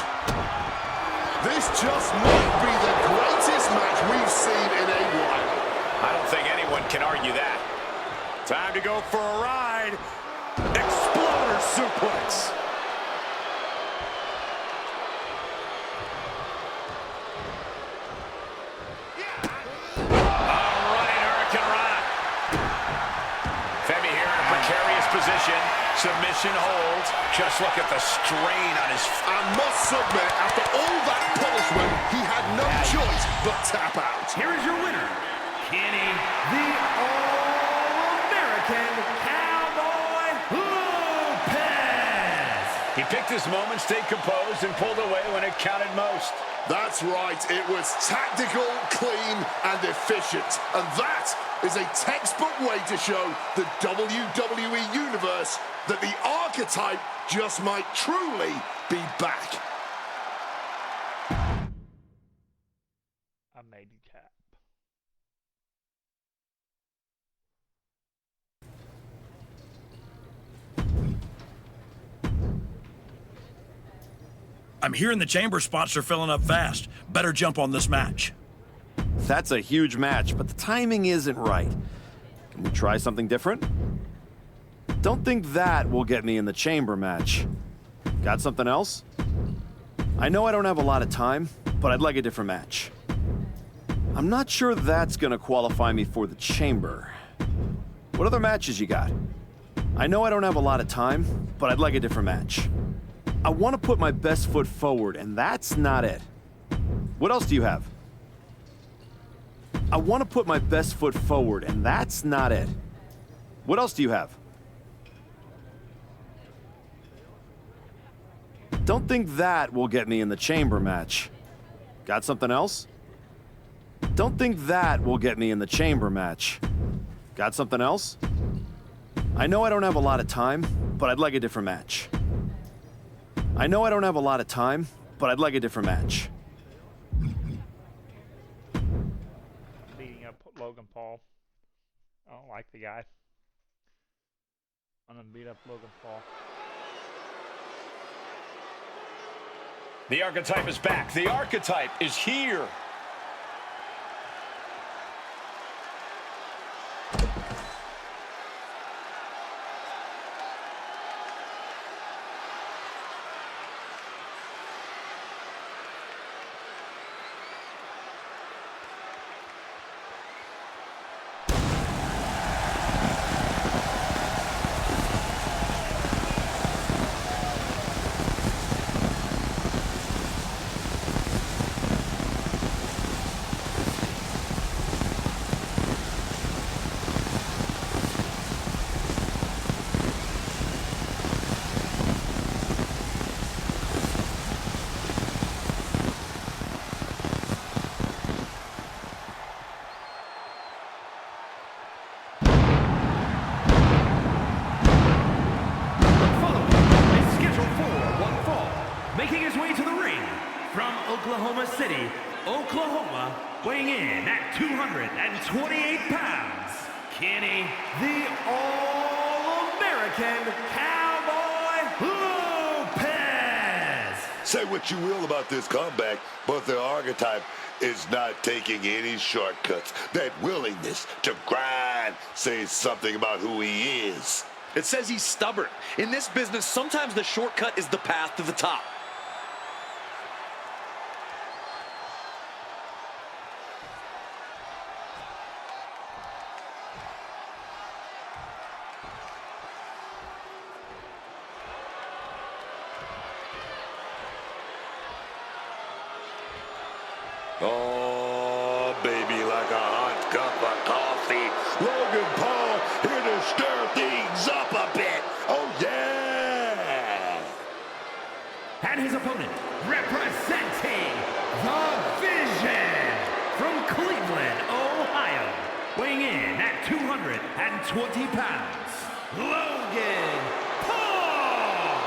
This just might be the greatest match we've seen in a while. I don't think anyone can argue that. Time to go for a ride. Exploder suplex. Position, submission holds. Just look at the strain on his... I must submit, after all that punishment, he had no choice but tap out. Here is your winner, Kenny, the All American Cowboy Lopez. He picked his moment, stayed composed, and pulled away when it counted most. That's right, it was tactical, clean, and efficient. And that is a textbook way to show the WWE Universe that the archetype just might truly be back. I made you tap. I'm hearing the chamber spots are filling up fast. Better jump on this match. That's a huge match, but the timing isn't right. Can we try something different? Don't think that will get me in the chamber match. Got something else? I know I don't have a lot of time, but I'd like a different match. I'm not sure that's gonna qualify me for the chamber. What other matches you got? I know I don't have a lot of time, but I'd like a different match. I want to put my best foot forward, and that's not it. What else do you have? I want to put my best foot forward, and that's not it. What else do you have? Don't think that will get me in the chamber match. Got something else? Don't think that will get me in the chamber match. Got something else? I know I don't have a lot of time, but I'd like a different match. I know I don't have a lot of time, but I'd like a different match. Beating up Logan Paul. I don't like the guy. I'm gonna beat up Logan Paul. The archetype is back. The archetype is here. Making his way to the ring from Oklahoma City, Oklahoma, weighing in at 228 pounds, Kenny, the All American Cowboy Lopez. Say what you will about this comeback, but the archetype is not taking any shortcuts. That willingness to grind says something about who he is. It says he's stubborn. In this business, sometimes the shortcut is the path to the top. Oh, baby, like a hot cup of coffee. Logan Paul here to stir things up a bit. Oh, yeah! And his opponent, representing the Vision from Cleveland, Ohio, weighing in at 220 pounds, Logan Paul.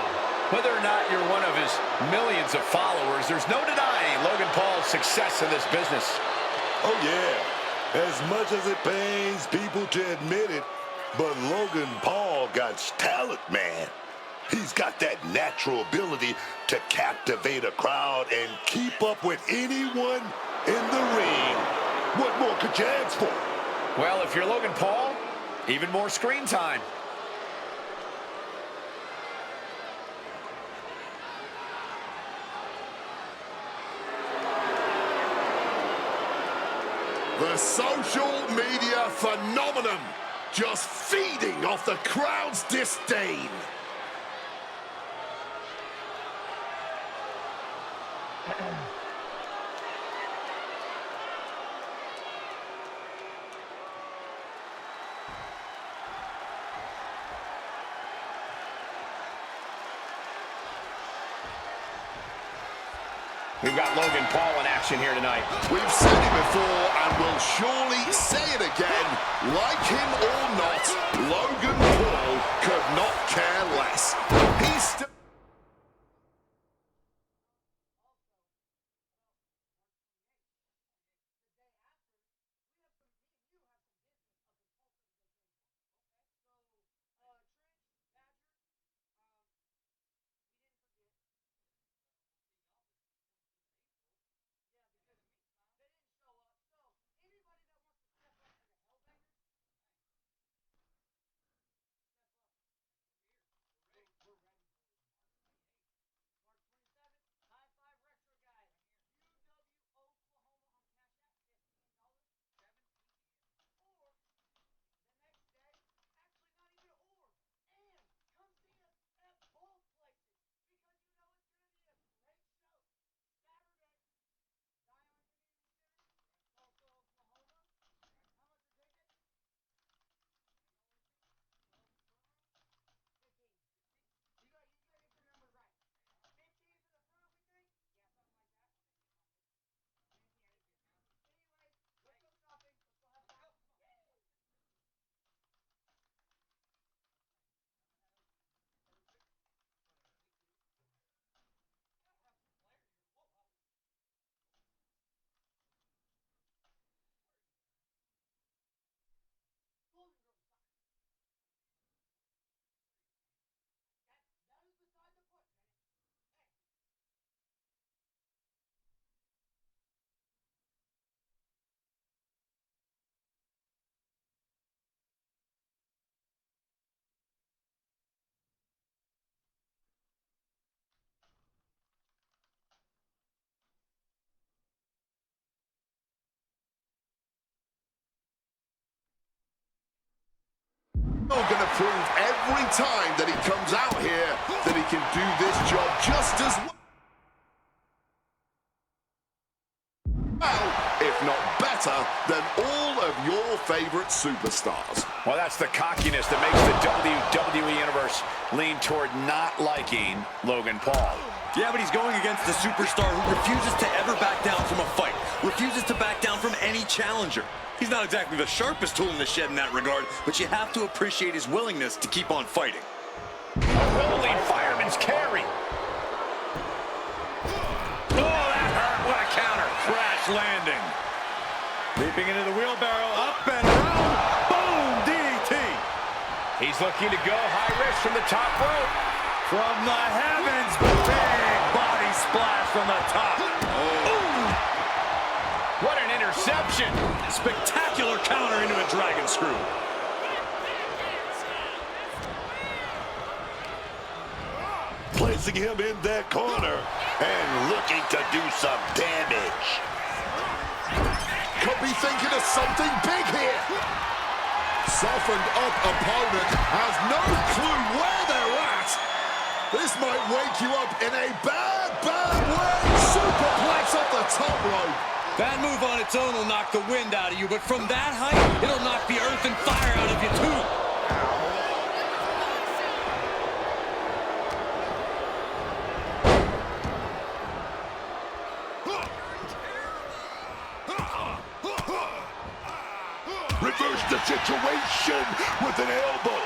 Whether or not you're one of his millions of followers, there's no denying Logan Paul's success in this business. Oh, yeah. As much as it pains people to admit it, but Logan Paul got talent, man. He's got that natural ability to captivate a crowd and keep up with anyone in the ring. What more could you ask for? Well, if you're Logan Paul, even more screen time. The social media phenomenon, just feeding off the crowd's disdain. We've got Logan Paul in action here tonight. We've said it before, and we'll surely say it again. Like him or not, Logan Paul could not care less. He's still... Going to prove every time that he comes out here that he can do this job just as well, if not better, than all of your favorite superstars. Well, that's the cockiness that makes the WWE Universe lean toward not liking Logan Paul. Yeah, but he's going against a superstar who refuses to ever back down from a fight, refuses to back down from any challenger. He's not exactly the sharpest tool in the shed in that regard, but you have to appreciate his willingness to keep on fighting. Holy fireman's carry. Oh, that hurt. What a counter. Crash landing. Leaping into the wheelbarrow, up and around. Boom, DDT. He's looking to go high risk from the top rope. From the heavens, big body splash from the top. Oh. What an interception. Spectacular counter into a dragon screw. Placing him in that corner and looking to do some damage. Could be thinking of something big here. Softened up opponent has no clue where they're at. This might wake you up in a bad, bad way. Superplex off the top rope. That move on its own will knock the wind out of you, but from that height, it'll knock the earth and fire out of you, too. Reverse the situation with an elbow.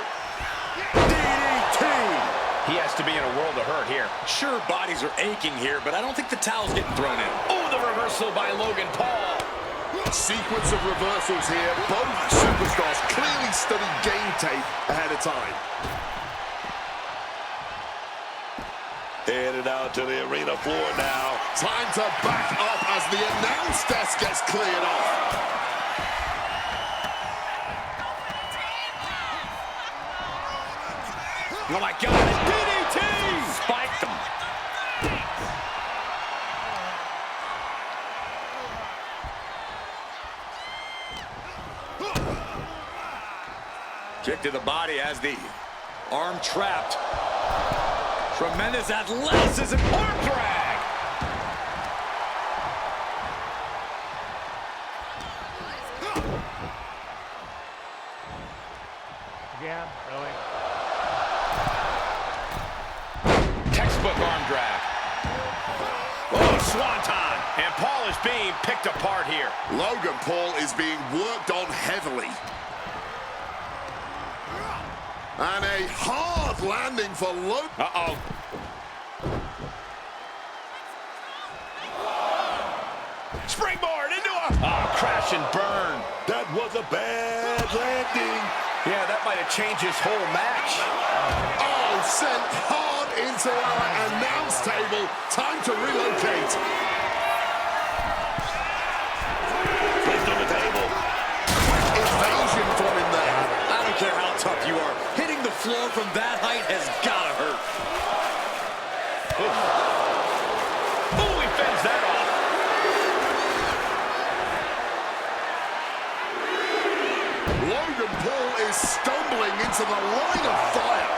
DDT! He has to be in a world of hurt here. Sure, bodies are aching here, but I don't think the towel's getting thrown in. Oh, the reversal by Logan Paul. Sequence of reversals here. Both superstars clearly studied game tape ahead of time. Headed out to the arena floor now. Time to back up as the announce desk gets cleared off. Oh my God, DDT! Spiked him. Kick to the body as the arm trapped. Tremendous athleticism. Arm drag. Again, really? Textbook arm drag. Oh, Swanton. And Paul is being picked apart here. Logan Paul is being worked on heavily. And a hard landing for Logan. Uh-oh. Springboard into a... crash and burn. That was a bad landing. Yeah, that might have changed his whole match. Oh, sent hard into our announce table. Time to relocate. Placed on the table. Quick evasion from him there. I don't care how tough you are. Hitting the floor from that height has gotta hurt. Oh, he fends that off. Logan Paul is stumbling into the line of fire.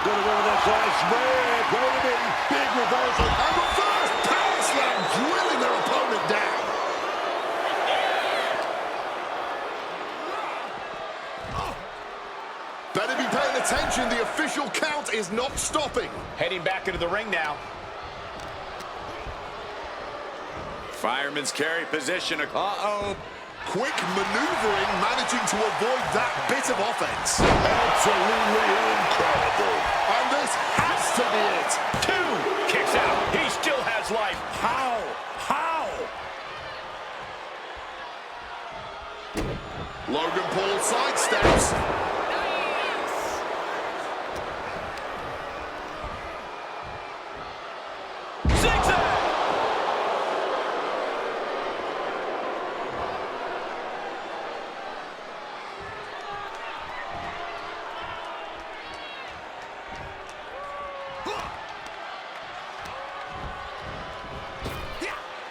Gonna go with that side spread. Going to be big reversal. And the first power slam drilling their opponent down. Better be paying attention. The official count is not stopping. Heading back into the ring now. Fireman's carry position. Uh-oh. Quick maneuvering, managing to avoid that bit of offense. Absolutely incredible. And this has to be it. 2 kicks out. He still has life. How? Logan Paul sidesteps.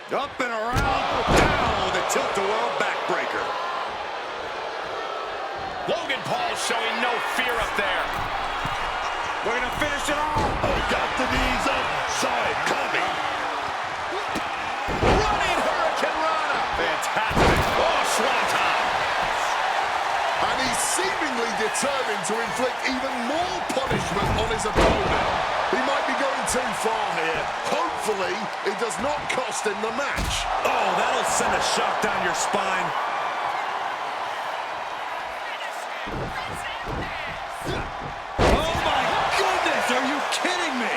Up and around, down with a tilt-the-world backbreaker. Logan Paul showing no fear up there. We're gonna finish it off. Oh, got the knees up. Saw it coming. Running Hurricane Rana. Fantastic. Oh, Swanton. And he's seemingly determined to inflict even more punishment on his opponent. He might be going too far here. Hopefully, it does not cost him the match. Oh, that'll send a shock down your spine. Oh, my goodness! Are you kidding me?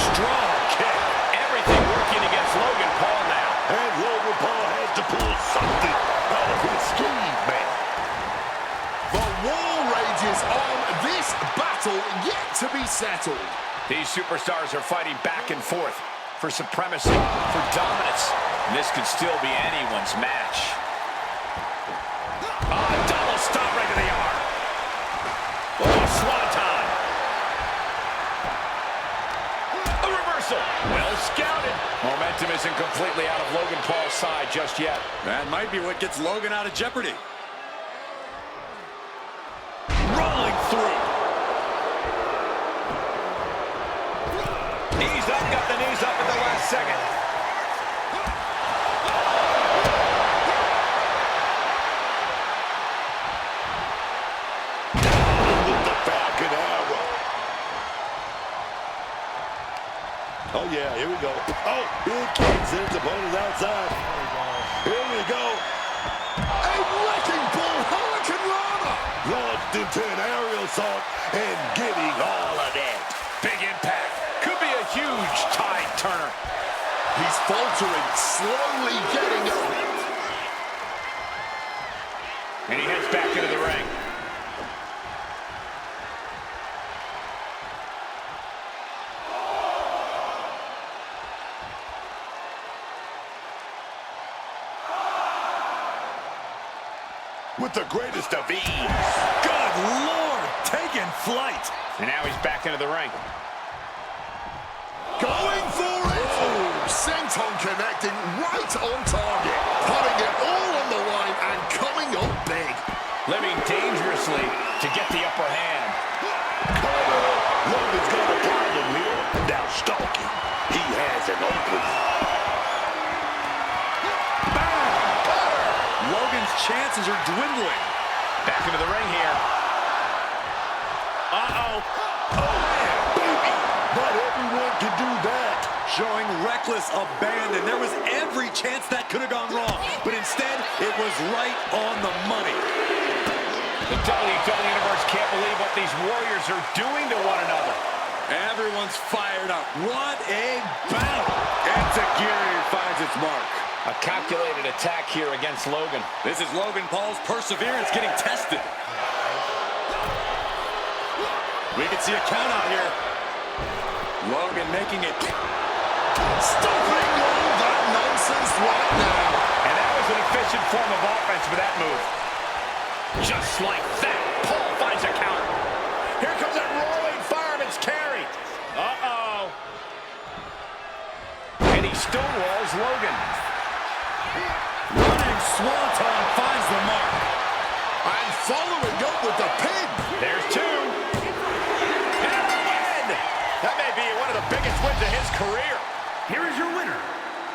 Strong kick. Everything working against Logan Paul now. And Logan Paul has to pull something out of his sleeve, man. The war rages on. This battle yet to be settled. These superstars are fighting back and forth for supremacy, for dominance. And this could still be anyone's match. Double stop right to the arm. Oh, Swanton. A reversal. Well scouted. Momentum isn't completely out of Logan Paul's side just yet. That might be what gets Logan out of jeopardy. Rolling through. Knees up, got the knees up at the last second. With the Falcon Arrow. Oh, yeah, here we go. Oh, big kick sends opponents outside. Here we go. A wrecking ball Hurricane Rana. Launched into an aerial assault and getting all of that. Big impact. Could be a huge tide turner. He's faltering, slowly getting up. And he heads back into the ring. With the greatest of ease. Good Lord, taking flight. And now he's back into the ring. Going for it. Oh, senton connecting right on target. Putting it all on the line and coming up big. Living dangerously to get the upper hand. Logan's got a problem here. Now stalking. He has an opening. Logan's chances are dwindling. Back into the ring here. Uh-oh. Oh, man, baby. but everyone can do that. Showing reckless abandon. There was every chance that could have gone wrong, but instead, it was right on the money. The WWE Universe can't believe what these Warriors are doing to one another. Everyone's fired up. What a bout! Enziguri finds its mark. A calculated attack here against Logan. This is Logan Paul's perseverance getting tested. We can see a count out here. Logan making it. Stopping all that nonsense right now. And that was an efficient form of offense for that move. Just like that, Paul finds a counter. Here comes that rolling fireman's carry. Uh-oh. And he stonewalls Logan. Running Swanton finds the mark. And following up with the pin. There's two. And a win. That may be one of the biggest wins of his career. Here is your winner,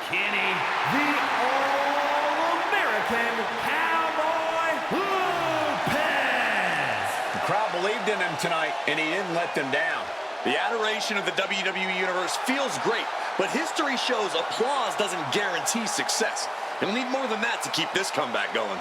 Kenny, the All American Cowboy Lopez. The crowd believed in him tonight, and he didn't let them down. The adoration of the WWE Universe feels great, but history shows applause doesn't guarantee success. And we'll need more than that to keep this comeback going.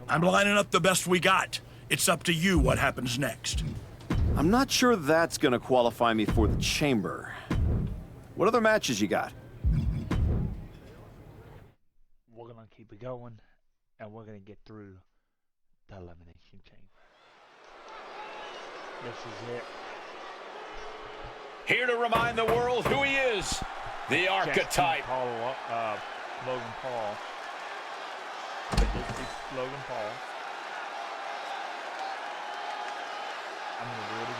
I'm lining up the best we got. It's up to you what happens next. I'm not sure that's gonna qualify me for the chamber. What other matches you got? We're gonna keep it going, and we're gonna get through the Elimination Chamber. This is it. Here to remind the world who he is, the archetype. Logan Paul. But this is Logan Paul. I'm gonna do it again.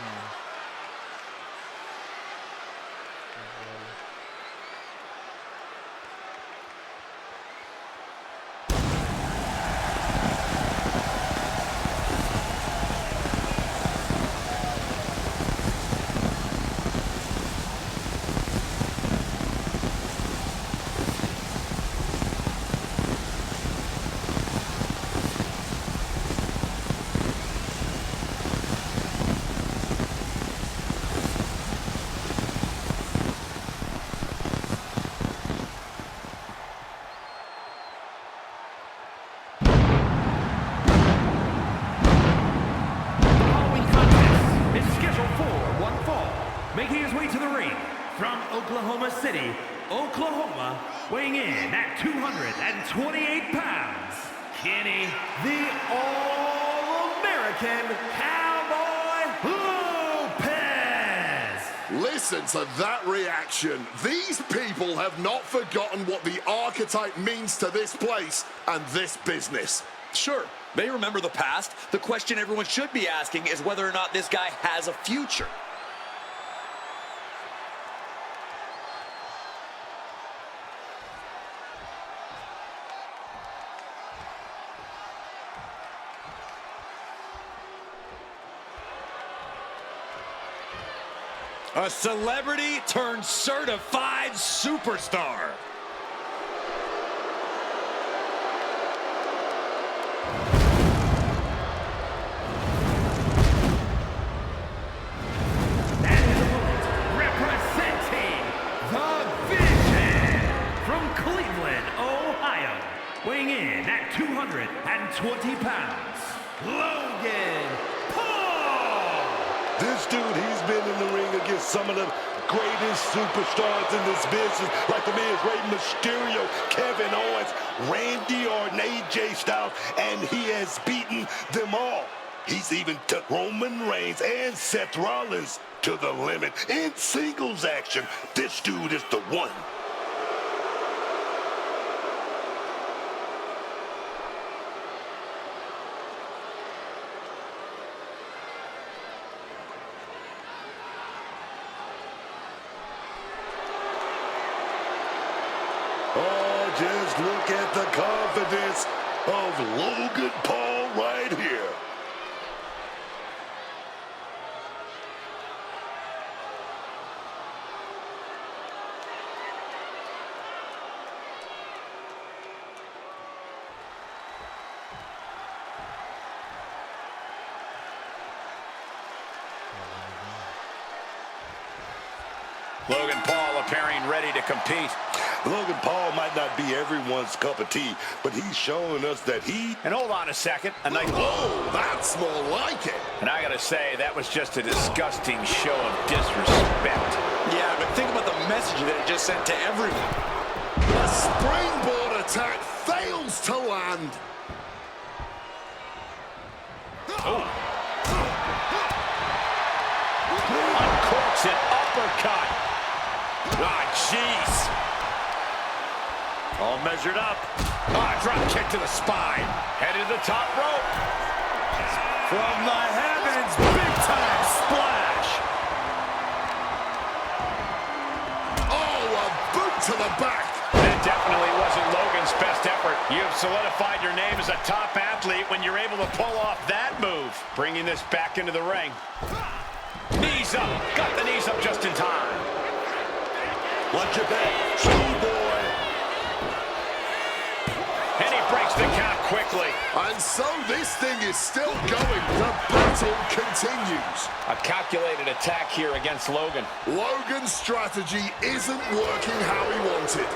Making his way to the ring from Oklahoma City, Oklahoma, weighing in at 228 pounds, Kenny, the All-American Cowboy Lopez. Listen to that reaction. These people have not forgotten what the archetype means to this place and this business. Sure, they remember the past. The question everyone should be asking is whether or not this guy has a future. A celebrity turned certified superstar. Weighing in at 220 pounds, Logan Paul! This dude, he's been in the ring against some of the greatest superstars in this business, like the Miz, Rey Mysterio, Kevin Owens, Randy Orton, AJ Styles, and he has beaten them all. He's even took Roman Reigns and Seth Rollins to the limit in singles action. This dude is the one. Oh, just look at the confidence of Logan Paul right here. Logan Paul appearing ready to compete. Logan Paul might not be everyone's cup of tea, but he's showing us that he... And hold on a second. Oh, that's more like it. And I gotta say, that was just a disgusting show of disrespect. Yeah, but think about the message that it just sent to everyone. The springboard attack fails to land. Oh. Uncorks it, uppercut. Ah, jeez. All measured up. Ah, drop kick to the spine. Headed to the top rope. From the heavens, big time splash. Oh, a boot to the back. That definitely wasn't Logan's best effort. You've solidified your name as a top athlete when you're able to pull off that move. Bringing this back into the ring. Knees up. Got the knees up just in time. Watch your back, schoolboy. And he breaks the count quickly. And so this thing is still going. The battle continues. A calculated attack here against Logan. Logan's strategy isn't working how he wanted.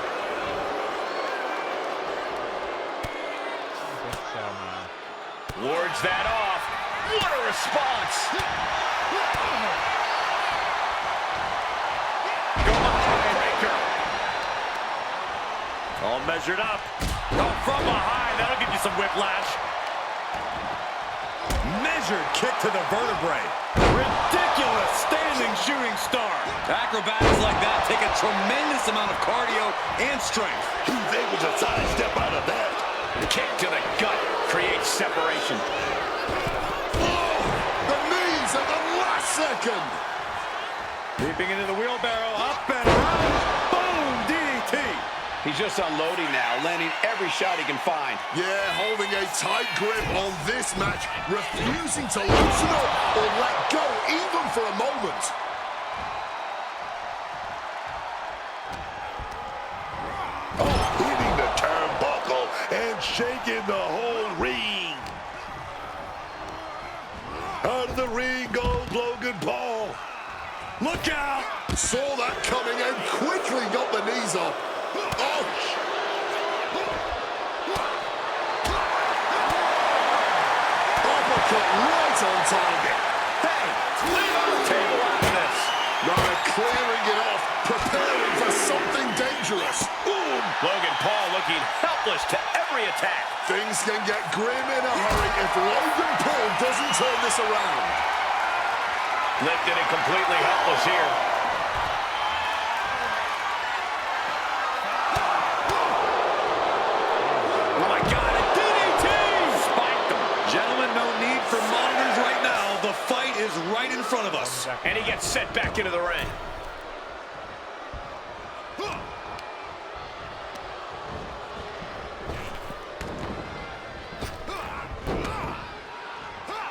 Wards that off. What a response. Breaker. All measured up. Oh, from behind. That'll give you some whiplash. Measured kick to the vertebrae. Ridiculous standing shooting star. Acrobatics like that take a tremendous amount of cardio and strength. He's able to sidestep out of that. Kick to the gut creates separation. Oh, the knees at the last second. Leaping into the wheelbarrow, up and around. Boom, DDT. He's just unloading now, landing every shot he can find. Yeah, holding a tight grip on this match, refusing to loosen up or let go even for a moment. Oh, hitting the turnbuckle and shaking the whole ring. Out of the ring goes Logan Paul. Look out! Saw that coming and quickly got the knees up. Oh! Uppercut right on target. Hey, leave on the table after this. Now clearing it off, preparing for something dangerous. Boom! Logan Paul looking helpless to every attack. Things can get grim in a hurry if Logan Paul doesn't turn this around. Lifted and completely helpless here. Oh my God, a DDT! Spiked him. Gentlemen, no need for monitors right now. The fight is right in front of us. And he gets sent back into the ring.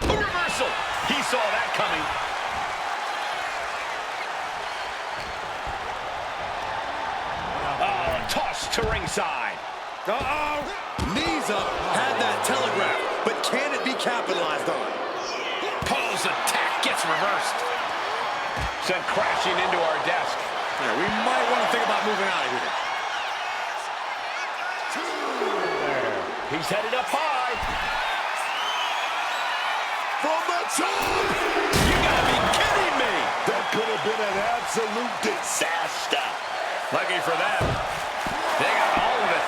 A reversal. He saw that coming. Oh, toss to ringside. Uh-oh. Knees up, had that telegraph, but can it be capitalized on? Paul's attack gets reversed. Sent crashing into our desk. Yeah, we might want to think about moving out of here. He's headed up high. From the top! You gotta be kidding me! That could have been an absolute disaster. Lucky for them, they got all of it.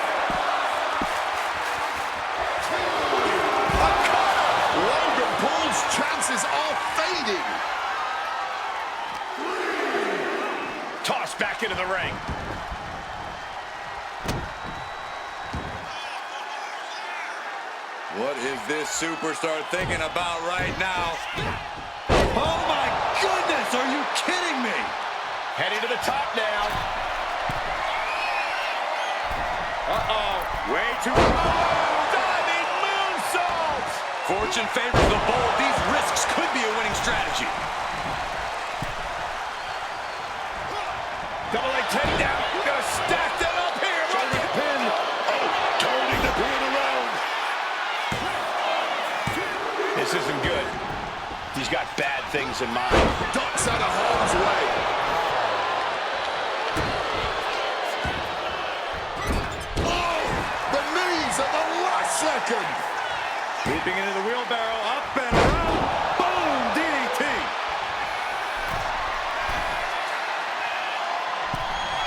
Logan Paul's chances are fading. Tossed back into the ring. What is this superstar thinking about right now? Oh my goodness, are you kidding me? Heading to the top now. Uh-oh, way too low. Diving moonsault. Fortune favors the bold. These risks could be a winning strategy. Double leg takedown. We're gonna stack them up here. Shoulder to pin. Oh, turning the pin around. This isn't good. He's got bad things in mind. Ducks out of harm's way. Oh, the knees at the last second. Leaping into the wheelbarrow, up and around. Boom, DDT.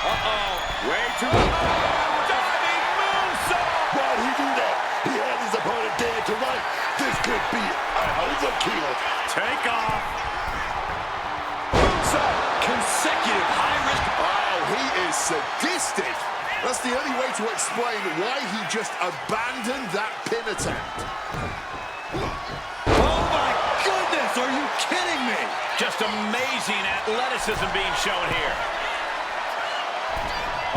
Uh-oh, way too low. Diving moonsault. Why'd he do that? He had his opponent dead to right. This could be an overkill. Take off. Moonsault. Consecutive high-risk. Oh, he is sadistic. That's the only way to explain why he just abandoned that pin attempt. Oh my goodness, are you kidding me? Just amazing athleticism being shown here.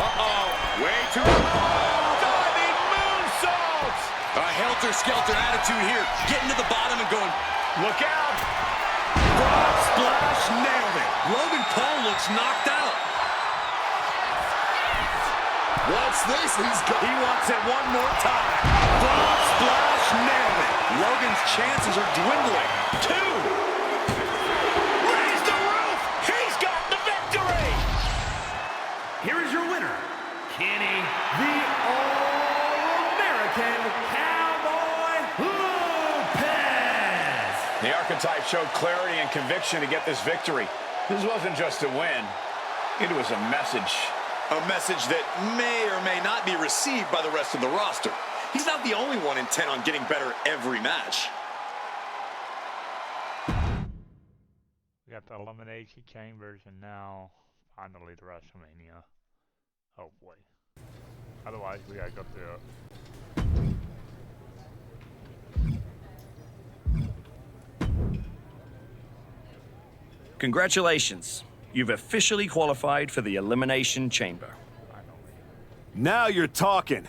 Uh-oh, way too low. Diving moonsault. A helter-skelter attitude here. Getting to the bottom and going, look out. frog splash, nailed it. Logan Paul looks knocked out. What's this? He wants it one more time. Frog splash, nailed it. Logan's chances are dwindling. 2. Raise the roof. He's got the victory. Here is your winner, Kenny, the All American Cowboy Lopez. The archetype showed clarity and conviction to get this victory. This wasn't just a win. It was a message. A message that may or may not be received by the rest of the roster. He's not the only one intent on getting better every match. We got the Elimination Chambers and now finally the WrestleMania. Hopefully. Otherwise, we gotta go through it. Congratulations. You've officially qualified for the Elimination Chamber. Now you're talking.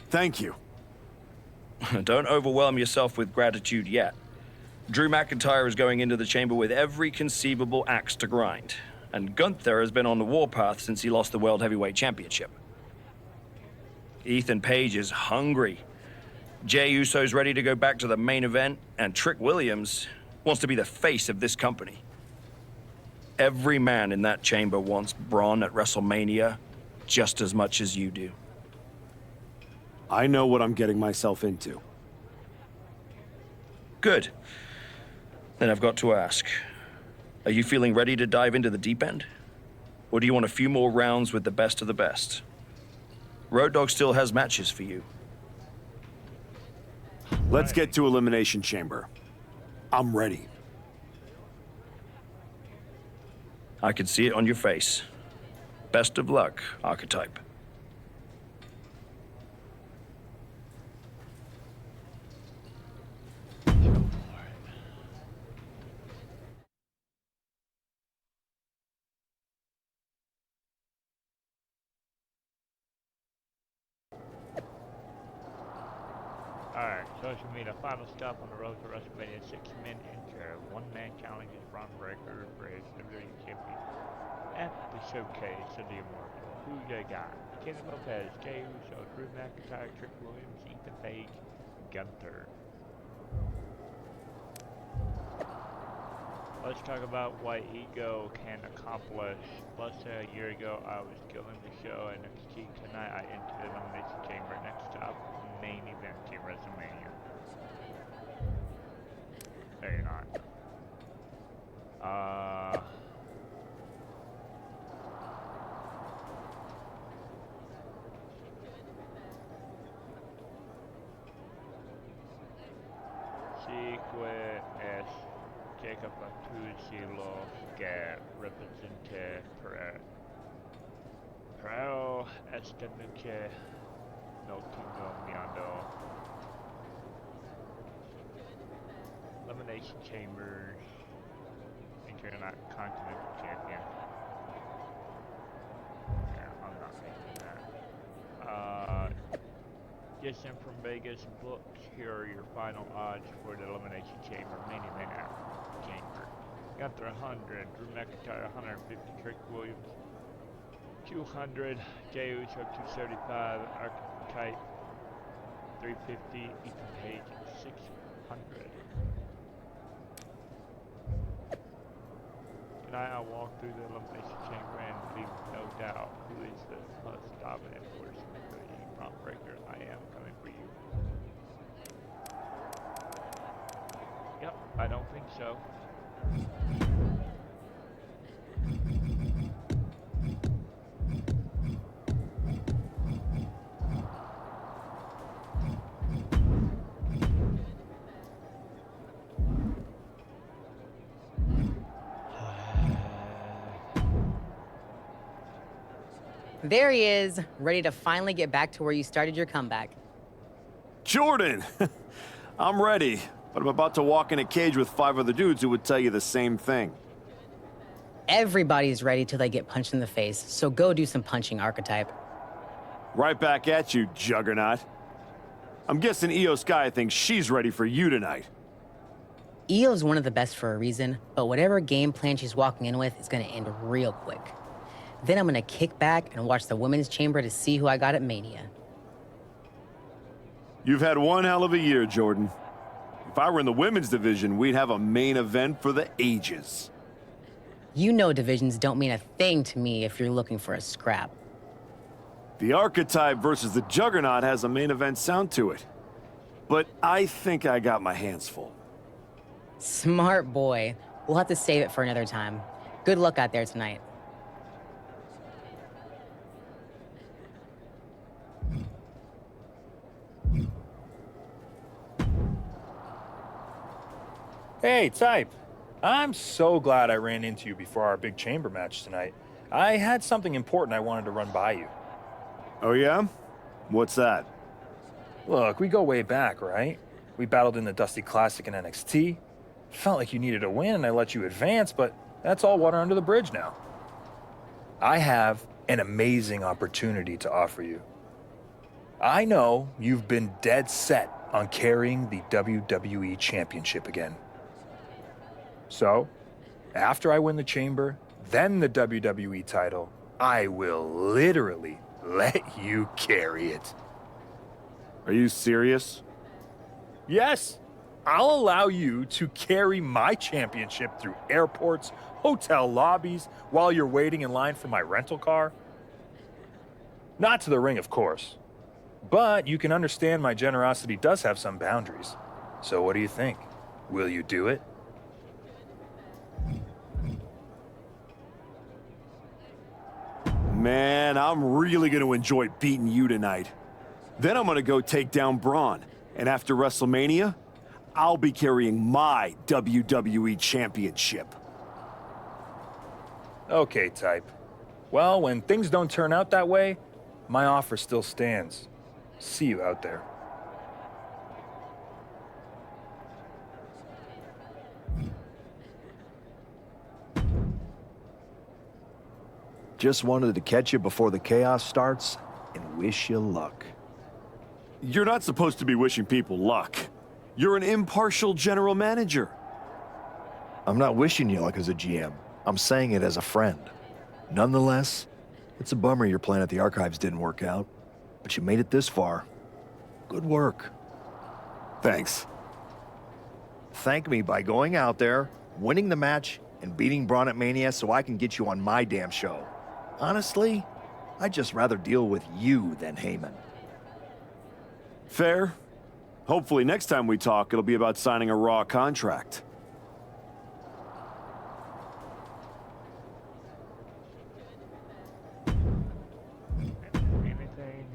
Thank you. Don't overwhelm yourself with gratitude yet. Drew McIntyre is going into the chamber with every conceivable axe to grind. And Gunther has been on the warpath since he lost the World Heavyweight Championship. Ethan Page is hungry. Jey Uso's ready to go back to the main event, and Trick Williams wants to be the face of this company. Every man in that chamber wants Braun at WrestleMania just as much as you do. I know what I'm getting myself into. Good. Then I've got to ask, are you feeling ready to dive into the deep end? Or do you want a few more rounds with the best of the best? Road Dogg still has matches for you. Let's get to Elimination Chamber. I'm ready. I can see it on your face. Best of luck, Archetype. Alright, so it should be the final stop on the road to WrestleMania. 6-man enter. One-man challenge is Braun Breaker for his WWE Championship at the Showcase of the Immortal. Who they got? Kenny Lopez, Jey Uso, Drew McIntyre, Trick Williams, Ethan Page, Gunther. Let's talk about what ego can accomplish. Let's say a year ago I was killing the show, and NXT tonight I entered the Elimination Chamber. Next stop, main event Team WrestleMania. Sigue es Jacob Atuzilo que represente pero esta noche no tengo miedo. Elimination Chambers, Intercontinental Champion. Yeah, I'm not making that. Just in from Vegas books, here are your final odds for the Elimination Chamber main event chamber. Gunther 100, Drew McIntyre 150, Trick Williams 200, Jey Uso 275, Archetype 350, Ethan Page 600. Tonight I'll walk through the Elimination Chamber and leave no doubt who is the most dominant force in the WWE Braun Breaker. I am coming for you. Yep, I don't think so. There he is, ready to finally get back to where you started your comeback. Jordan! I'm ready, but I'm about to walk in a cage with 5 other dudes who would tell you the same thing. Everybody's ready till they get punched in the face, so go do some punching, Archetype. Right back at you, Juggernaut. I'm guessing Io Sky thinks she's ready for you tonight. Io's one of the best for a reason, but whatever game plan she's walking in with is gonna end real quick. Then I'm gonna kick back and watch the Women's Chamber to see who I got at Mania. You've had one hell of a year, Jordan. If I were in the women's division, we'd have a main event for the ages. You know divisions don't mean a thing to me if you're looking for a scrap. The Archetype versus the Juggernaut has a main event sound to it. But I think I got my hands full. Smart boy. We'll have to save it for another time. Good luck out there tonight. Hey, Type. I'm so glad I ran into you before our big chamber match tonight. I had something important I wanted to run by you. Oh yeah? What's that? Look, we go way back, right? We battled in the Dusty Classic in NXT. Felt like you needed a win and I let you advance, but that's all water under the bridge now. I have an amazing opportunity to offer you. I know you've been dead set on carrying the WWE Championship again. So, after I win the chamber, then the WWE title, I will literally let you carry it. Are you serious? Yes. I'll allow you to carry my championship through airports, hotel lobbies, while you're waiting in line for my rental car. Not to the ring, of course. But you can understand my generosity does have some boundaries. So what do you think? Will you do it? Man, I'm really gonna enjoy beating you tonight. Then I'm gonna go take down Braun. And after WrestleMania, I'll be carrying my WWE Championship. Okay, Type. Well, when things don't turn out that way, my offer still stands. See you out there. Just wanted to catch you before the chaos starts and wish you luck. You're not supposed to be wishing people luck. You're an impartial general manager. I'm not wishing you luck as a GM. I'm saying it as a friend. Nonetheless, it's a bummer your plan at the Archives didn't work out, but you made it this far. Good work. Thanks. Thank me by going out there, winning the match, and beating Braun at Mania so I can get you on my damn show. Honestly, I'd just rather deal with you than Heyman. Fair. Hopefully next time we talk, it'll be about signing a Raw contract. Anything?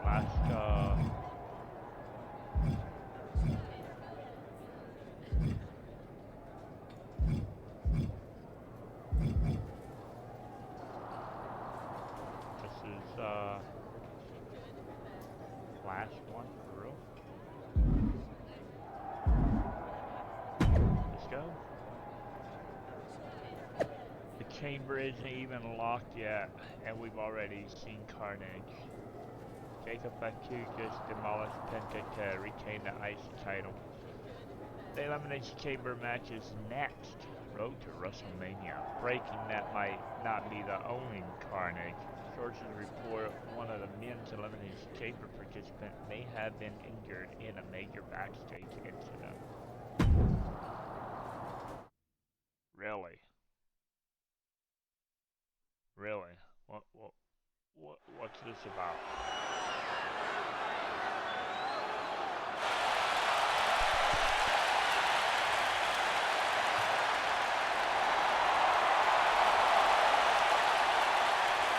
Last, chamber isn't even locked yet, and we've already seen carnage. Jacob Fatu just demolished Penta to retain the IC title. The Elimination Chamber match is next. Road to WrestleMania. Breaking that might not be the only carnage. Sources report one of the men's Elimination Chamber participants may have been injured in a major backstage incident. Really? Really? What's this about?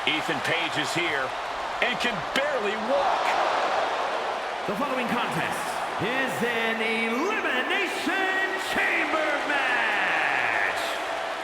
Ethan Page is here and can barely walk. The following contest is an Elimination Chamber match.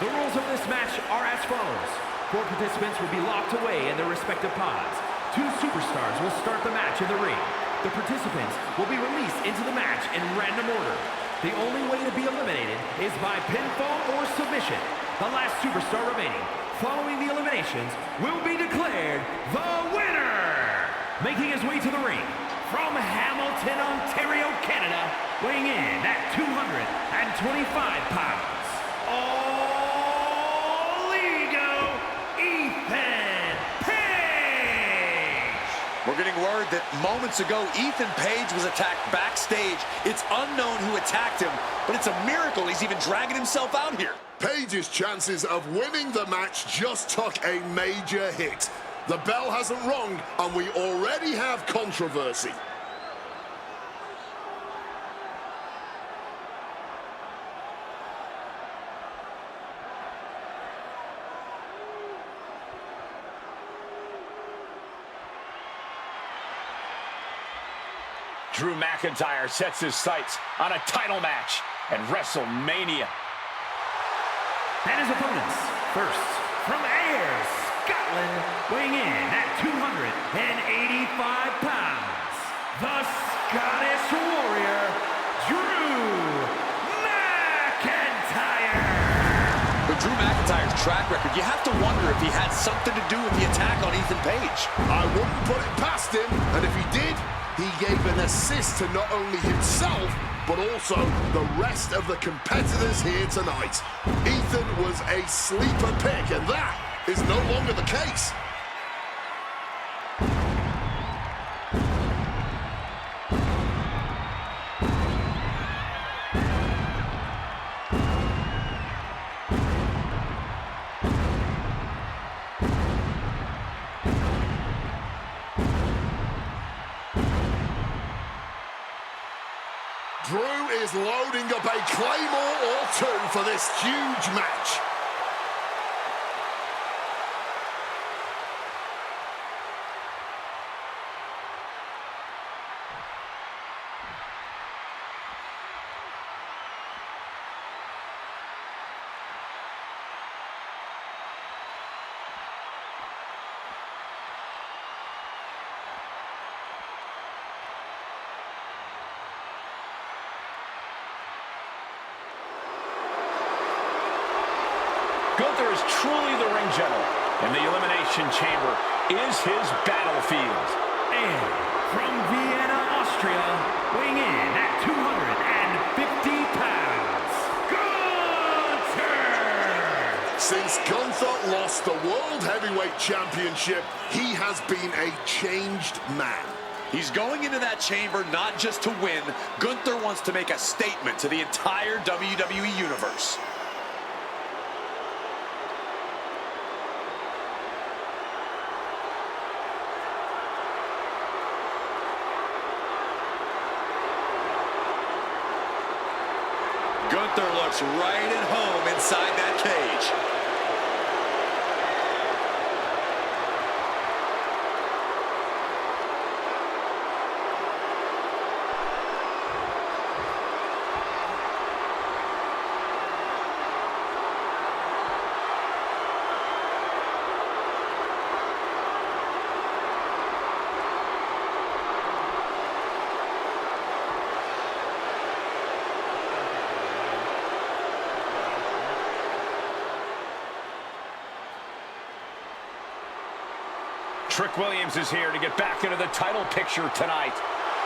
The rules of this match are as follows. 4 participants will be locked away in their respective pods. 2 superstars will start the match in the ring. The participants will be released into the match in random order. The only way to be eliminated is by pinfall or submission. The last superstar remaining following the eliminations will be declared the winner. Making his way to the ring from Hamilton, Ontario, Canada, weighing in at 225 pounds, All Ego, Ethan Page. We're getting word that moments ago, Ethan Page was attacked backstage. It's unknown who attacked him, but it's a miracle he's even dragging himself out here. Page's chances of winning the match just took a major hit. The bell hasn't rung, and we already have controversy. Drew McIntyre sets his sights on a title match at WrestleMania. And his opponents, first, from Ayr, Scotland, weighing in at 285 pounds, the Scottish Warrior, Drew McIntyre. With Drew McIntyre's track record, you have to wonder if he had something to do with the attack on Ethan Page. I wouldn't put it past him, and if he did, he gave an assist to not only himself, but also the rest of the competitors here tonight. Ethan was a sleeper pick, and that is no longer the case. Drew is loading up a Claymore or 2 for this huge match. Gunther is truly the ring general, and the Elimination Chamber is his battlefield. And from Vienna, Austria, weighing in at 250 pounds, Gunther! Since Gunther lost the World Heavyweight Championship, he has been a changed man. He's going into that chamber not just to win. Gunther wants to make a statement to the entire WWE Universe. Gunther looks right at home inside that cage. Trick Williams is here to get back into the title picture tonight.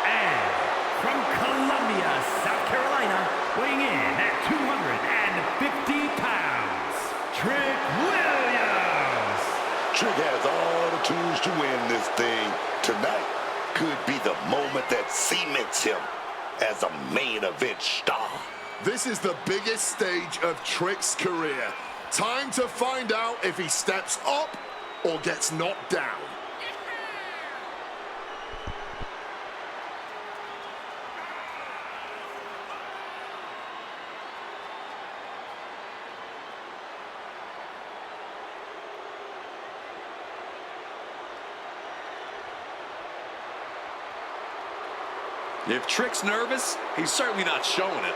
And from Columbia, South Carolina, weighing in at 250 pounds, Trick Williams. Trick has all the tools to win this thing. Tonight could be the moment that cements him as a main event star. This is the biggest stage of Trick's career. Time to find out if he steps up or gets knocked down. If Trick's nervous, he's certainly not showing it.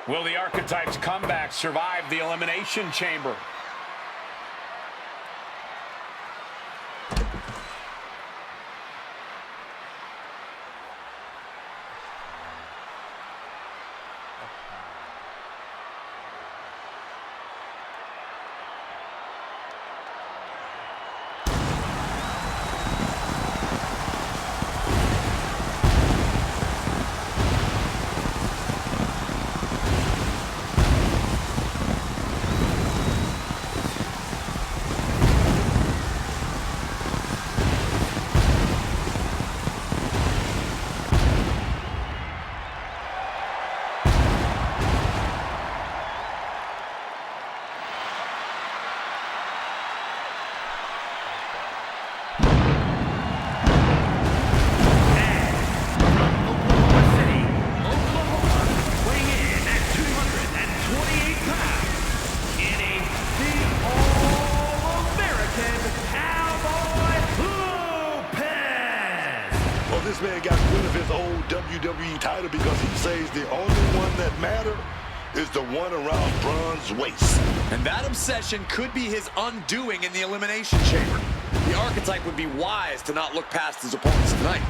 Will the Archetype's comeback survive the Elimination Chamber? This man got rid of his old WWE title because he says the only one that matters is the one around Braun's waist. And that obsession could be his undoing in the Elimination Chamber. The Archetype would be wise to not look past his opponents tonight.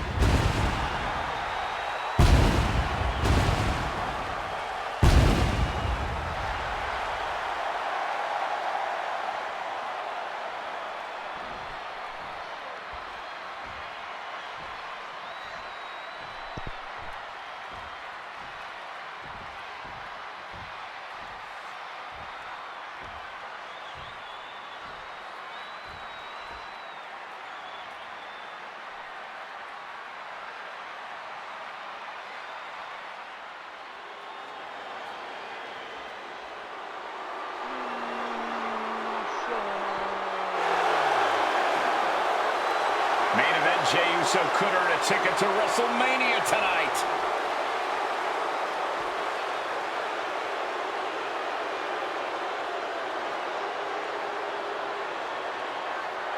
Main event, Jey Uso could earn a ticket to WrestleMania tonight.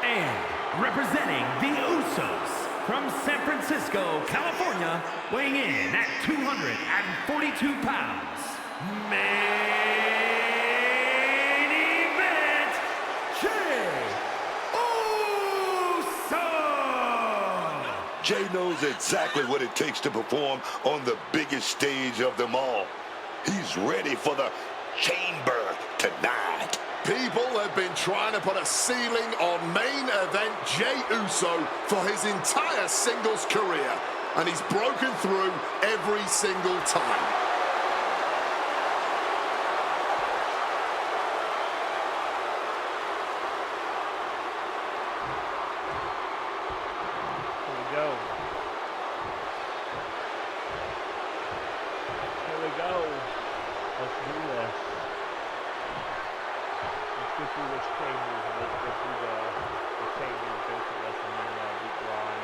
And representing the Usos from San Francisco, California, weighing in at 242 pounds, main event, Jey Uso! Jey knows exactly what it takes to perform on the biggest stage of them all. He's ready for the chamber tonight. People have been trying to put a ceiling on main event Jey Uso for his entire singles career, and he's broken through every single time. Here we go. Here we go. Let's do this. Let's go through this chambers and let's go through the chambers, go to WrestleMania, beat Braun,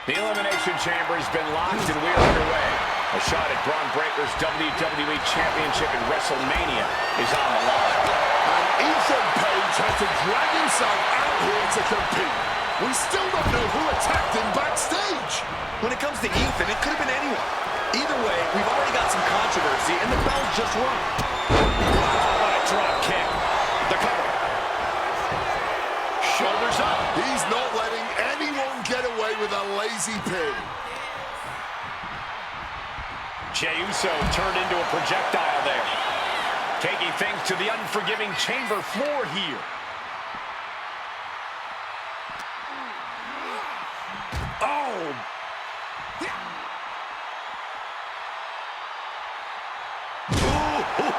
The Elimination Chamber has been locked and we are underway. A shot at Braun Breaker's WWE Championship in WrestleMania is on the line. Ethan Page had to drag himself out here to compete. We still don't know who attacked him backstage. When it comes to Ethan, it could have been anyone. Either way, we've already got some controversy, and the bell's just rung. Wow, what a drop kick. The cover. Shoulders up. He's not letting anyone get away with a lazy pin. Jey Uso turned into a projectile there. Taking things to the unforgiving chamber floor here. Oh!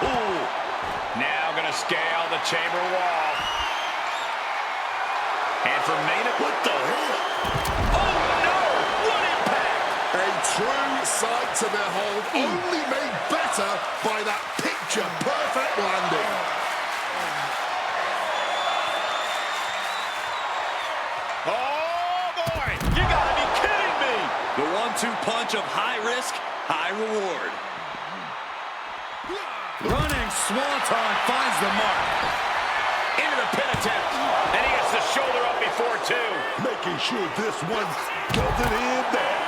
Ooh. Now gonna scale the chamber wall. And for Maina, what the hell? Oh no! What impact! A true sight to behold, only made better by that picture-perfect landing. Oh boy! You gotta be kidding me! The 1-2 punch of high risk, high reward. Running Swanton finds the mark. Into the pin attempt. And he gets the shoulder up before two. Making sure this one doesn't end there.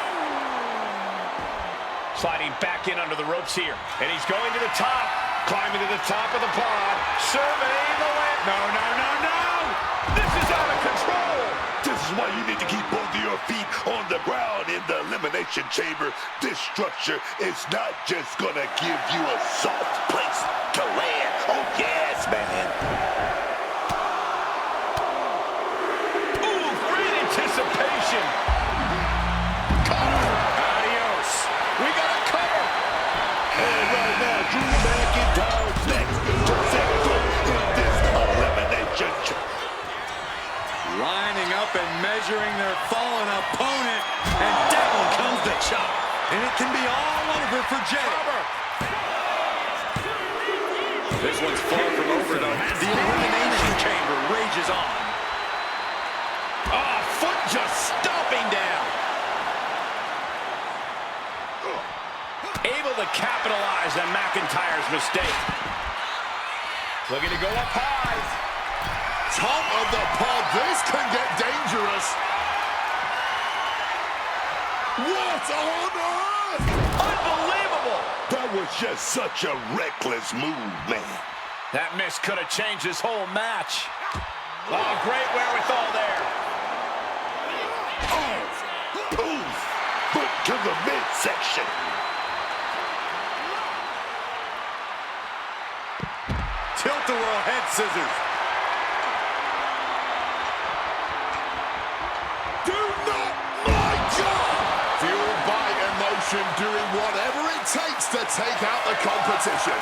Sliding back in under the ropes here. And he's going to the top. Climbing to the top of the pod. Surveying the land. No, no, no, no! This is out of control! This is why you need to keep both of your feet on the ground in the Elimination Chamber. This structure is not just gonna give you a soft place to land. Oh, yes, man. Ooh, great anticipation. Cover. Adios. We got a cover. And right now, Drew McIntyre's next to set foot in this Elimination Chamber. Lining up and measuring their fallen opponent, and down comes the chop. And it can be all over for Jey. This one's far from over, though. The Elimination Chamber rages on. Ah, foot just stomping down. Able to capitalize on McIntyre's mistake. Looking to go up high. Top of the pod, this can get dangerous. What on earth? Unbelievable! That was just such a reckless move, man. That miss could have changed this whole match. Oh, great wherewithal there. Oh, poof, foot to the midsection. Tilt-a-whirl head scissors. Fueled by emotion, doing whatever it takes to take out the competition.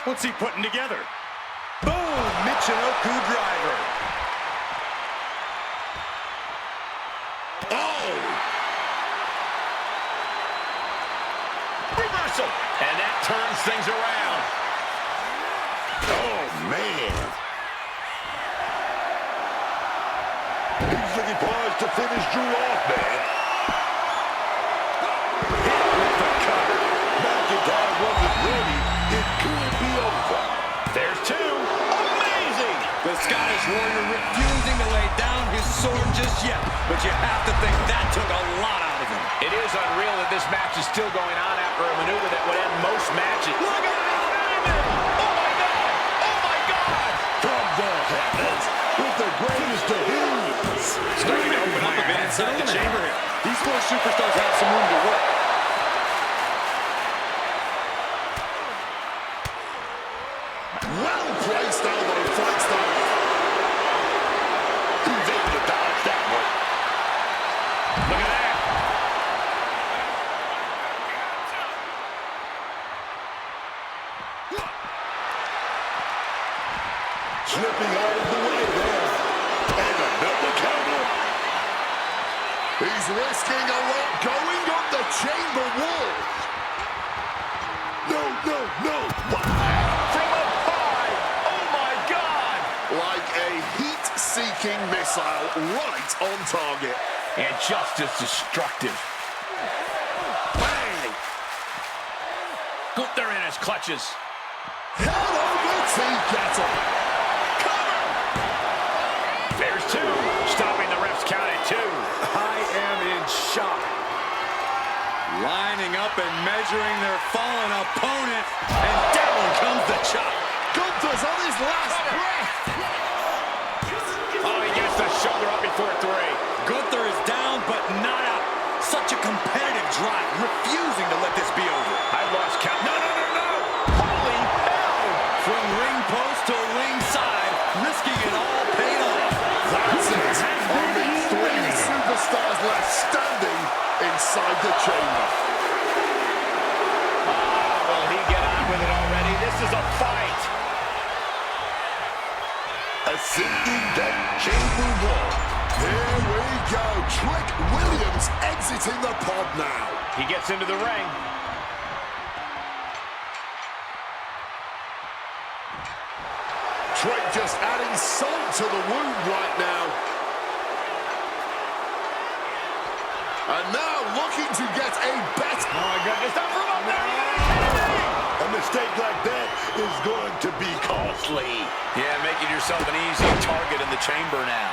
What's he putting together? Boom! Michinoku driver. Oh! Reversal! And that turns things around. Oh, man. He's looking poised to finish Drew off, man. Hit with the cutter. McIntyre wasn't ready. It could be over. There's two. Amazing! The Scottish Warrior refusing to lay down his sword just yet. But you have to think that took a lot out of him. It is unreal that this match is still going on after a maneuver that would end most matches. Look at it! Oh my God! Oh my God! From the heavens, with the greatest of heroes. Starting to open up a bit inside the chamber here. These four superstars have some room to work. Well placed elbow, Flagstone. He's able to dodge that one. Look at that! Slipping out of the way there. And another counter. He's risking a lot going up the chamber wall. No, no, no. From up high! Oh my God! Like a heat-seeking missile right on target. and just as destructive. Bang! Gunther in his clutches. Head over T-Kettle. Cover! There's two. Stopping the ref's count at 2. I am in shock. Lining up and measuring their fallen opponent. And down comes the chop. Gunther's on his last breath. Oh, he gets the shoulder up before 3. Gunther is down, but not out. Such a competitive drive, refusing to let this be over. I lost count. No, no, no, no! Holy hell! From ring post to ring side, risking it all paid off. That's it. Only 3 superstars left standing inside the chamber. Will he get on with it already? This is a fight. Ascending that chamber wall. Here we go. Trick Williams exiting the pod now. He gets into the ring. Trick just adding salt to the wound right now. And now looking to get a bet. Oh my goodness, not from up there. A mistake like that is going to be costly. Yeah, making yourself an easy target in the chamber now.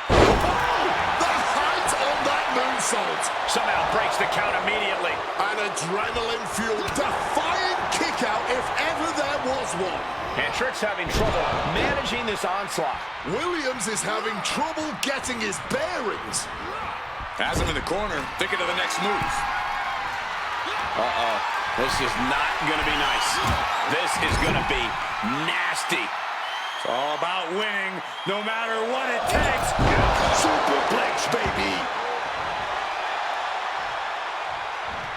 The height on that moonsault. Somehow breaks the count immediately. An adrenaline-fueled, defying kick-out if ever there was one. And Trick's having trouble managing this onslaught. Williams is having trouble getting his bearings. Has him in the corner, thinking of the next move. Uh-oh. This is not going to be nice. This is going to be nasty. It's all about winning, no matter what it takes. Superplex, baby.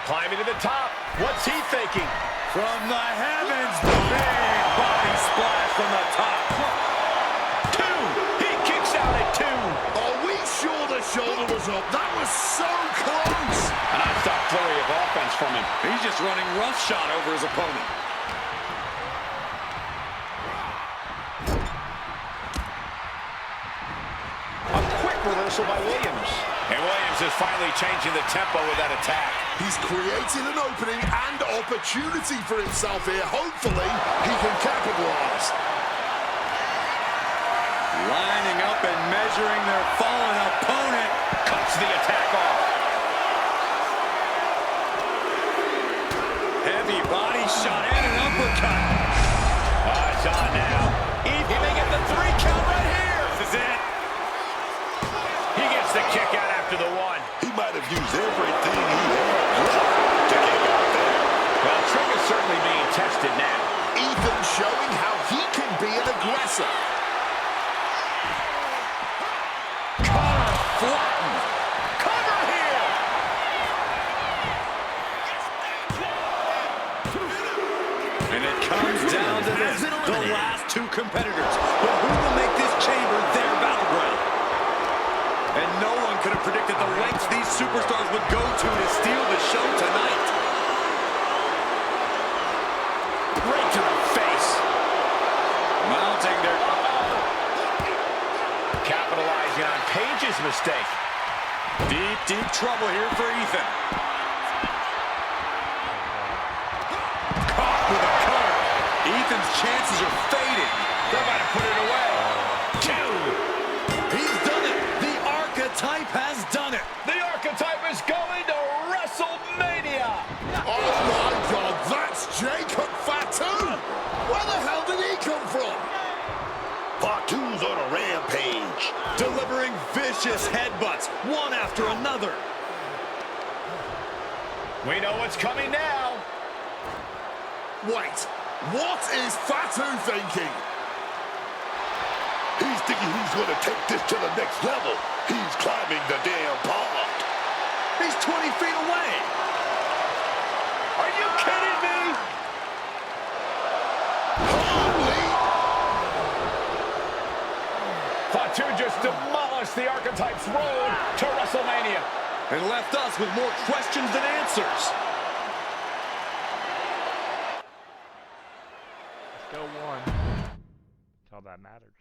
Climbing to the top. What's he thinking? From the heavens, the big body splash from the top. 2. He kicks out at 2. Are we sure the shoulder was up? That was so close. A non-stop flurry of offense from him. He's just running roughshod over his opponent. A quick reversal by Williams. And Williams is finally changing the tempo with that attack. He's created an opening and opportunity for himself here. Hopefully, he can capitalize. Lining up and measuring their fallen opponent. Cuts the attack off. Heavy body shot and an uppercut. It's on now. He may get the 3 count right here. This is it. He gets the kick out after the 1. He might have used everything he had left to kick out there. Well, Trick is certainly being tested now. Ethan showing how he can be an aggressor. Flattened. Cover here. And it comes down to this, the last 2 competitors. But who will make this chamber their battleground? And no one could have predicted the lengths these superstars would go to steal the show tonight. Right to the face. Mounting their... Capitalizing on Page's mistake. Deep, deep trouble here for Ethan. Caught with a cutter. Ethan's chances are fading. They're about to put it away. 2. He's done it. The archetype has done it. The archetype is going to WrestleMania. Oh my God, that's Jacob Fatu. Where the hell did he come from? Fatu's on a rampage. Delivering vicious headbutts, one after another. We know what's coming now. Wait, what is Fatu thinking? He's thinking he's going to take this to the next level. He's climbing the damn pod. He's 20 feet away. Are you kidding me? Holy! Fatu just demolished the archetype's road to WrestleMania. And left us with more questions than answers. Let's go 1. That's all that matters.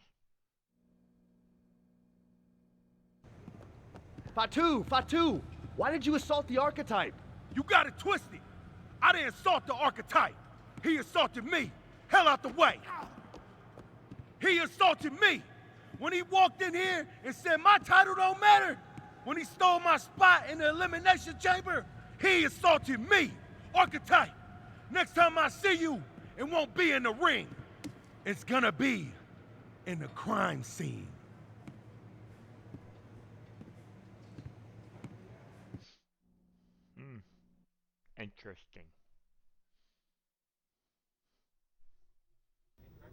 Fatu, why did you assault the archetype? You got it twisted. I didn't assault the archetype. He assaulted me. Hell out the way. He assaulted me. When he walked in here and said my title don't matter, when he stole my spot in the elimination chamber, he assaulted me. Archetype, next time I see you, it won't be in the ring. It's gonna be in the crime scene. Interesting.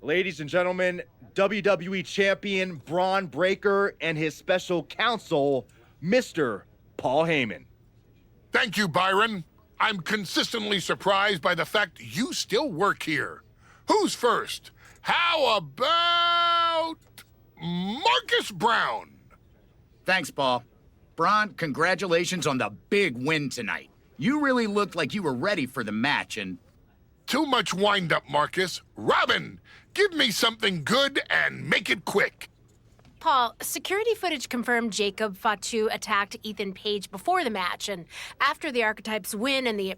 Ladies and gentlemen, WWE Champion Braun Breaker and his special counsel, Mr. Paul Heyman. Thank you, Byron. I'm consistently surprised by the fact you still work here. Who's first? How about Marcus Brown? Thanks, Paul. Braun, congratulations on the big win tonight. You really looked like you were ready for the match, and... Too much wind-up, Marcus. Robin, give me something good and make it quick. Paul, security footage confirmed Jacob Fatu attacked Ethan Page before the match, and after the Archetypes win and the...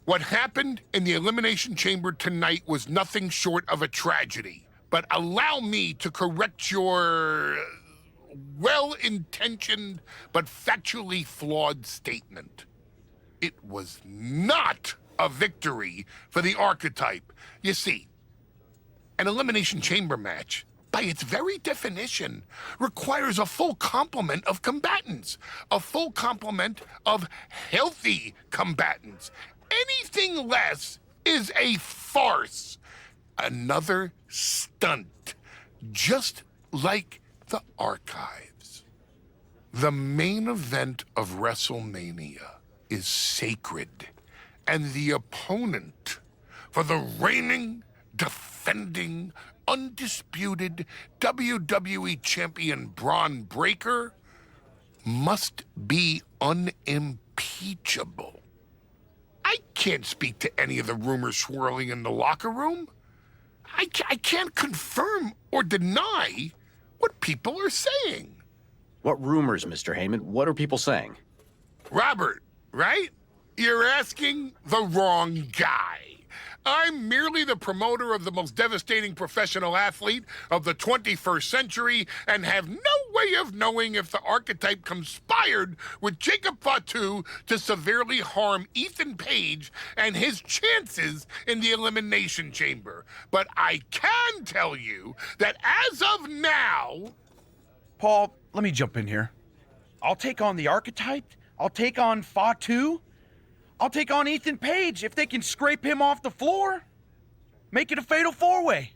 What happened in the Elimination Chamber tonight was nothing short of a tragedy. But allow me to correct your well-intentioned but factually flawed statement. It was not a victory for the Archetype. You see, an Elimination Chamber match, by its very definition, requires a full complement of combatants, a full complement of healthy combatants. Anything less is a farce, another stunt, just like the archives. The main event of WrestleMania is sacred, and the opponent for the reigning, defending, undisputed WWE Champion Braun Breaker must be unimpeachable. I can't speak to any of the rumors swirling in the locker room. I can't confirm or deny what people are saying. What rumors, Mr. Heyman? What are people saying? Robert, right? You're asking the wrong guy. I'm merely the promoter of the most devastating professional athlete of the 21st century and have no way of knowing if the Archetype conspired with Jacob Fatu to severely harm Ethan Page and his chances in the Elimination Chamber. But I can tell you that as of now... Paul, let me jump in here. I'll take on the Archetype. I'll take on Fatu. I'll take on Ethan Page if they can scrape him off the floor. Make it a fatal four-way.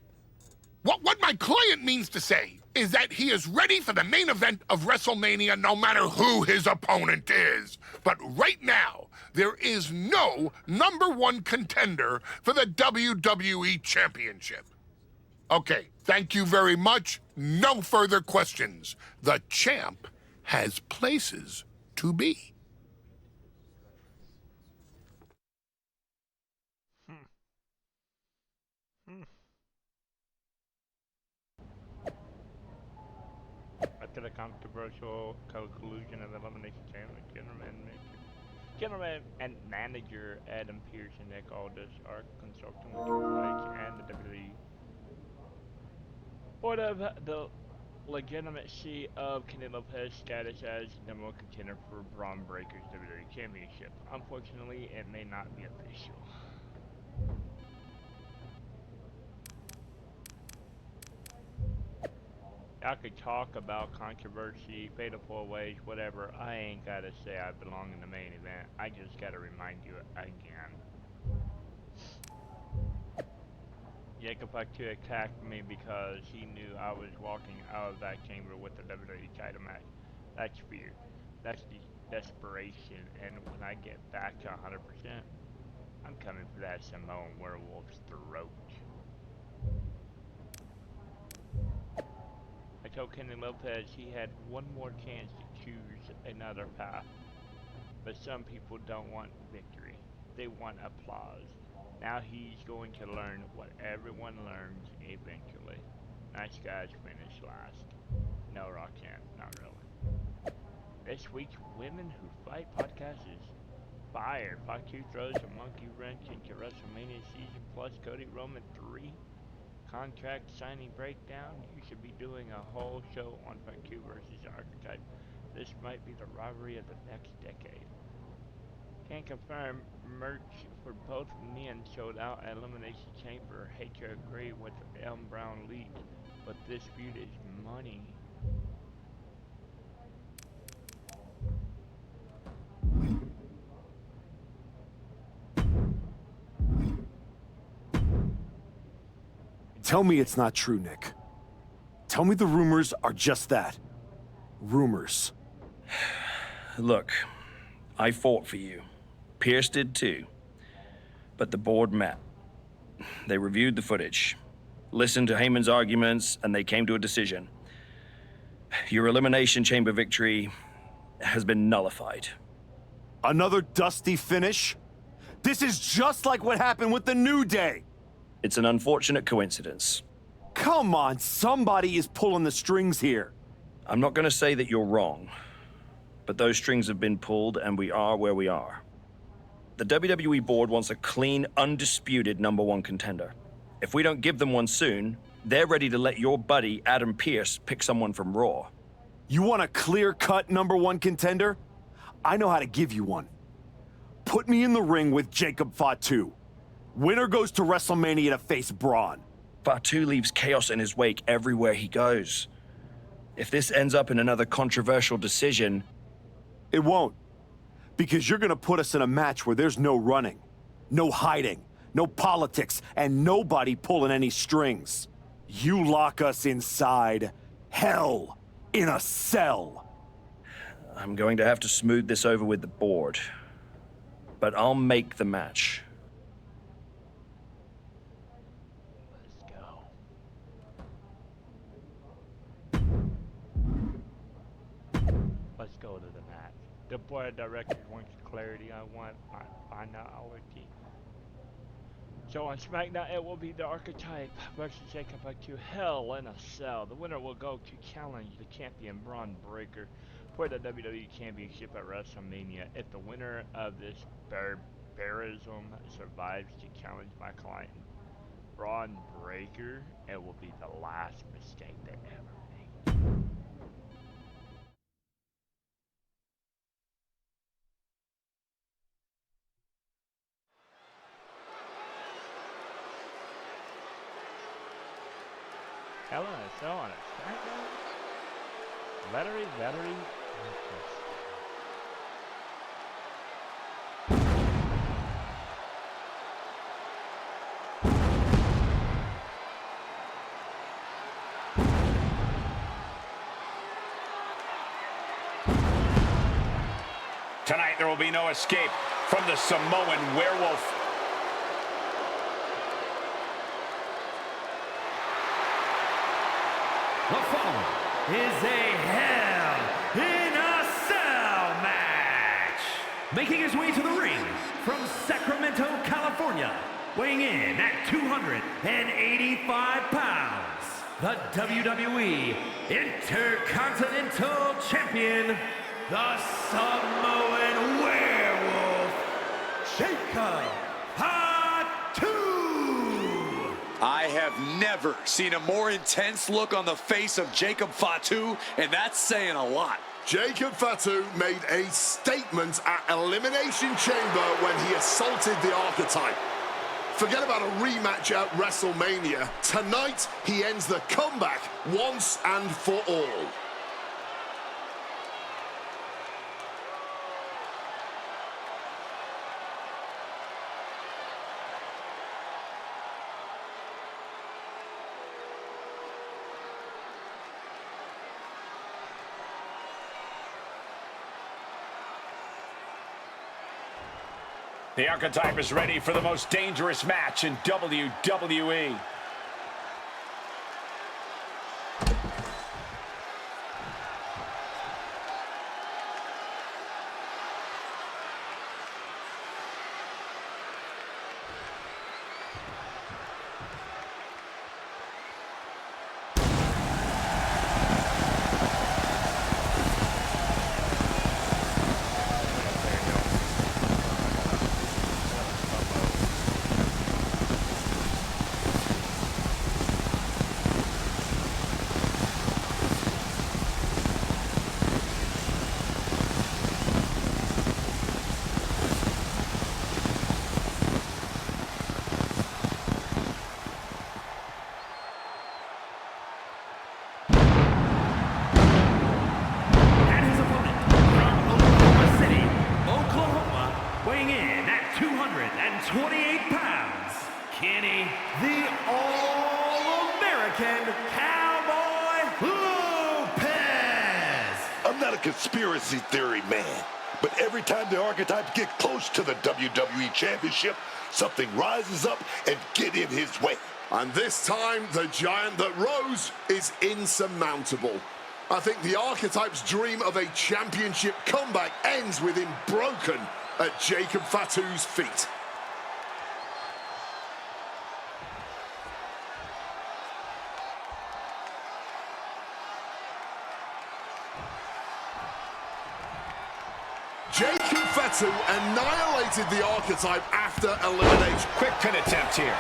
What my client means to say is that he is ready for the main event of WrestleMania no matter who his opponent is. But right now, there is no #1 contender for the WWE Championship. Okay, thank you very much. No further questions. The champ has places to be. After the controversial conclusion of the Elimination Chamber, General and Manager Adam Pearce and Nick Aldis are consulting with Triple H and the WWE Board of the legitimacy of Kenny Lopez's status as #1 contender for Braun Breaker's WWE Championship. Unfortunately, it may not be official. I could talk about controversy, fatal four-ways, whatever. I ain't gotta say I belong in the main event. I just gotta remind you again. Jacob Fatu attacked me because he knew I was walking out of that chamber with the WWE title match. That's fear. That's desperation. And when I get back to 100%, I'm coming for that Samoan werewolf's throat. I told Kenny Lopez he had one more chance to choose another path. But some people don't want victory. They want applause. Now he's going to learn what everyone learns eventually. Nice guys finish last. No, Roxanne, not really. This week's Women Who Fight podcast is fire. Fatu throws a monkey wrench into WrestleMania season plus Cody Roman 3 contract signing breakdown. You should be doing a whole show on Fatu versus Archetype. This might be the rivalry of the next decade. Can confirm merch for both men sold out at Elimination Chamber. Hate to agree with M. Brown leak, but this feud is money. Tell me it's not true, Nick. Tell me the rumors are just that. Rumors. Look, I fought for you. Pierce did too. But the board met. They reviewed the footage, listened to Heyman's arguments, and they came to a decision. Your Elimination Chamber victory has been nullified. Another dusty finish? This is just like what happened with the New Day. It's an unfortunate coincidence. Come on, somebody is pulling the strings here. I'm not going to say that you're wrong, but those strings have been pulled and we are where we are. The WWE board wants a clean, undisputed #1 contender. If we don't give them one soon, they're ready to let your buddy Adam Pearce pick someone from Raw. You want a clear-cut #1 contender? I know how to give you one. Put me in the ring with Jacob Fatu. Winner goes to WrestleMania to face Braun. Fatu leaves chaos in his wake everywhere he goes. If this ends up in another controversial decision... It won't. Because you're gonna put us in a match where there's no running, no hiding, no politics, and nobody pulling any strings. You lock us inside hell in a cell. I'm going to have to smooth this over with the board. But I'll make the match. Let's go to the match. The board of directors wants clarity. I want finality. So on SmackDown, it will be the Archetype versus Jacob to Hell in a Cell. The winner will go to challenge the champion Braun Breaker for the WWE Championship at WrestleMania. If the winner of this barbarism survives to challenge my client Braun Breaker, it will be the last mistake they ever make. Hell in a Cell on a SmackDown? Very interesting. Tonight there will be no escape from the Samoan werewolf. The following is a Hell in a Cell match. Making his way to the ring from Sacramento, California, weighing in at 285 pounds, the WWE Intercontinental Champion, the Samoan Werewolf, Jacob Fatu. I have never seen a more intense look on the face of Jacob Fatu, and that's saying a lot. Jacob Fatu made a statement at Elimination Chamber when he assaulted the Archetype. Forget about a rematch at WrestleMania. Tonight, he ends the comeback once and for all. The Archetype is ready for the most dangerous match in WWE. Danny, the All American Cowboy Lopez. I'm not a conspiracy theory man, but every time the archetypes get close to the WWE Championship, something rises up and get in his way. And this time, the giant that rose is insurmountable. I think the archetype's dream of a championship comeback ends with him broken at Jacob Fatu's feet. Jacob Fatu annihilated the archetype after elimination. Quick pin attempt here.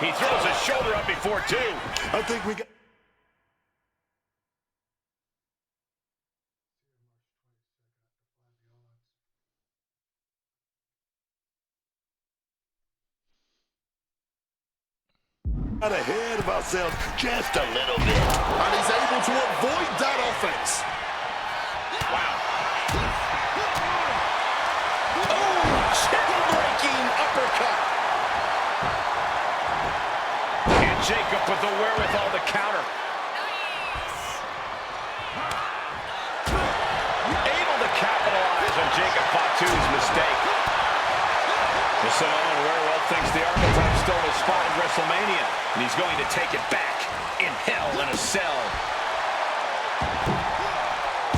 He throws his shoulder up before two. I think we got... got ahead of ourselves just a little bit. And he's able to avoid that offense. Wow. Oh, chin-breaking uppercut. And Jacob with the wherewithal to counter. Able to capitalize on Jacob Fatu's mistake. The Samoan werewolf thinks the archetype stole his spot at WrestleMania, and he's going to take it back in Hell in a Cell.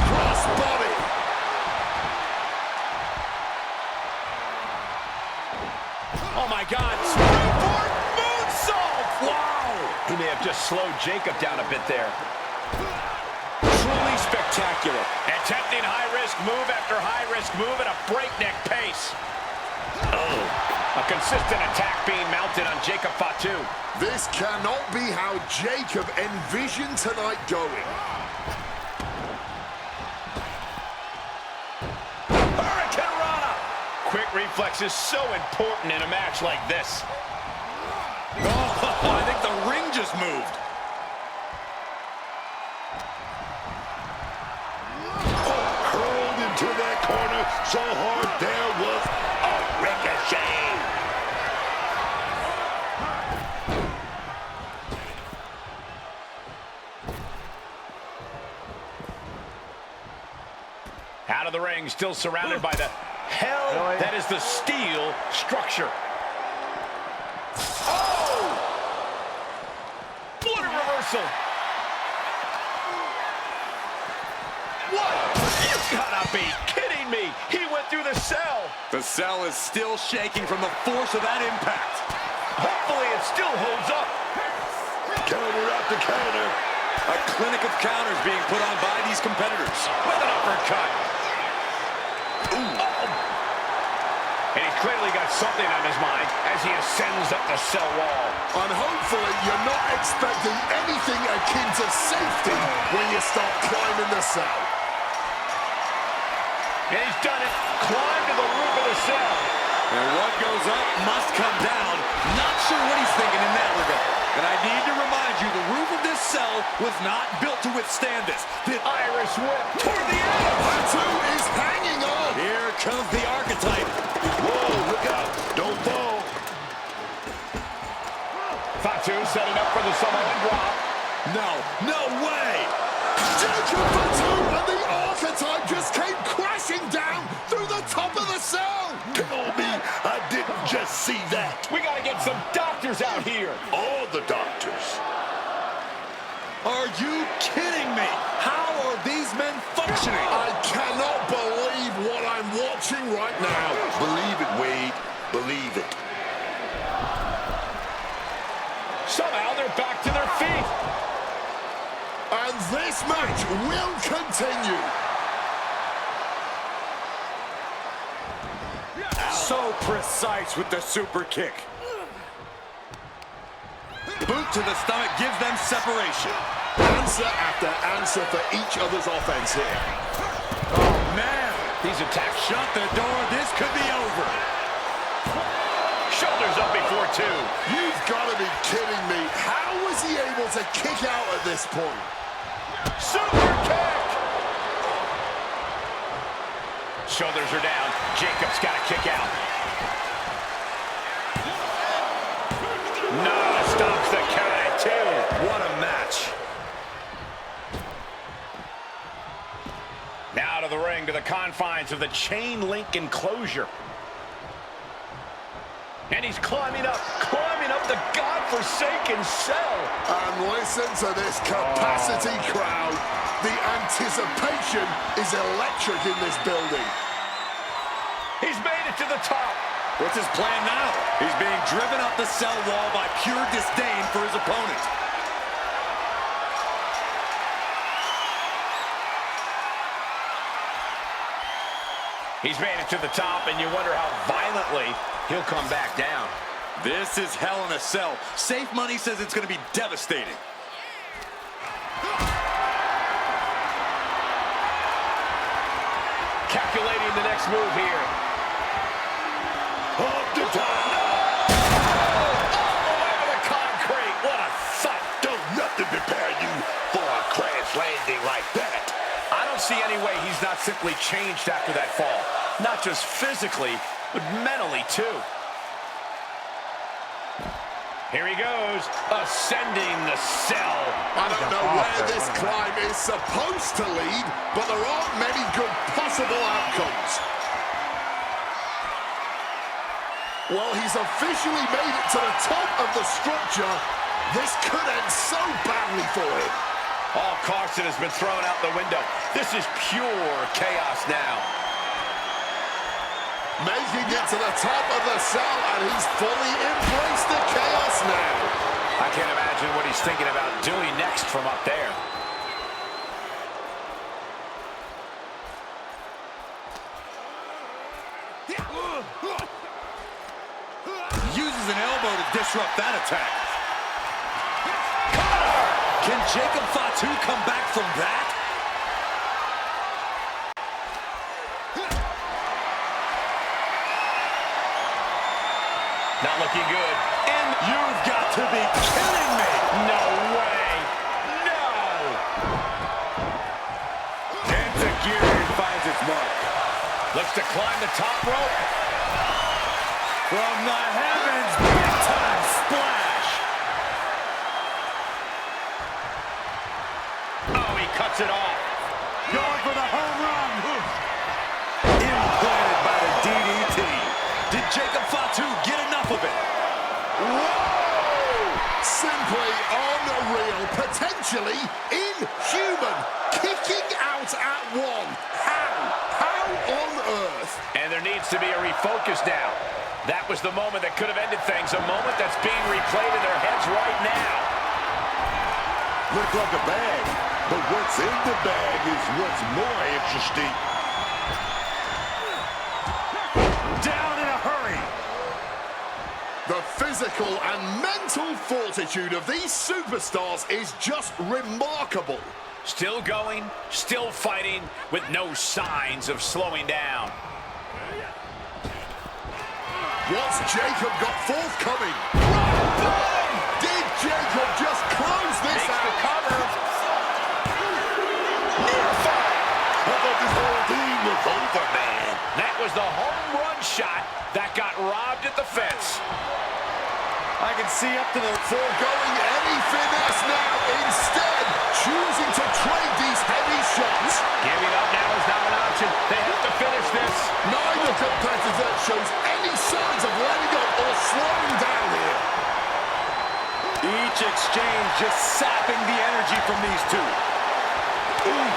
Crossbody. Oh my God, springboard moonsault! Wow! He may have just slowed Jacob down a bit there. Truly spectacular. Attempting high-risk move after high-risk move at a breakneck pace. Oh, a consistent attack being mounted on Jacob Fatu. This cannot be how Jacob envisioned tonight going. Hurricane Rana! Quick reflexes so important in a match like this. Oh, I think the ring just moved. Hurled into that corner so hard there was a ricochet. Out of the ring, still surrounded by the hell that is the steel structure. Oh! What a reversal! What? You gotta be kidding me! He went through the cell! The cell is still shaking from the force of that impact. Hopefully it still holds up. Counter after counter. A clinic of counters being put on by these competitors. With an uppercut. Ooh. Oh. And he's clearly got something on his mind as he ascends up the cell wall. And hopefully you're not expecting anything akin to safety when you start climbing the cell. And he's done it. Climbed to the roof of the cell. And what goes up must come down. Not sure what he's thinking in that regard. And I need to remind you, the roof of this cell was not built to withstand this. The Irish whip toward the edge. Fatu is hanging on. Here comes the archetype. Whoa, look out. Don't fall. Fatu setting up for the Samoan drop. No way. Jacob Fatu and the archetype just came crashing down through the top of the cell. Tell me I didn't just see that. We gotta get some doctors out here. All the doctors. Are you kidding me? How are these men functioning? I cannot believe what I'm watching right now. Believe it, Wade. Believe it. Somehow they're back to their feet. And this match will continue. So precise with the super kick. Boot to the stomach gives them separation. Answer after answer for each other's offense here. Oh, man. These attacks Shut the door. This could be over. Shoulders up before two. You've got to be kidding me. How was he able to kick out at this point? Super kick. Shoulders are down. Jacob's got to kick out. stops the count at 2. What a match. Now to the ring, to the confines of the chain link enclosure. And he's climbing up the godforsaken cell. And listen to this capacity crowd. The anticipation is electric in this building. He's made it to the top. What's his plan now? He's being driven up the cell wall by pure disdain for his opponent. He's made it to the top, and you wonder how violently he'll come back down. This is hell in a cell. Safe money says it's going to be devastating. Calculating the next move here. Off the top. Over the concrete. What a thud. Don't nothing prepare you for a crash landing like that. I don't see any way he's not simply changed after that fall. Not just physically, but mentally too. Here he goes, ascending the cell. I don't know where this climb is supposed to lead, but there aren't many good possible outcomes. Well, he's officially made it to the top of the structure. This could end so badly for him. All caution has been thrown out the window. This is pure chaos now. Making it to the top of the cell, and he's fully embraced the chaos now. I can't imagine what he's thinking about doing next from up there. Uses an elbow to disrupt that attack. Can Jacob Fatu come back from that? Not looking good. And you've got to be kidding me. No way. No. Enziguri finds its mark. Looks to climb the top rope. From the heavens, big-time splash. Oh, he cuts it off. Going for the home run. Implanted by the DDT. Did Jacob Fatu get enough of it? Whoa! Simply unreal. Potentially inhuman. Kicking out at one. How on earth? And there needs to be a refocus now. That was the moment that could have ended things. A moment that's being replayed in their heads right now. Look like a bag, but what's in the bag is what's more interesting. Down in a hurry. The physical and mental fortitude of these superstars is just remarkable. Still going, still fighting, with no signs of slowing down. What's Jacob got forthcoming? Did Jacob just close this out? The cover. I thought this whole thing was over, man. That was the home run shot that got robbed at the fence. I can see up to the Foregoing any finesse now, instead choosing to trade these heavy shots. Giving up now is not an option. They have to finish this. Neither competitor shows any signs of letting up or slowing down here. Each exchange just sapping the energy from these two. Ooh.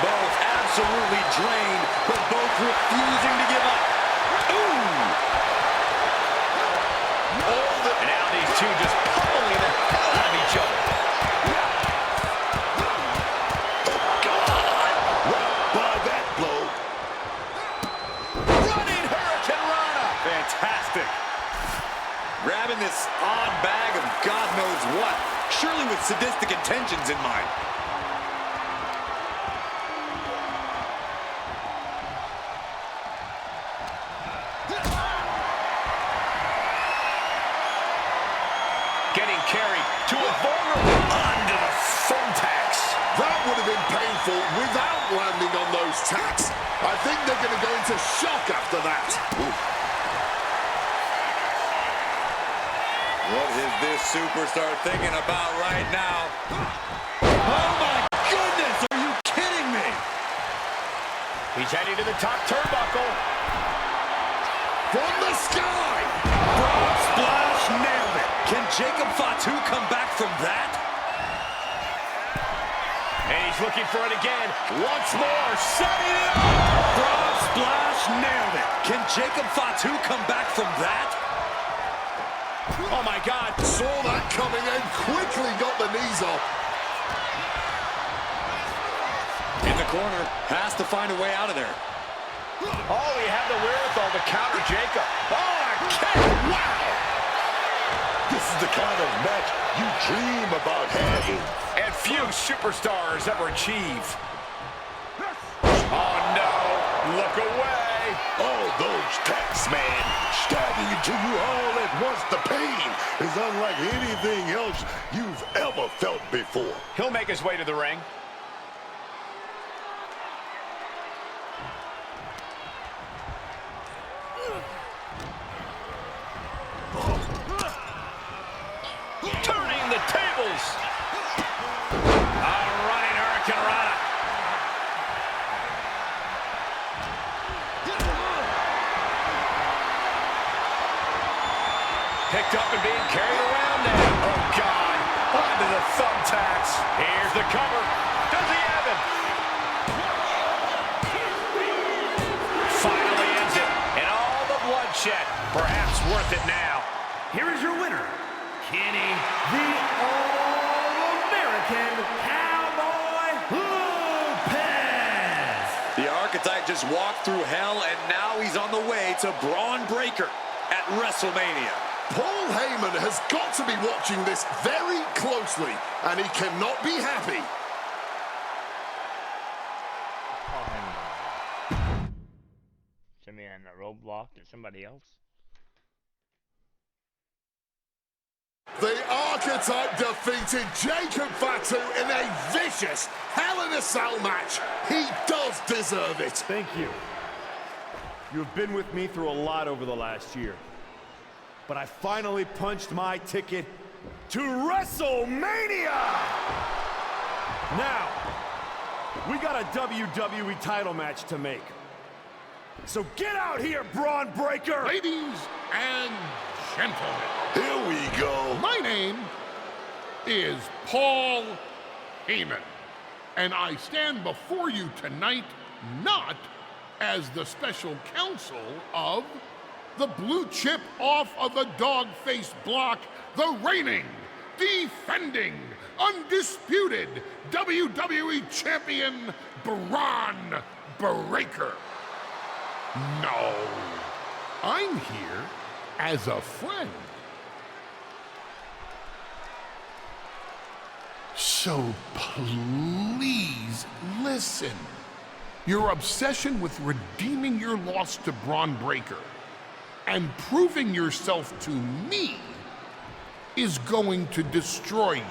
Both absolutely drained, but both refusing to give up. Ooh. And now these two just pummeling the hell out of each other. By that blow. Running Hurricane Rana. Fantastic. Grabbing this odd bag of God knows what, surely with sadistic intentions in mind. Getting carried to a vulnerable onto the thumbtacks. That would have been painful without landing on those tacks. I think they're going to go into shock after that. What is this superstar thinking about right now? Oh my goodness, are you kidding me? He's heading to the top turnbuckle. From the sky! Frog splash, nailed it. Can Jacob Fatu come back from that? And he's looking for it again. Once more, setting it up. Frog splash, nailed it. Can Jacob Fatu come back from that? Oh my God. Saw that coming and quickly got the knees up. In the corner, has to find a way out of there. Oh, he had the wherewithal to counter Jacob. Oh, a kick! Wow! This is the kind of match you dream about having. And few superstars ever achieve. Oh no, look away. Oh, those tacks, man. Stabbing into you all at once. The pain is unlike anything else you've ever felt before. He'll make his way to the ring. Turning the tables. Running Hurricane Rana. Picked up and being carried around now. Oh, God. Onto the thumbtacks. Here's the cover. Does he have it? Finally ends it. And all the bloodshed. Perhaps worth it now. Here is your winner, Kenny, the All American Cowboy Lopez. The archetype just walked through hell, and now he's on the way to Braun Breaker at WrestleMania. Paul Heyman has got to be watching this very closely, and he cannot be happy. Somebody on the roadblock to somebody else. The Archetype defeated Jacob Fatu in a vicious Hell in a Cell match. He does deserve it. Thank you. You've been with me through a lot over the last year. But I finally punched my ticket to WrestleMania! Now, we got a WWE title match to make. So get out here, Braun Breaker! Ladies and gentlemen. Here we go. My name is Paul Heyman, and I stand before you tonight not as the special counsel of the blue chip off of the dog-faced block, the reigning, defending, undisputed WWE Champion, Braun Breaker. No, I'm here as a friend. So please listen. Your obsession with redeeming your loss to Braun Breaker and proving yourself to me is going to destroy you.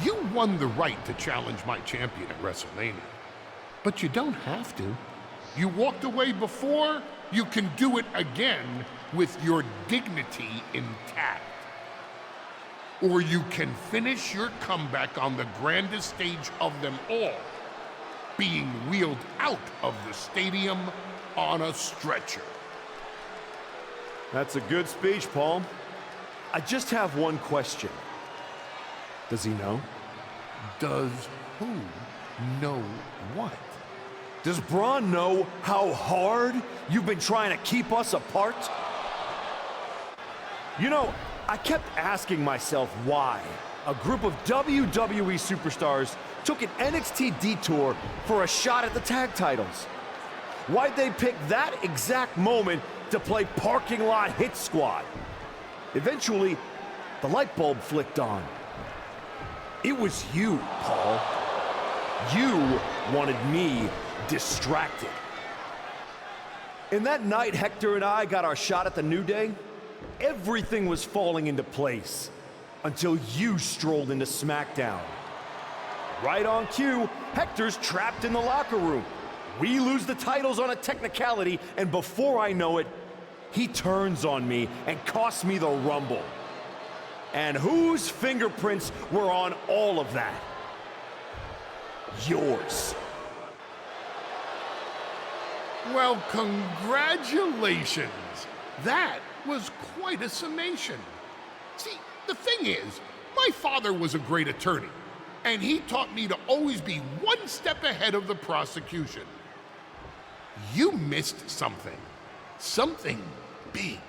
You won the right to challenge my champion at WrestleMania, but you don't have to. You walked away before, you can do it again with your dignity intact. Or you can finish your comeback on the grandest stage of them all, being wheeled out of the stadium on a stretcher. That's a good speech, Paul. I just have one question. Does he know? Does who know what? Does Braun know how hard you've been trying to keep us apart? You know, I kept asking myself why a group of WWE superstars took an NXT detour for a shot at the tag titles. Why'd they pick that exact moment to play parking lot hit squad? Eventually, the light bulb flicked on. It was you, Paul. You wanted me distracted. And that night Hector and I got our shot at the New Day, everything was falling into place until you strolled into SmackDown. Right on cue, Hector's trapped in the locker room. We lose the titles on a technicality, and before I know it, He turns on me and costs me the Rumble. And whose fingerprints were on all of that? Yours. Well, congratulations. That was quite a summation. See, the thing is, my father was a great attorney, and he taught me to always be one step ahead of the prosecution. You missed something. Something big.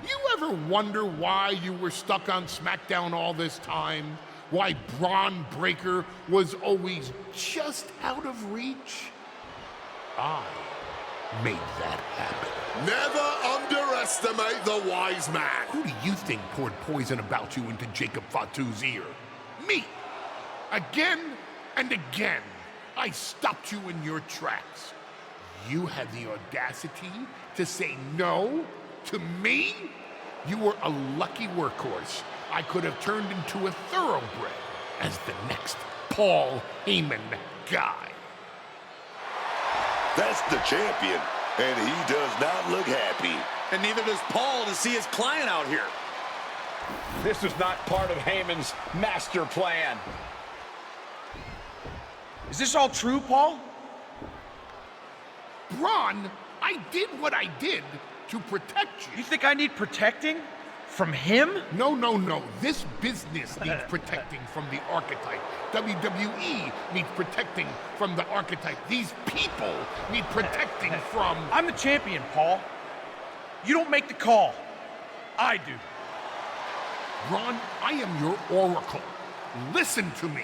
You ever wonder why you were stuck on SmackDown all this time? Why Braun Breaker was always just out of reach? I made that happen. Never underestimate the wise man. Who do you think poured poison about you into Jacob Fatu's ear? Me. Again and again, I stopped you in your tracks. You had the audacity to say no to me? You were a lucky workhorse I could have turned into a thoroughbred as the next Paul Heyman guy. That's the champion, and he does not look happy. And neither does Paul to see his client out here. This was not part of Heyman's master plan. Is this all true, Paul? Braun, I did what I did to protect you. You think I need protecting? From him? No, no, no. This business needs protecting from the archetype. WWE needs protecting from the archetype. These people need protecting from... I'm the champion, Paul. You don't make the call. I do. Braun, I am your oracle. Listen to me.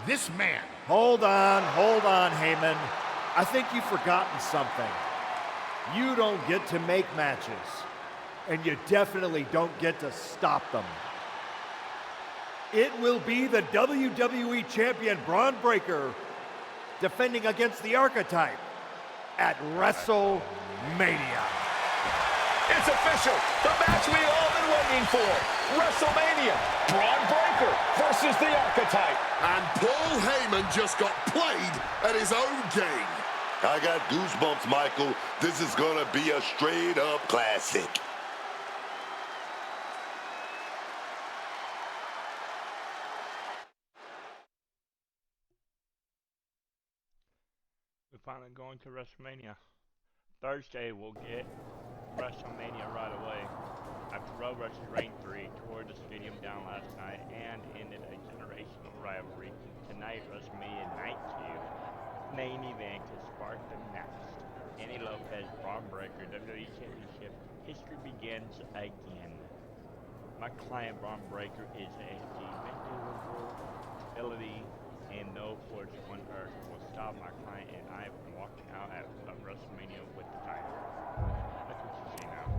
This man... Hold on, Heyman. I think you've forgotten something. You don't get to make matches. And you definitely don't get to stop them. It will be the WWE Champion Braun Breaker defending against the Archetype at WrestleMania. It's official. The match we've all been waiting for. WrestleMania. Braun Breaker versus the Archetype. And Paul Heyman just got played at his own game. I got goosebumps, Michael. This is gonna be a straight-up classic. We're finally going to WrestleMania. Thursday we'll get WrestleMania right away. After Road vs. Reign 3 tore the stadium down last night and ended a generational rivalry, tonight WrestleMania Night 2 main event to spark the next. Kenny Lopez, Braun Breaker, WWE Championship. History begins again. My client Braun Breaker is a invincible ability, and no force on earth will stop my client and I from walking out at WrestleMania with the title. That's what you see now.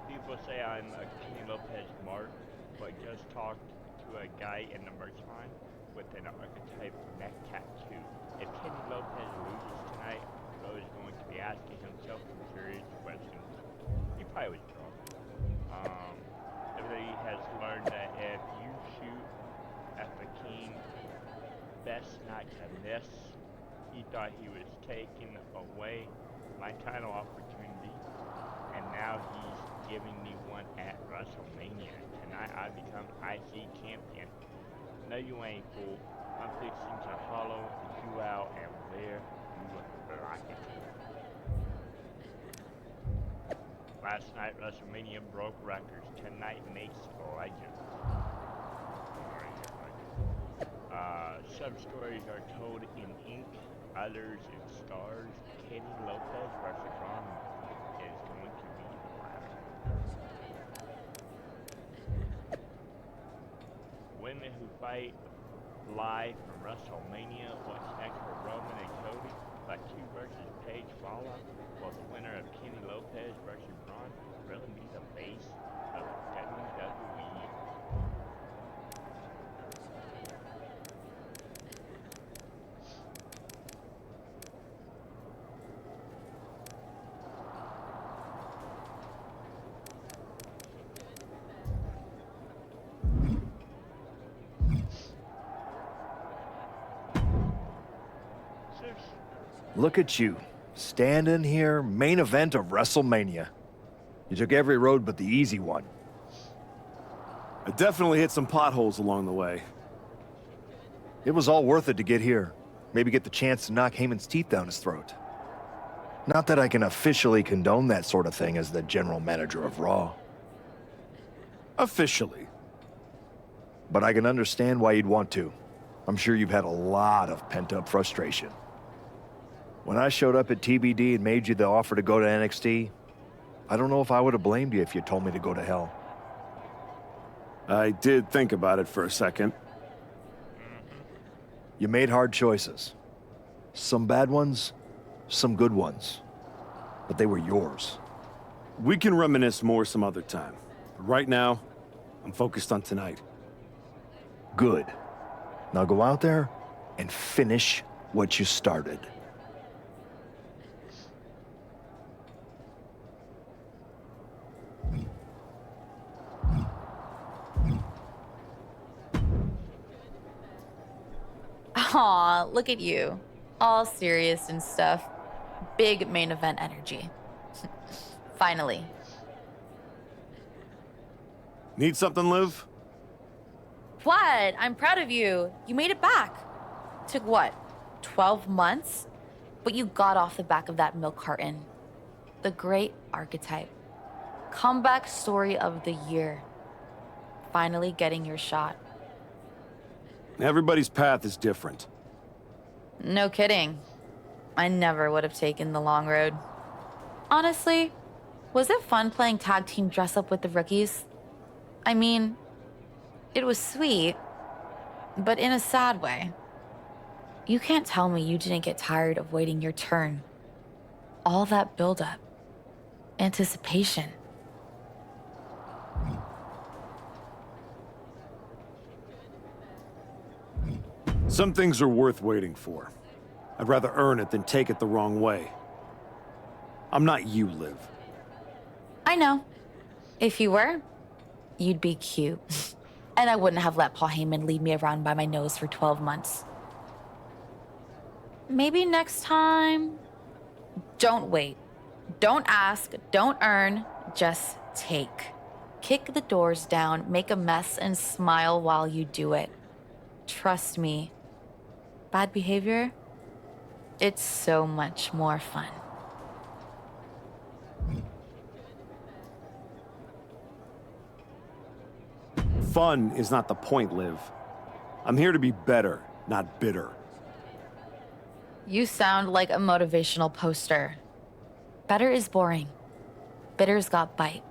People say I'm a Kenny Lopez mark, but just talked to a guy in the merch line with an archetype neck tattoo. If Kenny Lopez loses tonight, Bro is going to be asking himself some serious questions. He probably was drunk. Everybody has learned that if you shoot at the king, best not to miss. He thought he was taking away my title opportunity, and now he's giving me one at WrestleMania. Tonight I become IC champion. No, you ain't, fool. I'm fixing to hollow you out and wear you like it. Last night WrestleMania broke records. Tonight makes legends. Some stories are told in ink, others in stars. Kenny Lopez versus Braun is going to be the latter. Women who fight live from WrestleMania. What's next for Roman and Cody? Fatu versus Paige Fallout. Will the winner of Kenny Lopez versus Braun really be the face of WWE? Look at you, Standing here, main event of WrestleMania. You took every road but the easy one. I definitely hit some potholes along the way. It was all worth it to get here. Maybe get the chance to knock Heyman's teeth down his throat. Not that I can officially condone that sort of thing as the general manager of Raw. Officially. But I can understand why you'd want to. I'm sure you've had a lot of pent-up frustration. When I showed up at TBD and made you the offer to go to NXT, I don't know if I would have blamed you if you told me to go to hell. I did think about it for a second. You made hard choices. Some bad ones, some good ones. But they were yours. We can reminisce more some other time. But right now, I'm focused on tonight. Good. Now go out there and finish what you started. Aw, look at you. All serious and stuff. Big main event energy. Finally. Need something, Liv? What? I'm proud of you. You made it back. Took what? 12 months? But you got off the back of that milk carton. The great archetype. Comeback story of the year. Finally getting your shot. Everybody's path is different. No kidding. I never would have taken the long road. Honestly, was it fun playing tag team dress up with the rookies? I mean, it was sweet, but in a sad way. You can't tell me you didn't get tired of waiting your turn. All that buildup, anticipation. Some things are worth waiting for. I'd rather earn it than take it the wrong way. I'm not you, Liv. I know. If you were, you'd be cute. And I wouldn't have let Paul Heyman lead me around by my nose for 12 months. Maybe next time... Don't wait. Don't ask. Don't earn. Just take. Kick the doors down, make a mess, and smile while you do it. Trust me. Bad behavior? It's so much more fun. Fun is not the point, Liv. I'm here to be better, not bitter. You sound like a motivational poster. Better is boring. Bitter's got bite.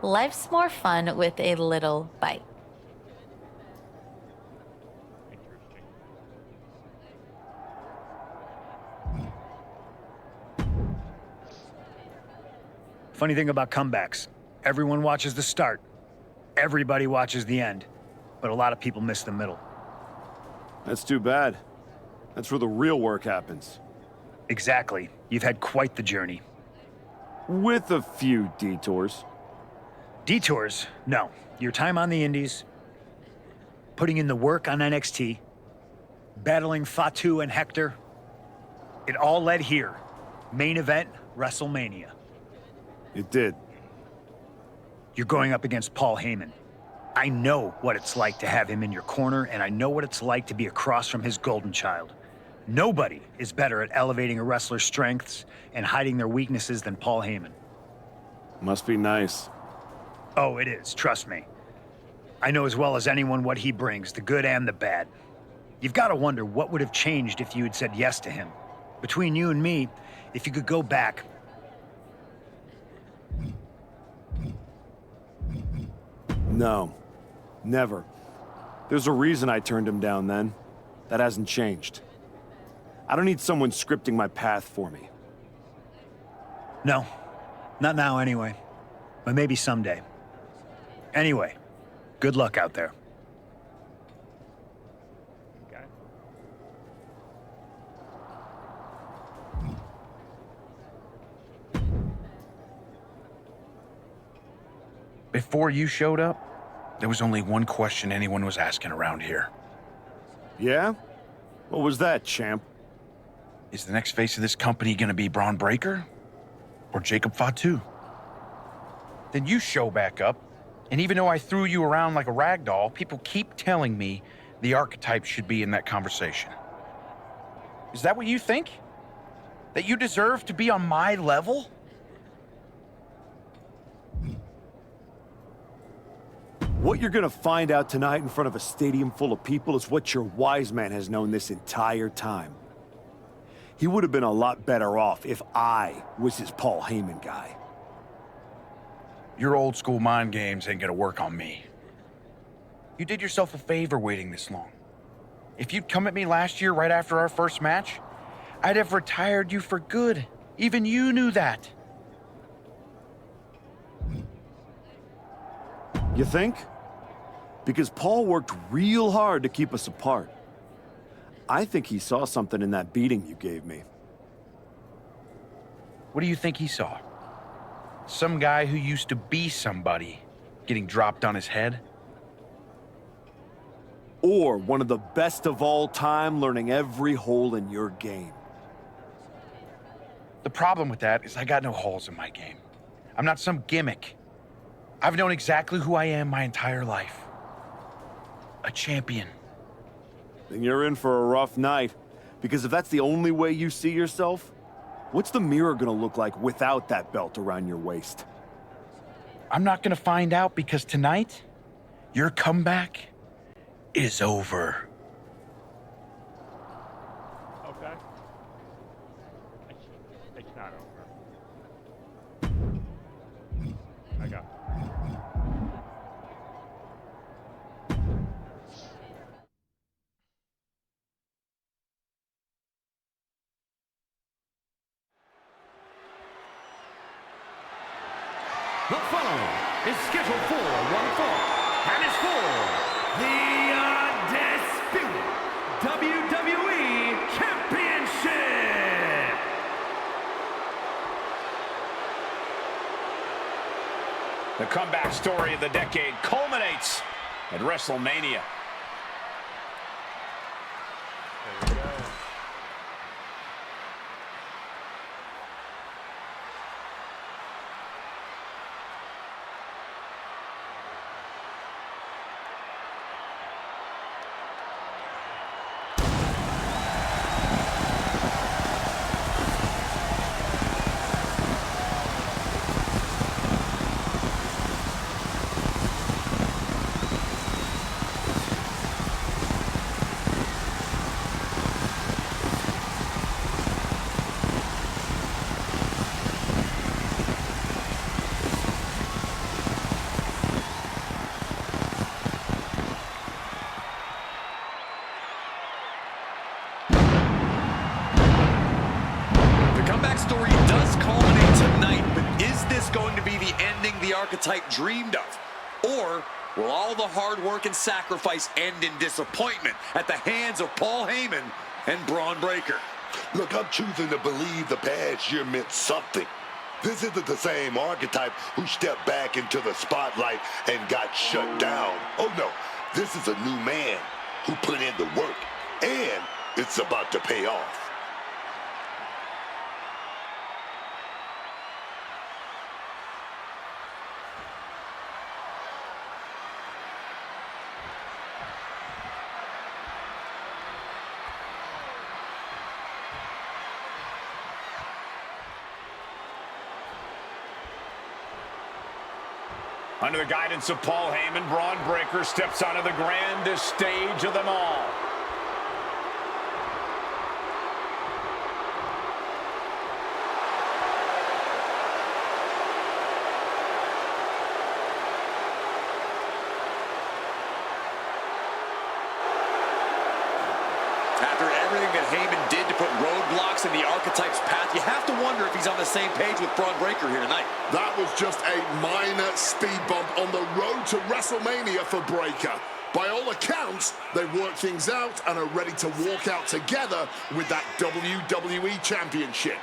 Life's more fun with a little bite. Funny thing about comebacks, everyone watches the start. Everybody watches the end. But a lot of people miss the middle. That's too bad. That's where the real work happens. Exactly. You've had quite the journey. With a few detours. Detours? No. Your time on the Indies, putting in the work on NXT, battling Fatu and Hector, it all led here. Main event, WrestleMania. It did. You're going up against Paul Heyman. I know what it's like to have him in your corner, and I know what it's like to be across from his golden child. Nobody is better at elevating a wrestler's strengths and hiding their weaknesses than Paul Heyman. Must be nice. Oh, it is, trust me. I know as well as anyone what he brings, the good and the bad. You've got to wonder what would have changed if you had said yes to him. Between you and me, if you could go back... No, never. There's a reason I turned him down then. That hasn't changed. I don't need someone scripting my path for me. No, not now anyway. But maybe someday. Anyway, good luck out there. Okay. Before you showed up, there was only one question anyone was asking around here. Yeah? What was that, champ? Is the next face of this company gonna be Braun Breaker or Jacob Fatu? Then you show back up, and even though I threw you around like a rag doll, people keep telling me the archetype should be in that conversation. Is that what you think? That you deserve to be on my level? What you're gonna find out tonight in front of a stadium full of people is what your wise man has known this entire time. He would have been a lot better off if I was his Paul Heyman guy. Your old school mind games ain't gonna work on me. You did yourself a favor waiting this long. If you'd come at me last year right after our first match, I'd have retired you for good. Even you knew that. You think? Because Paul worked real hard to keep us apart. I think he saw something in that beating you gave me. What do you think he saw? Some guy who used to be somebody getting dropped on his head? Or one of the best of all time learning every hole in your game. The problem with that is I got no holes in my game. I'm not some gimmick. I've known exactly who I am my entire life. A champion. Then you're in for a rough night. Because if that's the only way you see yourself, what's the mirror gonna look like without that belt around your waist? I'm not gonna find out because tonight, your comeback is over. Okay. It's not over. I got it. The following is scheduled for one fall, and is for the Undisputed WWE Championship. The comeback story of the decade culminates at WrestleMania. There we go. Story does culminate tonight, but is this going to be the ending the archetype dreamed of? Or will all the hard work and sacrifice end in disappointment at the hands of Paul Heyman and Braun Breaker? Look, I'm choosing to believe the past year meant something. This isn't the same archetype who stepped back into the spotlight and got shut down. Oh no, this is a new man who put in the work, and it's about to pay off. Under the guidance of Paul Heyman, Braun Breaker steps onto the grandest stage of them all. After everything that Heyman did to put roadblocks in the archetype's path, you have to wonder if he's on the same page with Braun Breaker here tonight. That was just a minor speed bump on the road to WrestleMania for Breaker. By all accounts, they worked things out and are ready to walk out together with that WWE Championship.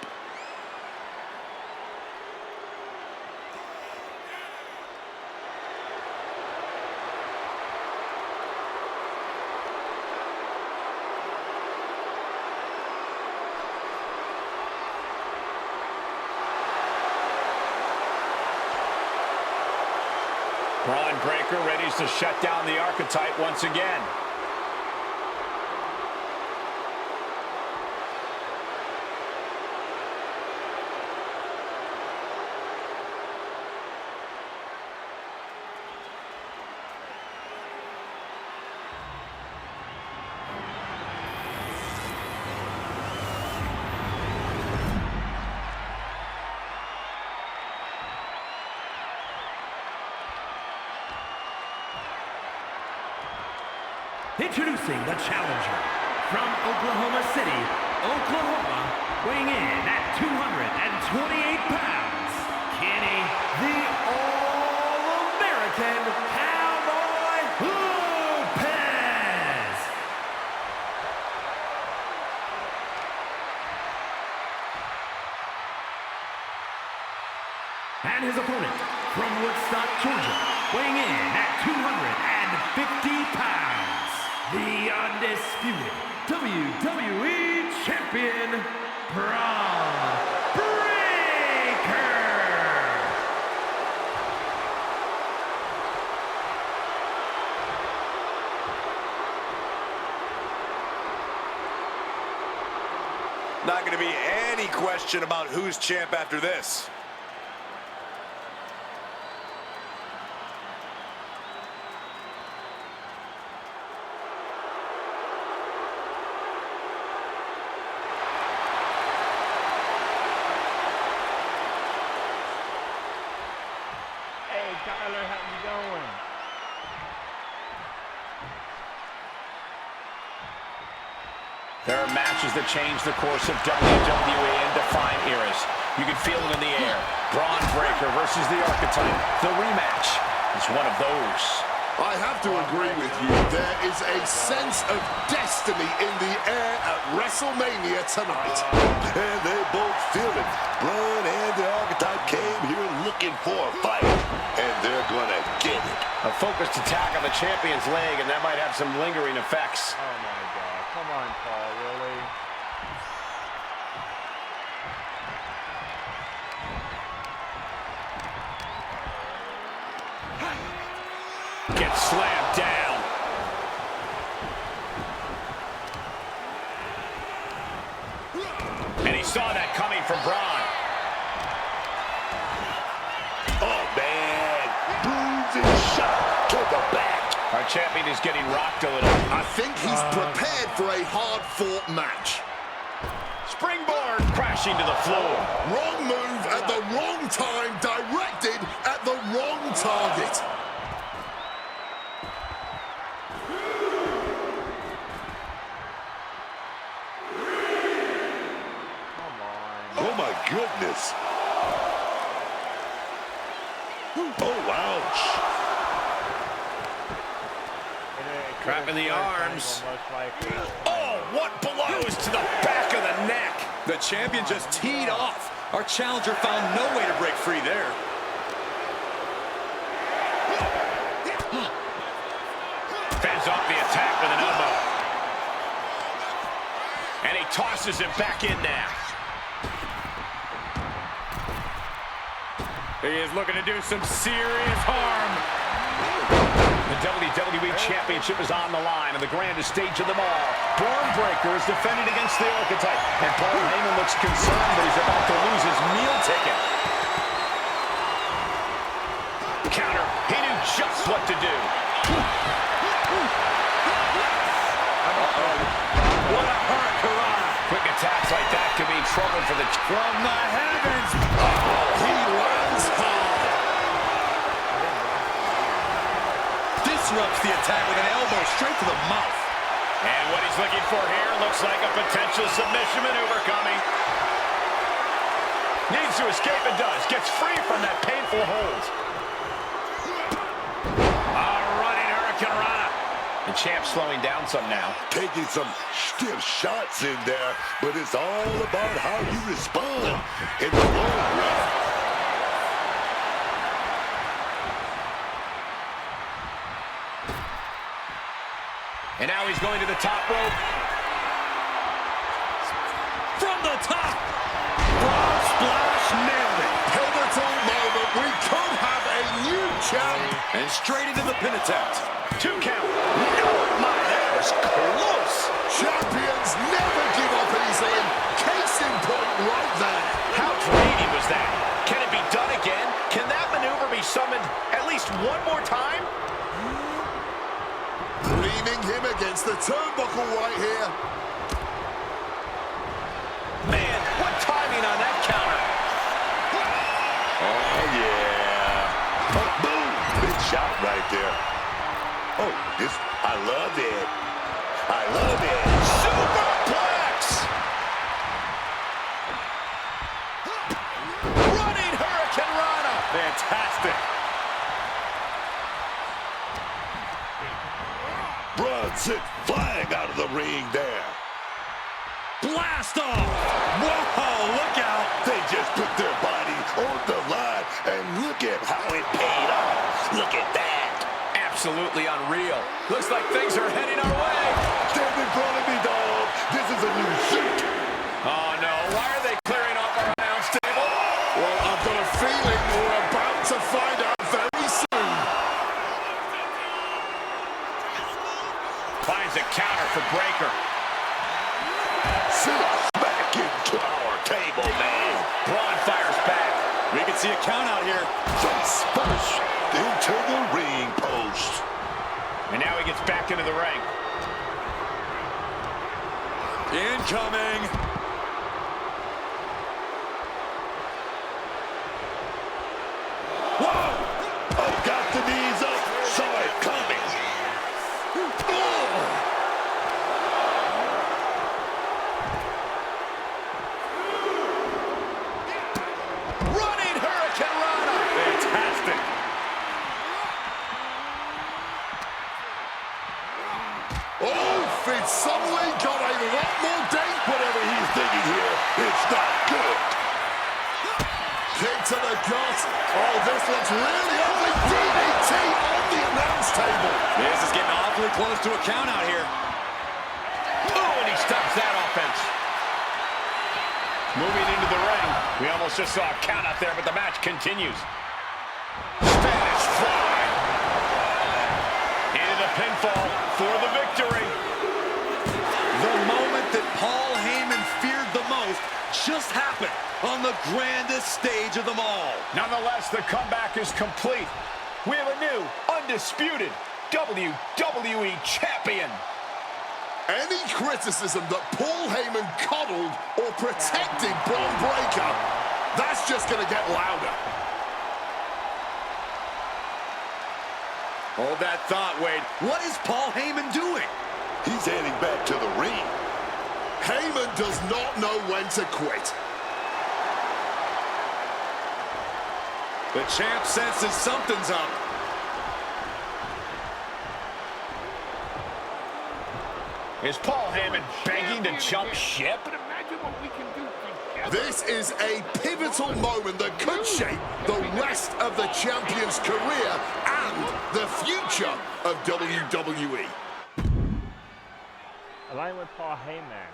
Braun Breaker ready to shut down the archetype once again. Introducing the challenger from Oklahoma City, Oklahoma, weighing in at 228 pounds, Kenny, the All American Cowboy Lopez. And his opponent from Woodstock, Georgia, weighing in at 250 pounds. The undisputed WWE Champion, Braun Breaker. Not going to be any question about who's champ after this. Tyler, how's it going? There are matches that change the course of WWE and define eras. You can feel it in the air. Braun Breaker versus the Archetype. The rematch is one of those. I have to agree with you. There is a sense of destiny in the air at WrestleMania tonight. And they both feel it. Braun and the Archetype came here looking for a fight, and they're gonna get it. A focused attack on the champion's leg, and that might have some lingering effects. Oh my God! Come on, Paul. Really? Gets slammed down. And he saw that coming from Braun. Oh, man. Bruising shot to the back. Our champion is getting rocked a little. I think he's prepared for a hard-fought match. Springboard crashing to the floor. Wrong move at the wrong time, directed at the wrong target. Oh, my goodness. Oh, ouch. Trap in the arms. Oh, what blows to the back of the neck. The champion just teed off. Our challenger found no way to break free there. Fends off the attack with an elbow. And he tosses him back in now. He is looking to do some serious harm. The WWE Championship is on the line on the grandest stage of them all. Braun Breaker is defending against the Archetype. And Paul Heyman looks concerned that he's about to lose his meal ticket. Counter. He knew just what to do. What a hurricane. Quick attacks like that could mean trouble for the... From the heavens. He lands hard. Disrupts the attack with an elbow straight to the mouth. And what he's looking for here looks like a potential submission maneuver coming. Needs to escape and does. Gets free from that painful hold. A running Hurricane Rana. The champ slowing down some now. Taking some stiff shots in there, but it's all about how you respond in the long run. And now he's going to the top rope. From the top. Frog splash, nailed it. Pivotal moment. We could have a new champ And straight into the pin attempt. 2 count. No, my, that was close. Champions never give up easily. Case in point right there. How draining was that? Can it be done again? Can that maneuver be summoned at least one more time? Leaning him against the turnbuckle right here. Man, what timing on that counter. Oh, yeah. Oh, boom. Big shot right there. Oh, this, I love it. I love it. Superplex! Running Hurricane Rana. Fantastic. Braun sent flying out of the ring there. Blast off! Whoa, look out! They just put their body on the line, and look at how it paid off. Look at that. Absolutely unreal. Looks like things are heading our way. Stand in front of me, dog. This is a new suit. Oh, no. Why are they clearing off our announce table? Well, I've got a feeling we're about to find out very soon. Finds a counter for Breaker. Sit back into our table, man. Braun fires back. We can see a count out here. Face first into the ring post. And now he gets back into the ring. Incoming. Whoa! Oh, got the knees up. Saw it coming. Oh! Running Hurricane Rana. Fantastic. Oh, Fitz suddenly got a lot more date. Whatever he's digging here, it's not good. Kick to the gut. Oh, this looks really ugly. DDT on the announce table. This is getting awfully close to a count out here. Oh, and he stops that offense. Moving into the ring. We almost just saw a count out there, but the match continues. Spanish fly. Into the pinfall for the victory. The moment that Paul Heyman feared the most just happened on the grandest stage of them all. Nonetheless, the comeback is complete. We have a new, undisputed WWE Champion. Any criticism that Paul Heyman coddled or protected Braun Breaker, that's just going to get louder. Hold that thought, Wade. What is Paul Heyman doing? He's heading back to the ring. Heyman does not know when to quit. The champ senses something's up. Is Paul Heyman begging to jump ship? This is a pivotal moment that could shape the rest of the champion's career and the future of WWE. Along with Paul Heyman,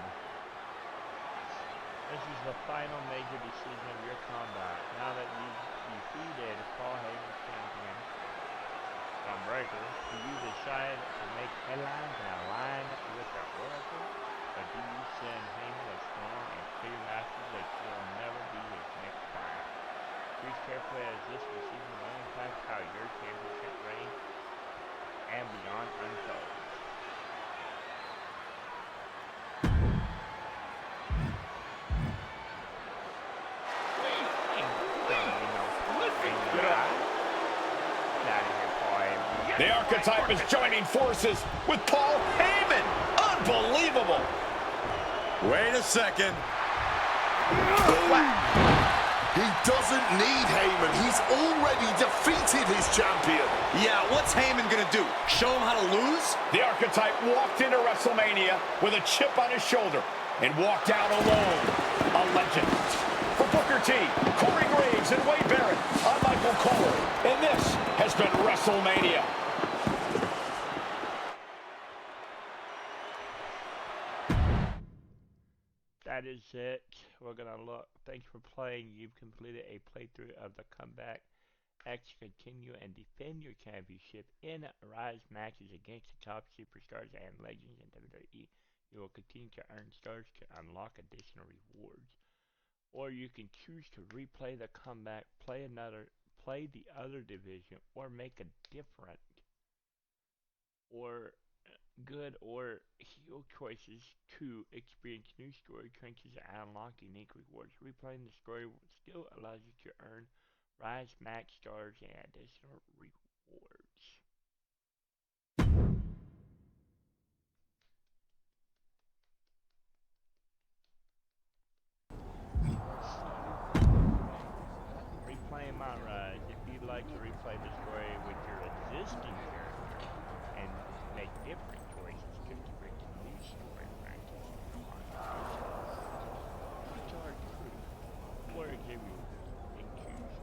this is the final major decision of your combat. Now that you've defeated Paul Heyman's champion, Braun Breaker, do you decide to make headlines and align with the Oracle? Or do you send Heyman a strong and clear message that you'll never be his next target? Choose carefully as this decision will impact how your championship reign and beyond unfolds. The Archetype is joining forces with Paul Heyman. Unbelievable. Wait a second. He doesn't need Heyman. He's already defeated his champion. Yeah, what's Heyman gonna do? Show him how to lose? The Archetype walked into WrestleMania with a chip on his shoulder and walked out alone. A legend. For Booker T, Corey Graves, and Wade Barrett, I'm Michael Cole, and this has been WrestleMania. That is it. We're gonna look. Thank you for playing. You've completed a playthrough of the comeback X to continue and defend your championship in Rise matches against the top superstars and legends in WWE. You will continue to earn stars to unlock additional rewards. Or you can choose to replay the comeback, play the other division, or make a different or good or heel choices to experience new story trenches and unlock unique rewards. Replaying the story still allows you to earn Rise match stars and additional rewards. Replaying MyRise. If you'd like to replay the story with your existing character and make different choices to experience new story branches and unlock additional recharge crew, or give you and choose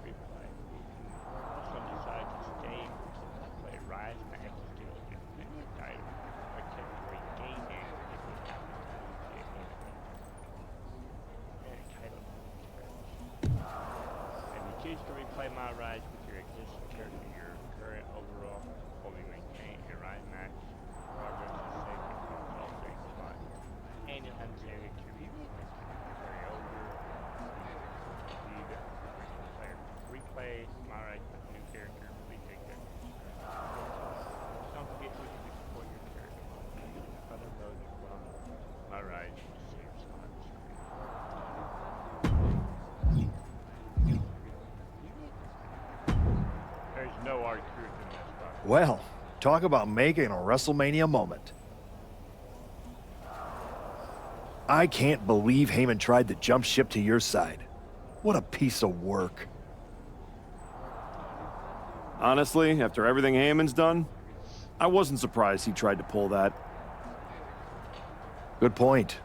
replay. You can also decide to stay and continue to play Rise matches to either defend your title or attempt to regain it if you happen to lose it in a title match. If you choose to replay MyRise with your existing character, your current overall will be maintained. Your Rise match progress is saved across all save slots. Any unsaved attribute points carry over to the original player. Replay MyRise with a new character. Please take that. Don't forget to support your character. Use other modes from MyRise save slot screen. There's no R-Truth in this stuff. Well, talk about making a WrestleMania moment. I can't believe Heyman tried to jump ship to your side. What a piece of work. Honestly, after everything Heyman's done, I wasn't surprised he tried to pull that. Good point.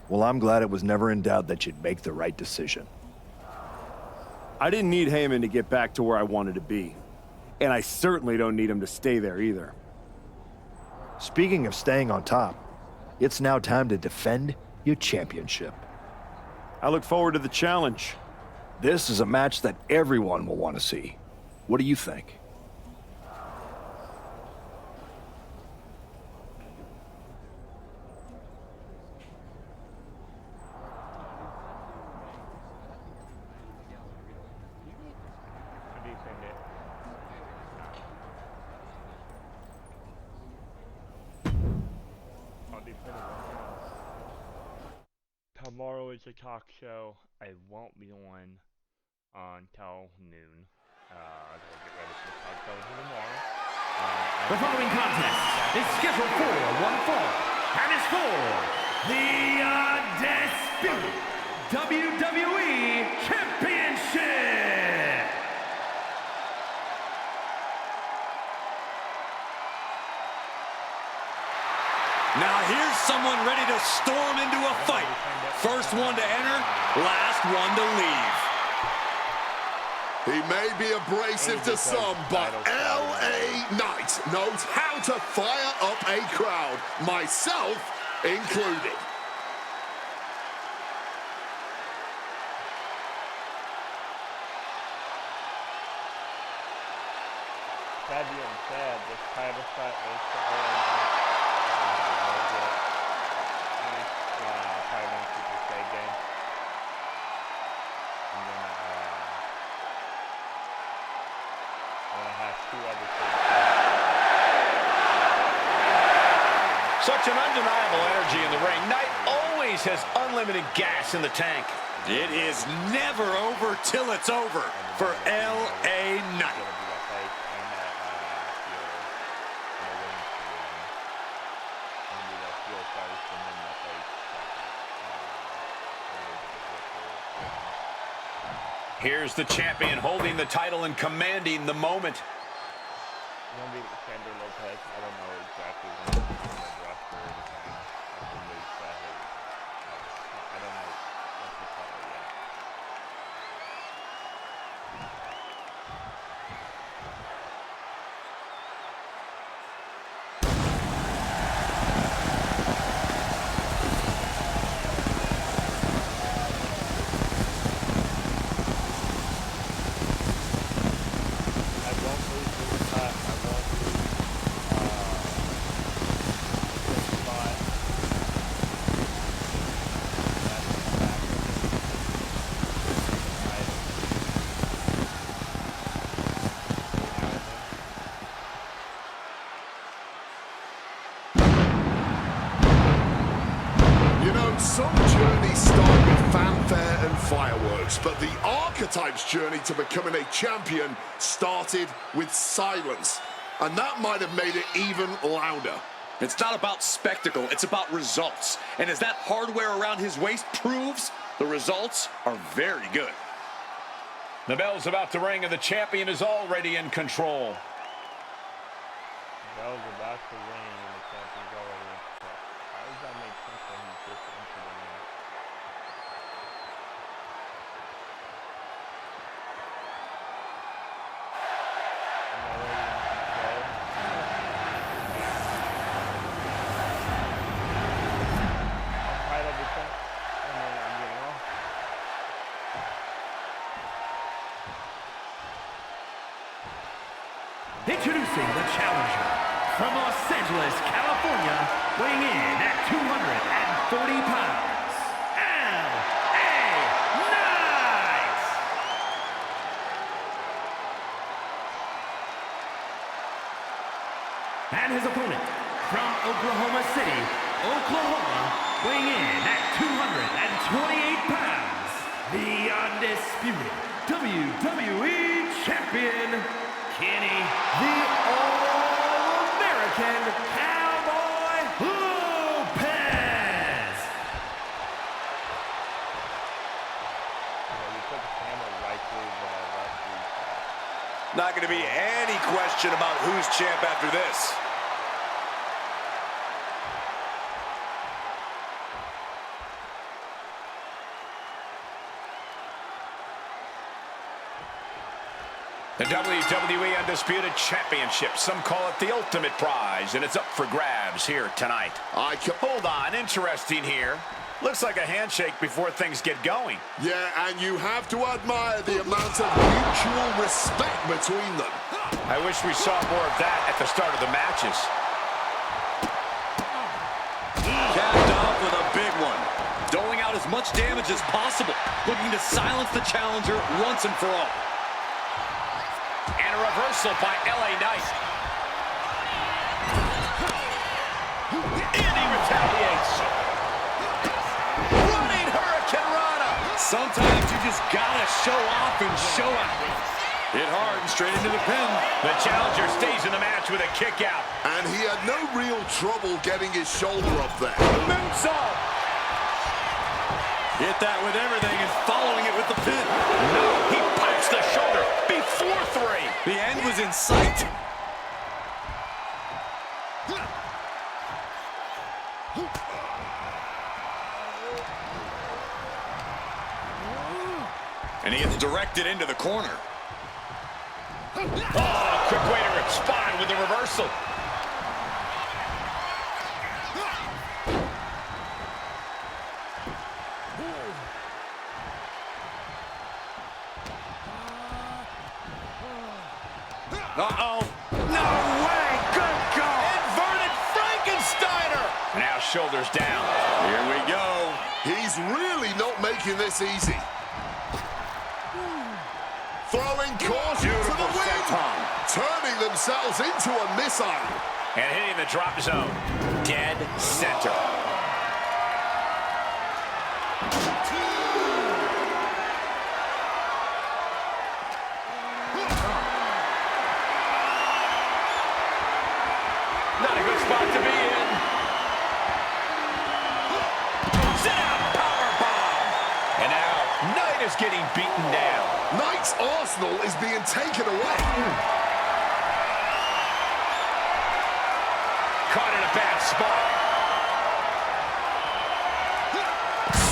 Well, I'm glad it was never in doubt that you'd make the right decision. I didn't need Heyman to get back to where I wanted to be. And I certainly don't need him to stay there either. Speaking of staying on top, it's now time to defend your championship. I look forward to the challenge. This is a match that everyone will want to see. What do you think? Tomorrow is a talk show. I won't be on until noon. I'll get ready for the talk show tomorrow. The following contest is scheduled for one fall and is for the undisputed WWE Championship. Now here's someone ready to storm into a fight. First one to enter, last one to leave. He may be abrasive to some, but LA Knight knows how to fire up a crowd, myself included. That being said, this title fight was Such an undeniable energy in the ring. Knight always has unlimited gas in the tank. It is never over till it's over for LA Knight. Here's the champion holding the title and commanding the moment. I don't know exactly when he's going to dress or anything. I don't know what to call it yet. fireworks, but the Archetype's journey to becoming a champion started with silence. And that might have made it even louder. It's not about spectacle, it's about results. And as that hardware around his waist proves, the results are very good. The bell's about to ring and the champion is already in control. Bell's about to ring and the champion's already in control. How does that make sense when he's just into the ring? Introducing the challenger from Los Angeles, California, weighing in at 240 pounds, L.A. Knight! And his opponent from Oklahoma City, Oklahoma, weighing in at 228 pounds, the undisputed WWE Champion, Kenny, the All American Cowboy Lopez. Not going to be any question about who's champ after this. The WWE Undisputed Championship. Some call it the ultimate prize, and it's up for grabs here tonight. Hold on, interesting here. Looks like a handshake before things get going. Yeah, and you have to admire the amount of mutual respect between them. I wish we saw more of that at the start of the matches. Capped off with a big one. Doling out as much damage as possible. Looking to silence the challenger once and for all. And a reversal by LA Knight. And he retaliates. Running Hurricane Rana. Sometimes you just gotta show off and show out. Hit hard and straight into the pin. The challenger stays in the match with a kick out. And he had no real trouble getting his shoulder up there. Moonsault. Hit that with everything and following it with the pin. No, he pipes the shoulder before 3. The end was in sight. And he gets directed into the corner. Oh, quick way to respond with the reversal. Uh-oh. No way! Good call! Inverted Frankensteiner! Now shoulders down. Here we go. He's really not making this easy. Throwing caution to the wind. Turning themselves into a missile. And hitting the drop zone. Dead center. Not a good spot to be in. Sit out, powerbomb. And now, Knight is getting beaten down. Knight's arsenal is being taken away. Caught in a bad spot.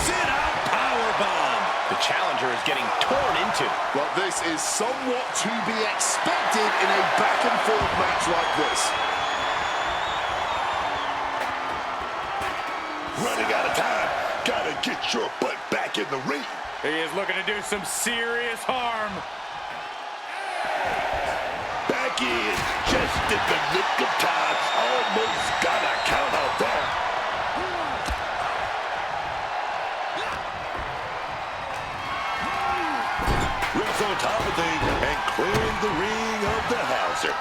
Sit out, powerbomb. The challenger is getting torn into. But this is somewhat to be expected in a back-and-forth match like this. Running out of time. Gotta get your butt back in the ring. He is looking to do some serious harm. Back in, just in the nick of time. Almost got a count out there. Ref's on top of things and clearing the ring of the hazard.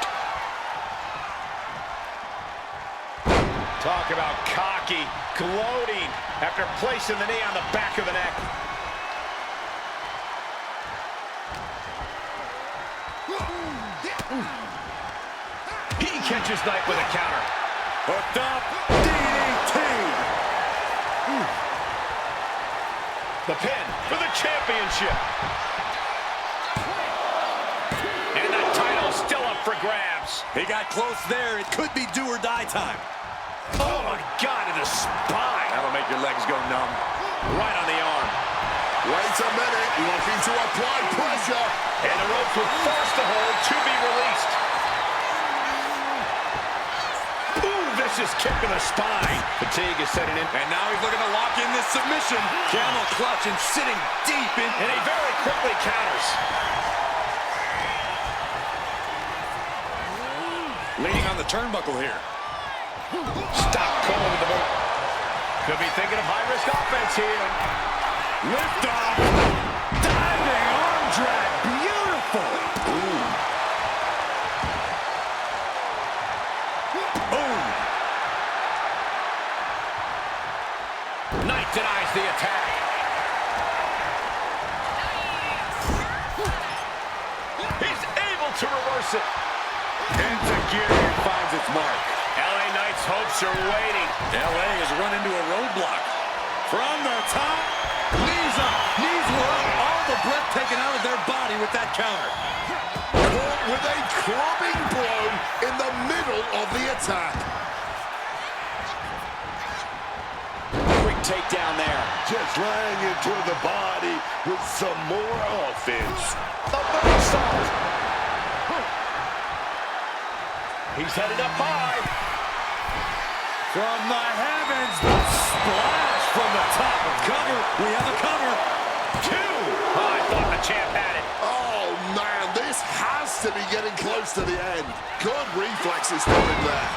Talk about cocky, gloating after placing the knee on the back of the neck. He catches Knight with a counter. Hooked up. DDT. The pin for the championship. And the title's still up for grabs. He got close there. It could be do or die time. Oh my God, to the spine. That'll make your legs go numb. Right on the arm. Wait a minute, looking to apply pressure. And the ropes were forced to hold to be released. Ooh, vicious kick to the spine. Fatigue is setting in. And now he's looking to lock in this submission. Camel clutch and sitting deep in. And he very quickly counters. Leaning on the turnbuckle here. Stop Cole with the boot. Could be thinking of high-risk offense here. Lift off. Diving arm drag. Beautiful. Ooh. Boom. Knight denies the attack. He's able to reverse it. Enzuigiri finds its mark. LA Knight's hopes are waiting. LA has run into a roadblock. From the top, knees up, knees were up, all the breath taken out of their body with that counter. Caught with a clubbing blow in the middle of the attack. Quick takedown there. Just lying into the body with some more offense. A moonsault. He's headed up high. From the heavens, the splash from the top. Cover, we have a cover. Two. Oh, I thought the champ had it. Oh, man, this has to be getting close to the end. Good reflexes from him there.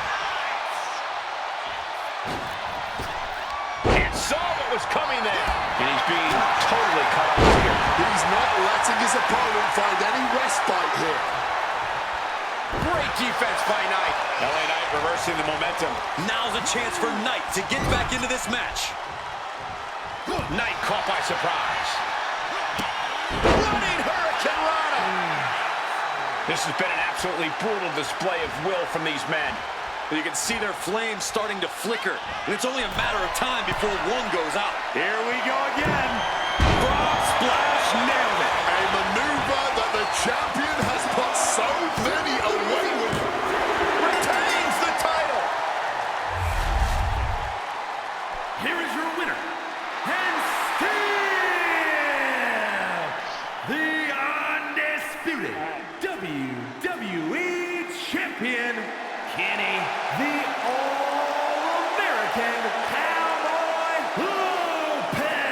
And saw what was coming there. And he's being totally cut off here. He's not letting his opponent find any respite here. Great defense by Knight. LA Knight reversing the momentum. Now's a chance for Knight to get back into this match. Knight caught by surprise. Running Hurricane Rana. This has been an absolutely brutal display of will from these men. You can see their flames starting to flicker, and it's only a matter of time before one goes out. Here we go again. Frog splash, nailed it. A maneuver that the champion has put so many away with. Retains the title. Here is your winner, and still the undisputed WWE Champion, Kenny the All American Cowboy Lopez.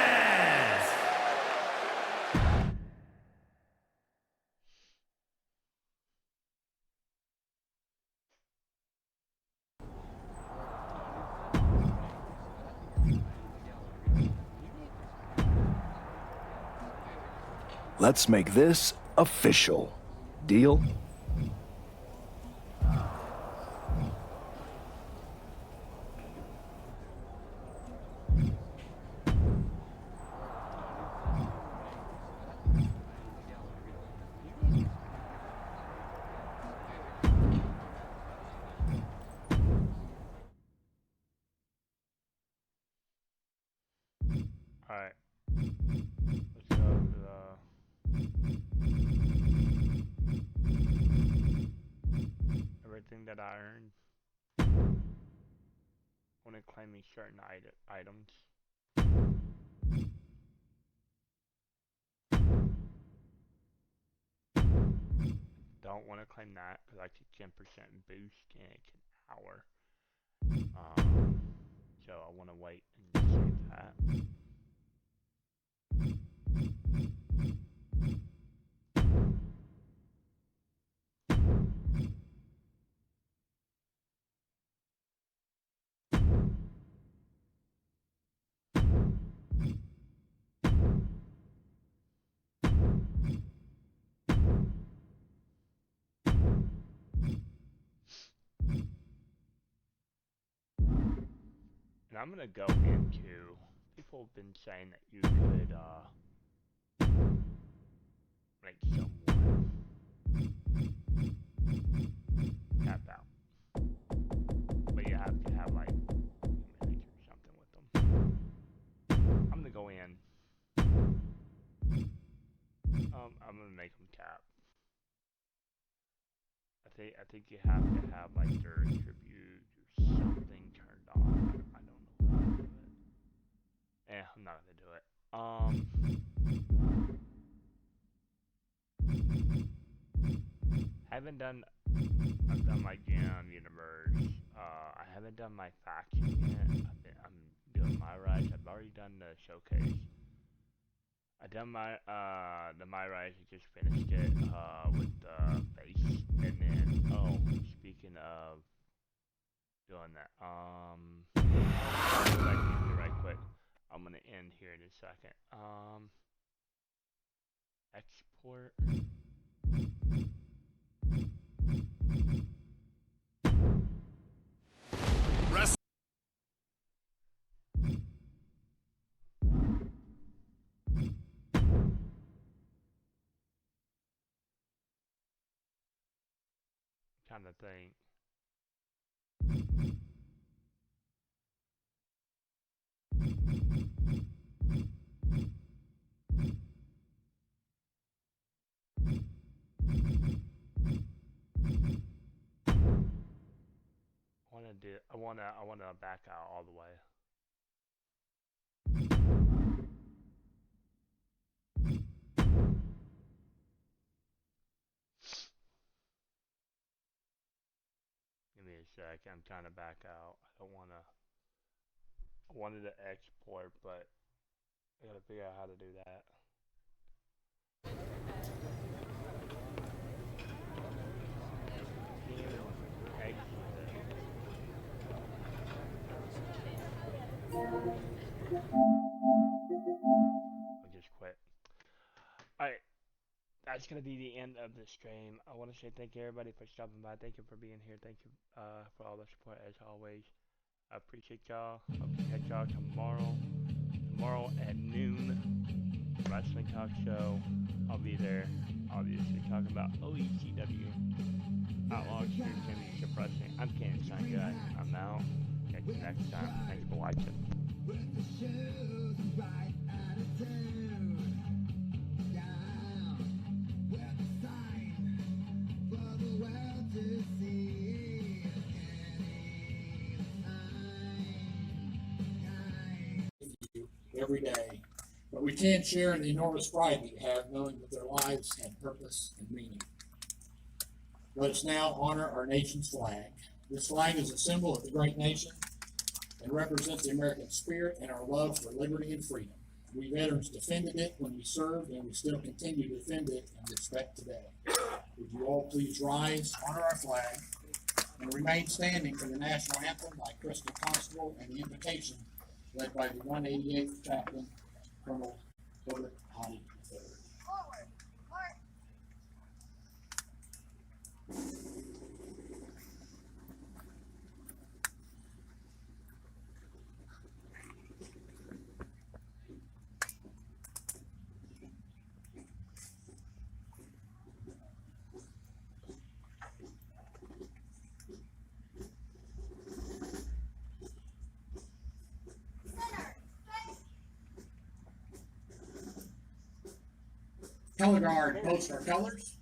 Let's make this official. Deal? Alright. Let's go to everything that I earned. I want to claim these certain items. Don't want to claim that because I get 10% boost and it's an hour. So I want to wait and save that. And I'm gonna go into, people have been saying that you could, like someone I'm gonna make them tap. I think you have to have like their tribute or something turned on. I don't know how to do it. I'm not gonna do it. I've done my Jam Universe. I haven't done my faction yet. I'm doing MyRise. I've already done the showcase. I done my the MyRise. I just finished it with the base, and then speaking of doing that, right quick. I'm gonna end here in a second. Export. Kind of thing. I wanna back out all the way. Give me a sec. I'm trying to back out. I wanted to export, but I gotta figure out how to do that. I'll just quit. Alright. That's going to be the end of the stream. I want to say thank you everybody for stopping by. Thank you for being here. Thank you for all the support as always. I appreciate y'all. Hope to catch y'all tomorrow. Tomorrow at noon. Wrestling Talk Show. I'll be there. Obviously talking about OECW. Outlaw Extreme Championship Wrestling. I'm Ken Sign Guy. I'm out. Catch you next time. Thanks for watching. Every day, but we can't share in the enormous pride we have knowing that their lives have purpose and meaning. Let us now honor our nation's flag. This flag is a symbol of the great nation and represents the American spirit and our love for liberty and freedom. We veterans defended it when we served, and we still continue to defend it and respect today. Would you all please rise, honor our flag, and remain standing for the national anthem by Crystal Constable and the invocation led by the 188th Chaplain, Colonel Robert Hottie III. Color guard, post our colors.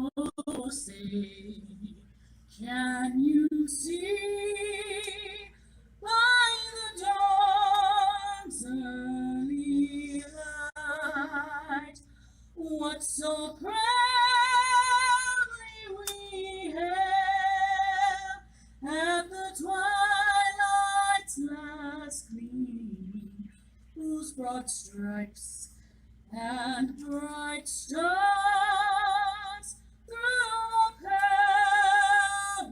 Oh, say, can you see by the dawn's early light what so proudly we hailed at the twilight's last gleam, whose broad stripes and bright stars through a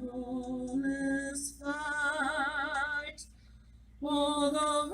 perilous fight, for the